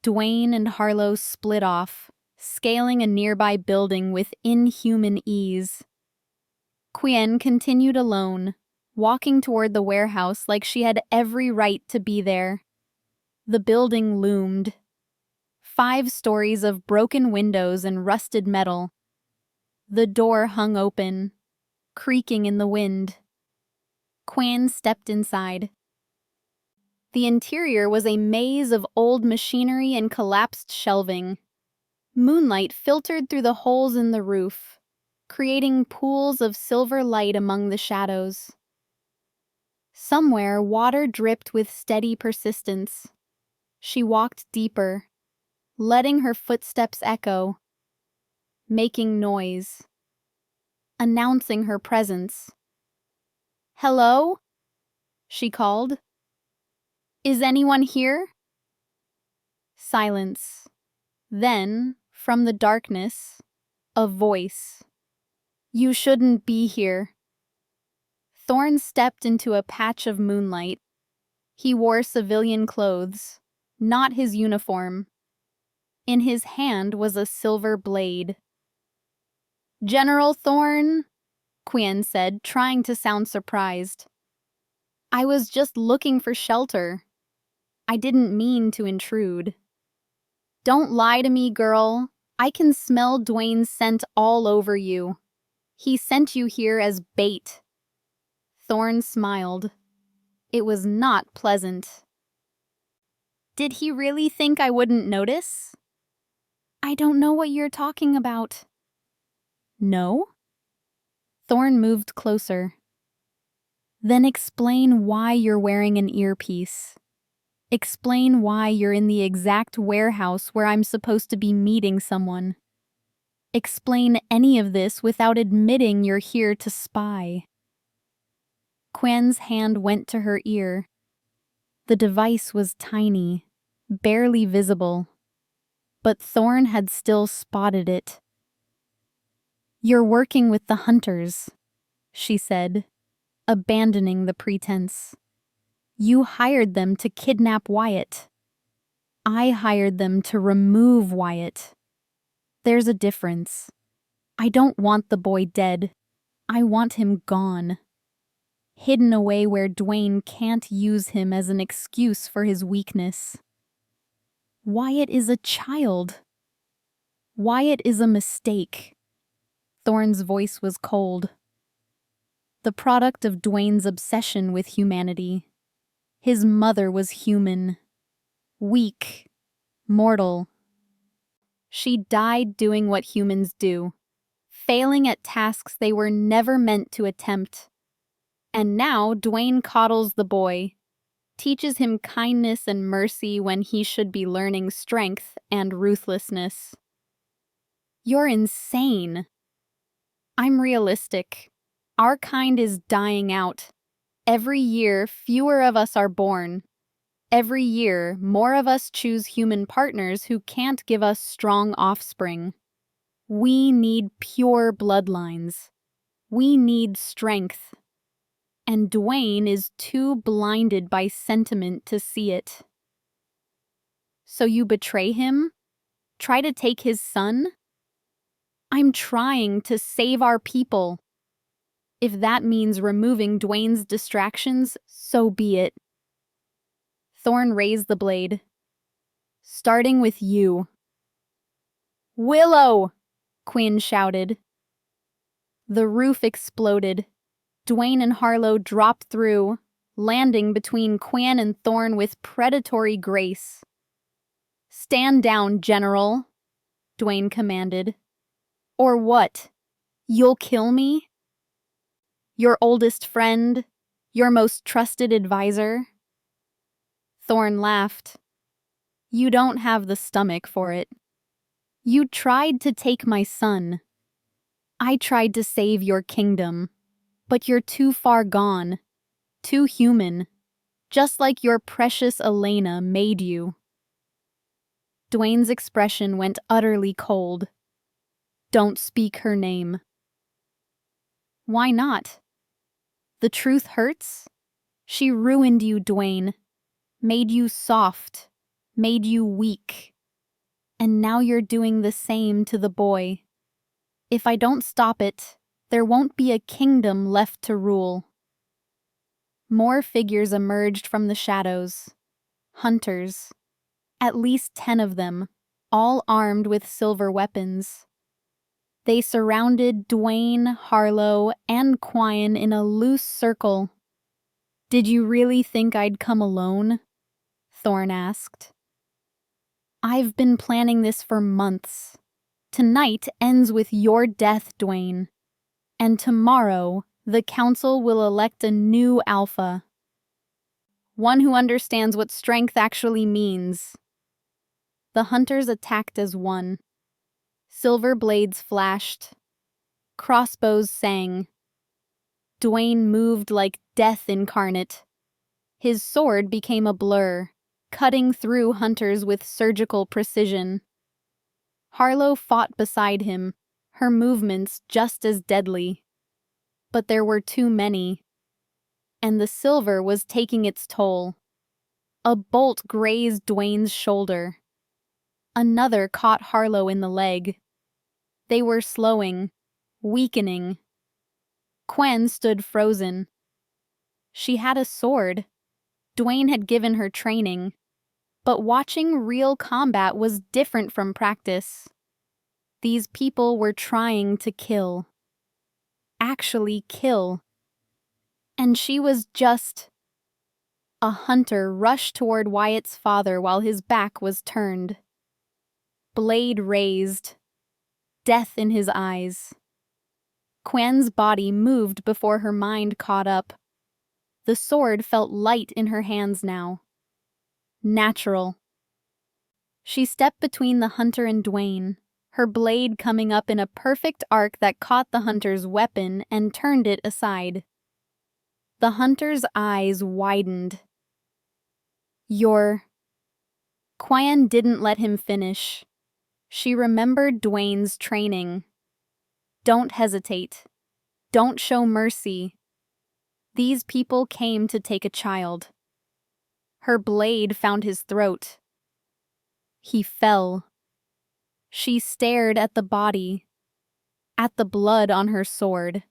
Speaker 1: Duane and Harlow split off, scaling a nearby building with inhuman ease. Quyen continued alone, walking toward the warehouse like she had every right to be there. The building loomed. 5 stories of broken windows and rusted metal. The door hung open, creaking in the wind. Quyen stepped inside. The interior was a maze of old machinery and collapsed shelving. Moonlight filtered through the holes in the roof, creating pools of silver light among the shadows. Somewhere, water dripped with steady persistence. She walked deeper, letting her footsteps echo, making noise, announcing her presence. "Hello?" she called. "Is anyone here?" Silence. Then, from the darkness, a voice. "You shouldn't be here." Thorne stepped into a patch of moonlight. He wore civilian clothes, not his uniform. In his hand was a silver blade. "General Thorne," Quyen said, trying to sound surprised. "I was just looking for shelter. I didn't mean to intrude." "Don't lie to me, girl. I can smell Duane's scent all over you. He sent you here as bait." Thorne smiled. It was not pleasant. "Did he really think I wouldn't notice?" "I don't know what you're talking about." "No?" Thorne moved closer. "Then explain why you're wearing an earpiece. Explain why you're in the exact warehouse where I'm supposed to be meeting someone. Explain any of this without admitting you're here to spy." Quyen's hand went to her ear. The device was tiny, barely visible, but Thorne had still spotted it. "You're working with the hunters," she said, abandoning the pretense. "You hired them to kidnap Wyatt. I hired them to remove Wyatt. There's a difference. I don't want the boy dead. I want him gone. Hidden away where Duane can't use him as an excuse for his weakness. Wyatt is a child. Wyatt is a mistake." Thorne's voice was cold. The product of Duane's obsession with humanity. His mother was human, weak, mortal. She died doing what humans do, failing at tasks they were never meant to attempt. And now Duane coddles the boy, teaches him kindness and mercy when he should be learning strength and ruthlessness. "You're insane." "I'm realistic. Our kind is dying out. Every year, fewer of us are born. Every year, more of us choose human partners who can't give us strong offspring. We need pure bloodlines. We need strength. And Duane is too blinded by sentiment to see it." "So you betray him? Try to take his son?" "I'm trying to save our people. If that means removing Duane's distractions, so be it." Thorne raised the blade. "Starting with you." "Willow!" Quyen shouted. The roof exploded. Duane and Harlow dropped through, landing between Quyen and Thorne with predatory grace. "Stand down, General," Duane commanded. "Or what? You'll kill me? Your oldest friend? Your most trusted advisor?" Thorne laughed. "You don't have the stomach for it. You tried to take my son. I tried to save your kingdom. But you're too far gone, too human, just like your precious Elena made you." Duane's expression went utterly cold. "Don't speak her name." "Why not? The truth hurts? She ruined you, Duane. Made you soft, made you weak. And now you're doing the same to the boy. If I don't stop it, there won't be a kingdom left to rule." More figures emerged from the shadows. Hunters. At least 10 of them, all armed with silver weapons. They surrounded Duane, Harlow, and Quyen in a loose circle. "Did you really think I'd come alone?" Thorn asked. "I've been planning this for months. Tonight ends with your death, Duane. And tomorrow, the council will elect a new alpha. One who understands what strength actually means." The hunters attacked as one. Silver blades flashed. Crossbows sang. Duane moved like death incarnate. His sword became a blur, cutting through hunters with surgical precision. Harlow fought beside him, her movements just as deadly. But there were too many, and the silver was taking its toll. A bolt grazed Duane's shoulder. Another caught Harlow in the leg. They were slowing, weakening. Quyen stood frozen. She had a sword. Duane had given her training. But watching real combat was different from practice. These people were trying to kill. Actually kill. And she was just... A hunter rushed toward Wyatt's father while his back was turned. Blade raised. Death in his eyes. Quyen's body moved before her mind caught up. The sword felt light in her hands now. Natural. She stepped between the hunter and Duane, her blade coming up in a perfect arc that caught the hunter's weapon and turned it aside. The hunter's eyes widened. Quyen didn't let him finish. She remembered Duane's training. Don't hesitate. Don't show mercy. These people came to take a child. Her blade found his throat. He fell. She stared at the body, at the blood on her sword.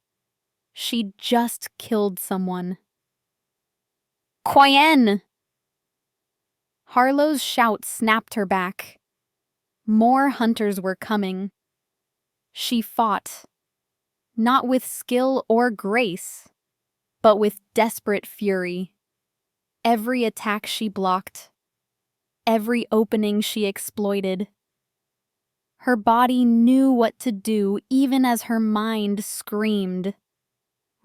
Speaker 1: She'd just killed someone. "Quyen!" Harlow's shout snapped her back. More hunters were coming. She fought, not with skill or grace, but with desperate fury. Every attack she blocked, every opening she exploited. Her body knew what to do even as her mind screamed.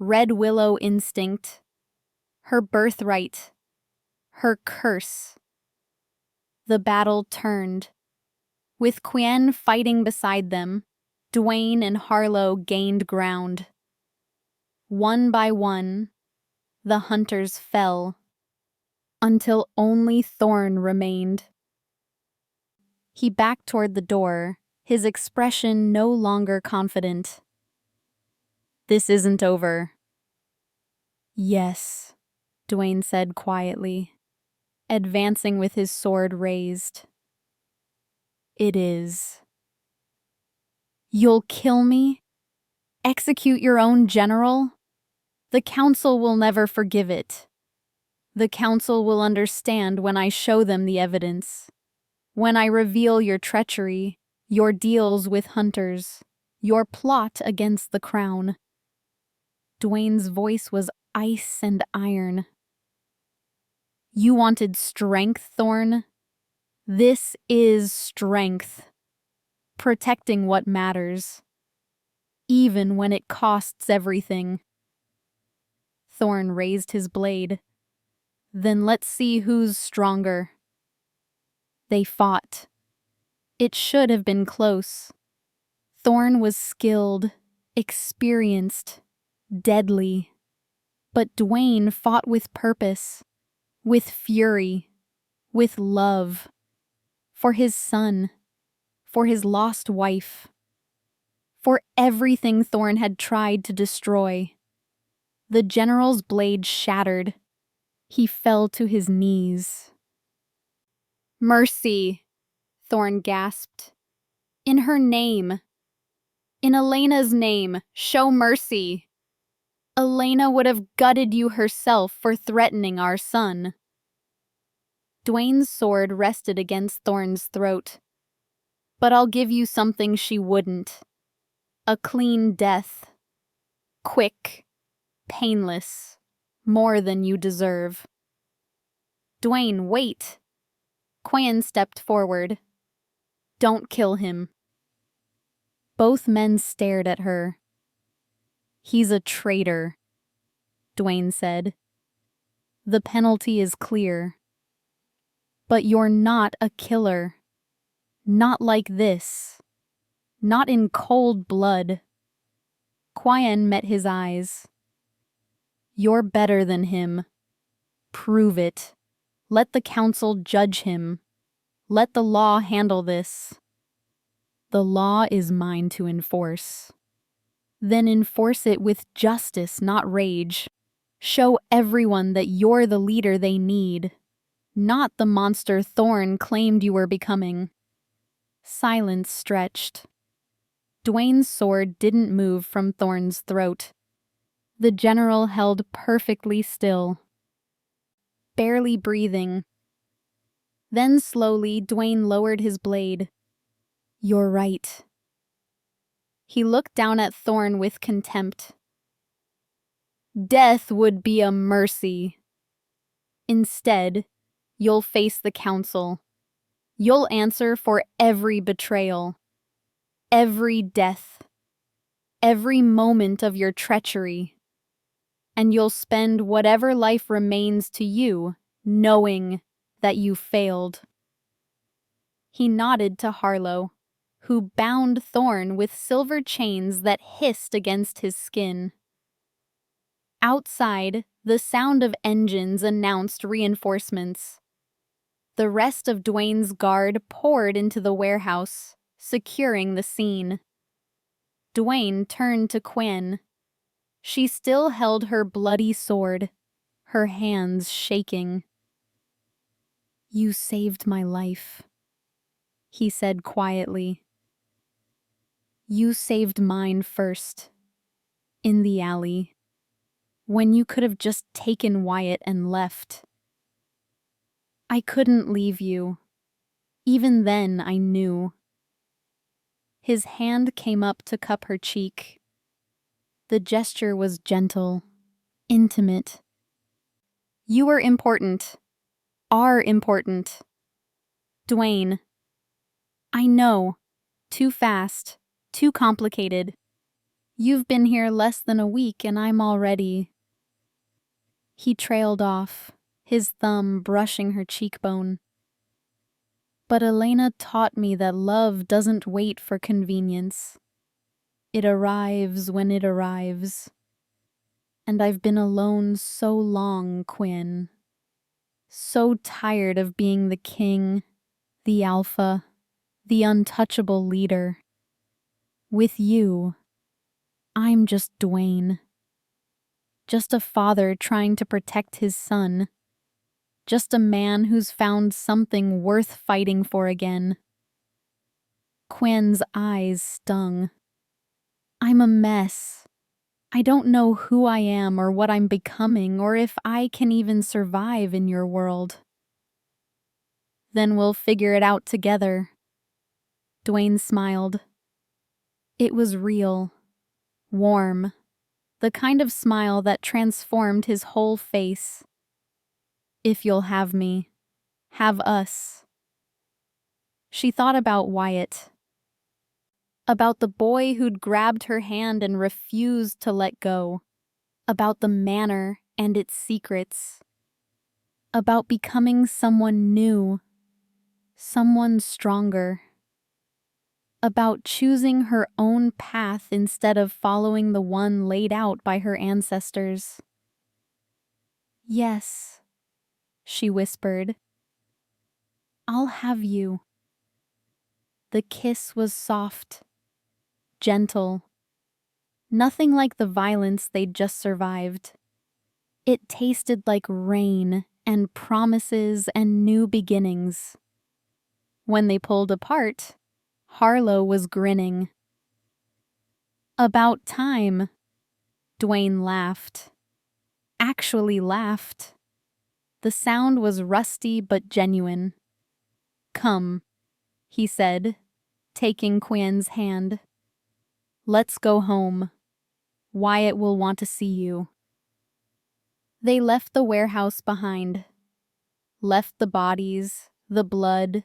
Speaker 1: Redwillow instinct, her birthright, her curse. The battle turned. With Quyen fighting beside them, Duane and Harlow gained ground. One by one, the hunters fell, until only Thorn remained. He backed toward the door, his expression no longer confident. "This isn't over." "Yes," Duane said quietly, advancing with his sword raised. "It is." "You'll kill me? Execute your own general? The council will never forgive it. The council will understand when I show them the evidence. When I reveal your treachery, your deals with hunters, your plot against the crown." Duane's voice was ice and iron. "You wanted strength, Thorn? This is strength. Protecting what matters, even when it costs everything." Thorn raised his blade. "Then let's see who's stronger." They fought. It should have been close. Thorn was skilled, experienced, deadly. But Duane fought with purpose, with fury, with love. For his son, for his lost wife, for everything Thorn had tried to destroy. The general's blade shattered. He fell to his knees. "Mercy," Thorn gasped. "In her name. In Elena's name, show mercy. Elena would have gutted you herself for threatening our son." Duane's sword rested against Thorn's throat. "But I'll give you something she wouldn't. A clean death. Quick, painless, more than you deserve. Duane, wait! Quyen stepped forward. Don't kill him. Both men stared at her. He's a traitor, Duane said. The penalty is clear. But you're not a killer. Not like this. Not in cold blood. Quyen met his eyes. You're better than him. Prove it. Let the council judge him. Let the law handle this. The law is mine to enforce. Then enforce it with justice, not rage. Show everyone that you're the leader they need, not the monster Thorn claimed you were becoming. Silence stretched. Duane's sword didn't move from Thorn's throat. The general held perfectly still, barely breathing. Then slowly, Duane lowered his blade. You're right. He looked down at Thorn with contempt. Death would be a mercy. Instead, you'll face the council. You'll answer for every betrayal, every death, every moment of your treachery. And you'll spend whatever life remains to you knowing that you failed. He nodded to Harlow, who bound Thorn with silver chains that hissed against his skin. Outside, the sound of engines announced reinforcements. The rest of Duane's guard poured into the warehouse, securing the scene. Duane turned to Quyen. She still held her bloody sword, her hands shaking. You saved my life, he said quietly. You saved mine first, in the alley, when you could have just taken Wyatt and left. I couldn't leave you. Even then, I knew. His hand came up to cup her cheek. The gesture was gentle, intimate. You were important. Are important. Duane. I know. Too fast. Too complicated. You've been here less than a week and I'm already... He trailed off, his thumb brushing her cheekbone. But Elena taught me that love doesn't wait for convenience. It arrives when it arrives. And I've been alone so long, Quyen. So tired of being the king, the alpha, the untouchable leader. With you, I'm just Duane. Just a father trying to protect his son. Just a man who's found something worth fighting for again. Quyen's eyes stung. I'm a mess. I don't know who I am or what I'm becoming or if I can even survive in your world. Then we'll figure it out together. Duane smiled. It was real, warm, the kind of smile that transformed his whole face. If you'll have me, have us. She thought about Wyatt. About the boy who'd grabbed her hand and refused to let go. About the manor and its secrets. About becoming someone new, someone stronger. About choosing her own path instead of following the one laid out by her ancestors. Yes, she whispered. I'll have you. The kiss was soft, gentle, nothing like the violence they'd just survived. It tasted like rain and promises and new beginnings. When they pulled apart, Harlow was grinning. About time, Duane laughed. Actually laughed. The sound was rusty but genuine. Come, he said, taking Quyen's hand. Let's go home. Wyatt will want to see you." They left the warehouse behind. Left the bodies, the blood,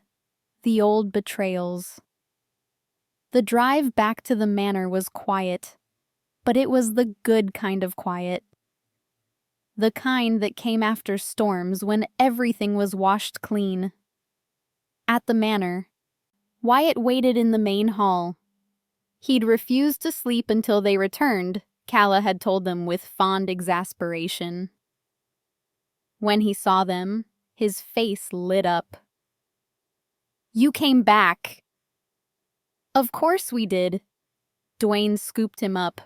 Speaker 1: the old betrayals. The drive back to the manor was quiet, but it was the good kind of quiet. The kind that came after storms when everything was washed clean. At the manor, Wyatt waited in the main hall. He'd refused to sleep until they returned, Calla had told them with fond exasperation. When he saw them, his face lit up. "You came back." "Of course we did." Duane scooped him up.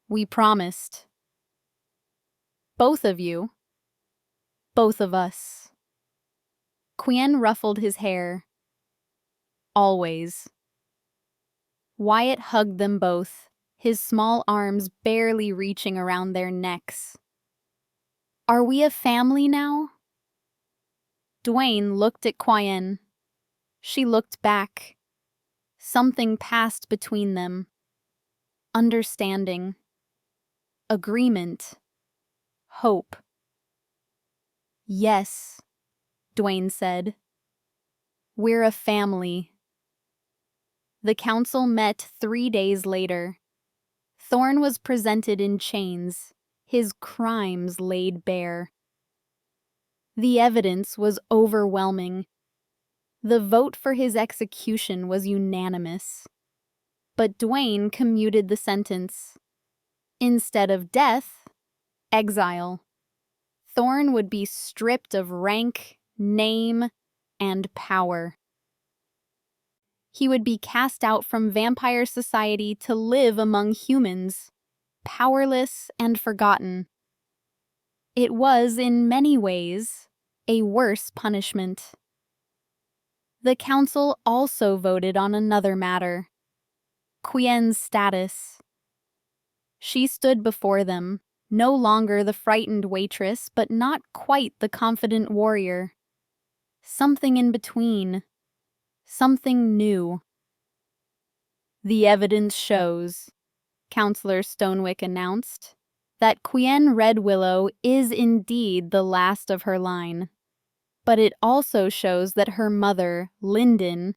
Speaker 1: "We promised." "Both of you?" "Both of us." Quyen ruffled his hair. "Always." Wyatt hugged them both, his small arms barely reaching around their necks. "Are we a family now?" Duane looked at Quyen. She looked back. Something passed between them. Understanding. Agreement. Hope. "Yes," Duane said. "We're a family." The council met 3 days later. Thorne was presented in chains, his crimes laid bare. The evidence was overwhelming. The vote for his execution was unanimous. But Duane commuted the sentence. Instead of death, exile. Thorne would be stripped of rank, name, and power. He would be cast out from vampire society to live among humans, powerless and forgotten. It was, in many ways, a worse punishment. The council also voted on another matter: Quyen's status. She stood before them, no longer the frightened waitress, but not quite the confident warrior. Something in between. Something new. "The evidence shows," Counselor Stonewick announced, "that Quyen Redwillow is indeed the last of her line. But it also shows that her mother, Lyndon,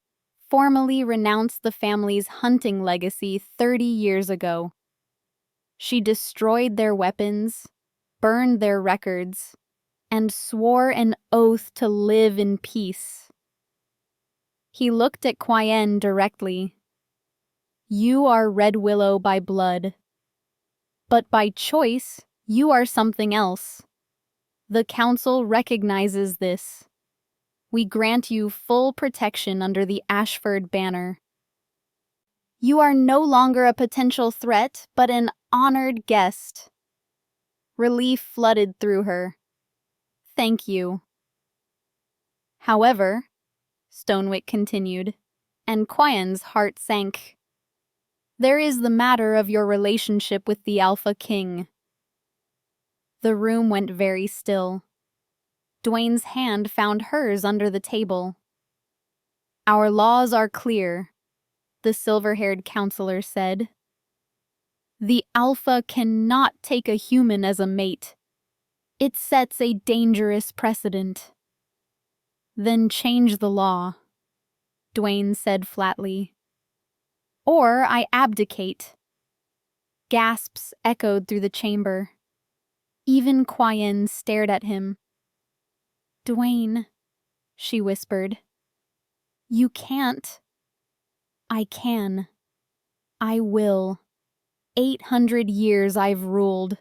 Speaker 1: formally renounced the family's hunting legacy 30 years ago. She destroyed their weapons, burned their records, and swore an oath to live in peace." He looked at Quyen directly. "You are Redwillow by blood. But by choice, you are something else. The council recognizes this. We grant you full protection under the Ashforde banner. You are no longer a potential threat, but an honored guest." Relief flooded through her. "Thank you." "However," Stonewick continued, and Quyen's heart sank, "there is the matter of your relationship with the Alpha King." The room went very still. Duane's hand found hers under the table. "Our laws are clear," the silver-haired counselor said. "The Alpha cannot take a human as a mate. It sets a dangerous precedent." "Then change the law," Duane said flatly. "Or I abdicate." Gasps echoed through the chamber. Even Quyen stared at him. "Duane," she whispered. "You can't." "I can. I will. 800 years I've ruled.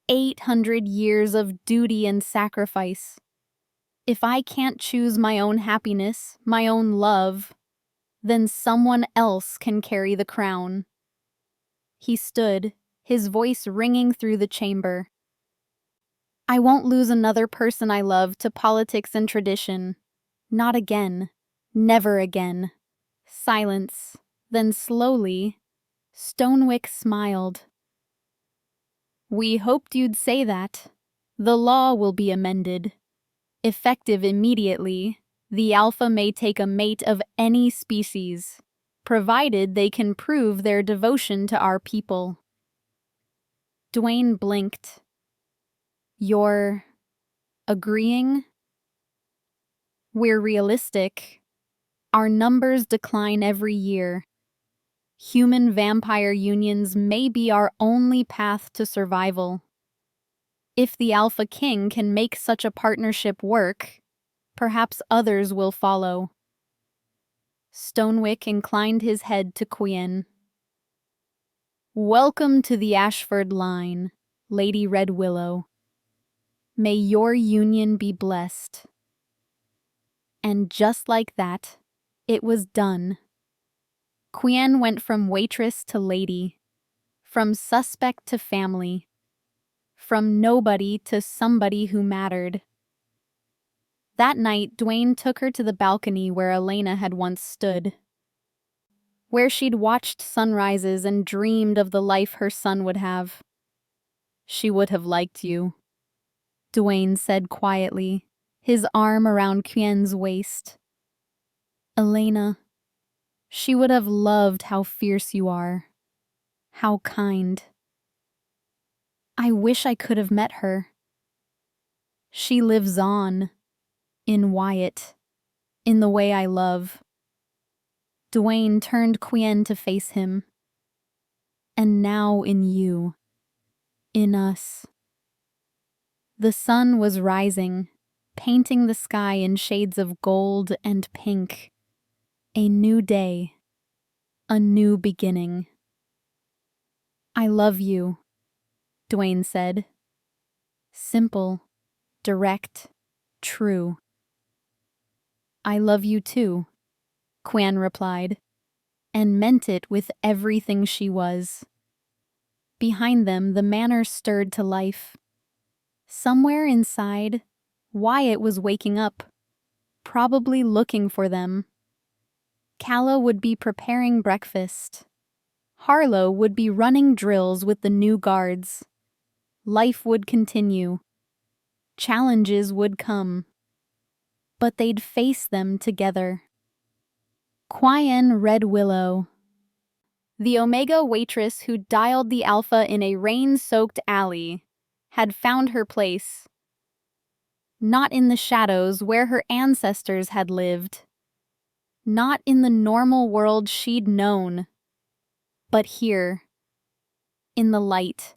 Speaker 1: 800 years of duty and sacrifice. If I can't choose my own happiness, my own love, then someone else can carry the crown." He stood, his voice ringing through the chamber. "I won't lose another person I love to politics and tradition. Not again. Never again." Silence. Then slowly, Stonewick smiled. "We hoped you'd say that. The law will be amended. Effective immediately, the Alpha may take a mate of any species. provided they can prove their devotion to our people. Duane blinked. You're agreeing? We're realistic. Our numbers decline every year. Human-vampire unions may be our only path to survival. If the Alpha King can make such a partnership work, perhaps others will follow. Stonewick inclined his head to Quyen. Welcome to the Ashforde line, Lady Redwillow. May your union be blessed. And just like that, it was done. Quyen went from waitress to lady, from suspect to family, from nobody to somebody who mattered. That night, Duane took her to the balcony where Elena had once stood, where she'd watched sunrises and dreamed of the life her son would have. She would have liked you, Duane said quietly, his arm around Quyen's waist. Elena, she would have loved how fierce you are, how kind. I wish I could have met her. She lives on, in Wyatt, in the way I love. Duane turned Quyen to face him. And now in you, in us. The sun was rising, painting the sky in shades of gold and pink. A new day, a new beginning. I love you, Duane said. Simple, direct, true. I love you too, Quyen replied, and meant it with everything she was. Behind them, the manor stirred to life. Somewhere inside, Wyatt was waking up, probably looking for them. Calla would be preparing breakfast. Harlow would be running drills with the new guards. Life would continue. Challenges would come. But they'd face them together. Quyen Redwillow. The Omega waitress who dialed the Alpha in a rain-soaked alley had found her place. Not in the shadows where her ancestors had lived. Not in the normal world she'd known. But here, in the light.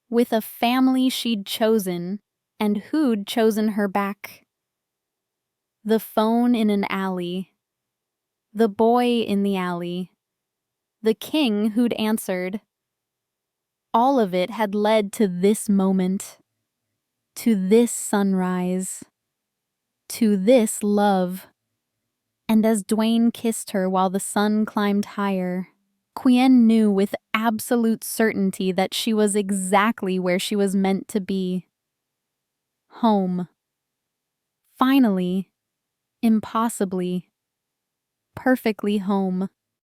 Speaker 1: With a family she'd chosen, and who'd chosen her back. The phone in an alley. The boy in the alley. The king who'd answered. All of it had led to this moment. To this sunrise. To this love. And as Duane kissed her while the sun climbed higher, Quyen knew with absolute certainty that she was exactly where she was meant to be. Home. Finally, impossibly, perfectly home.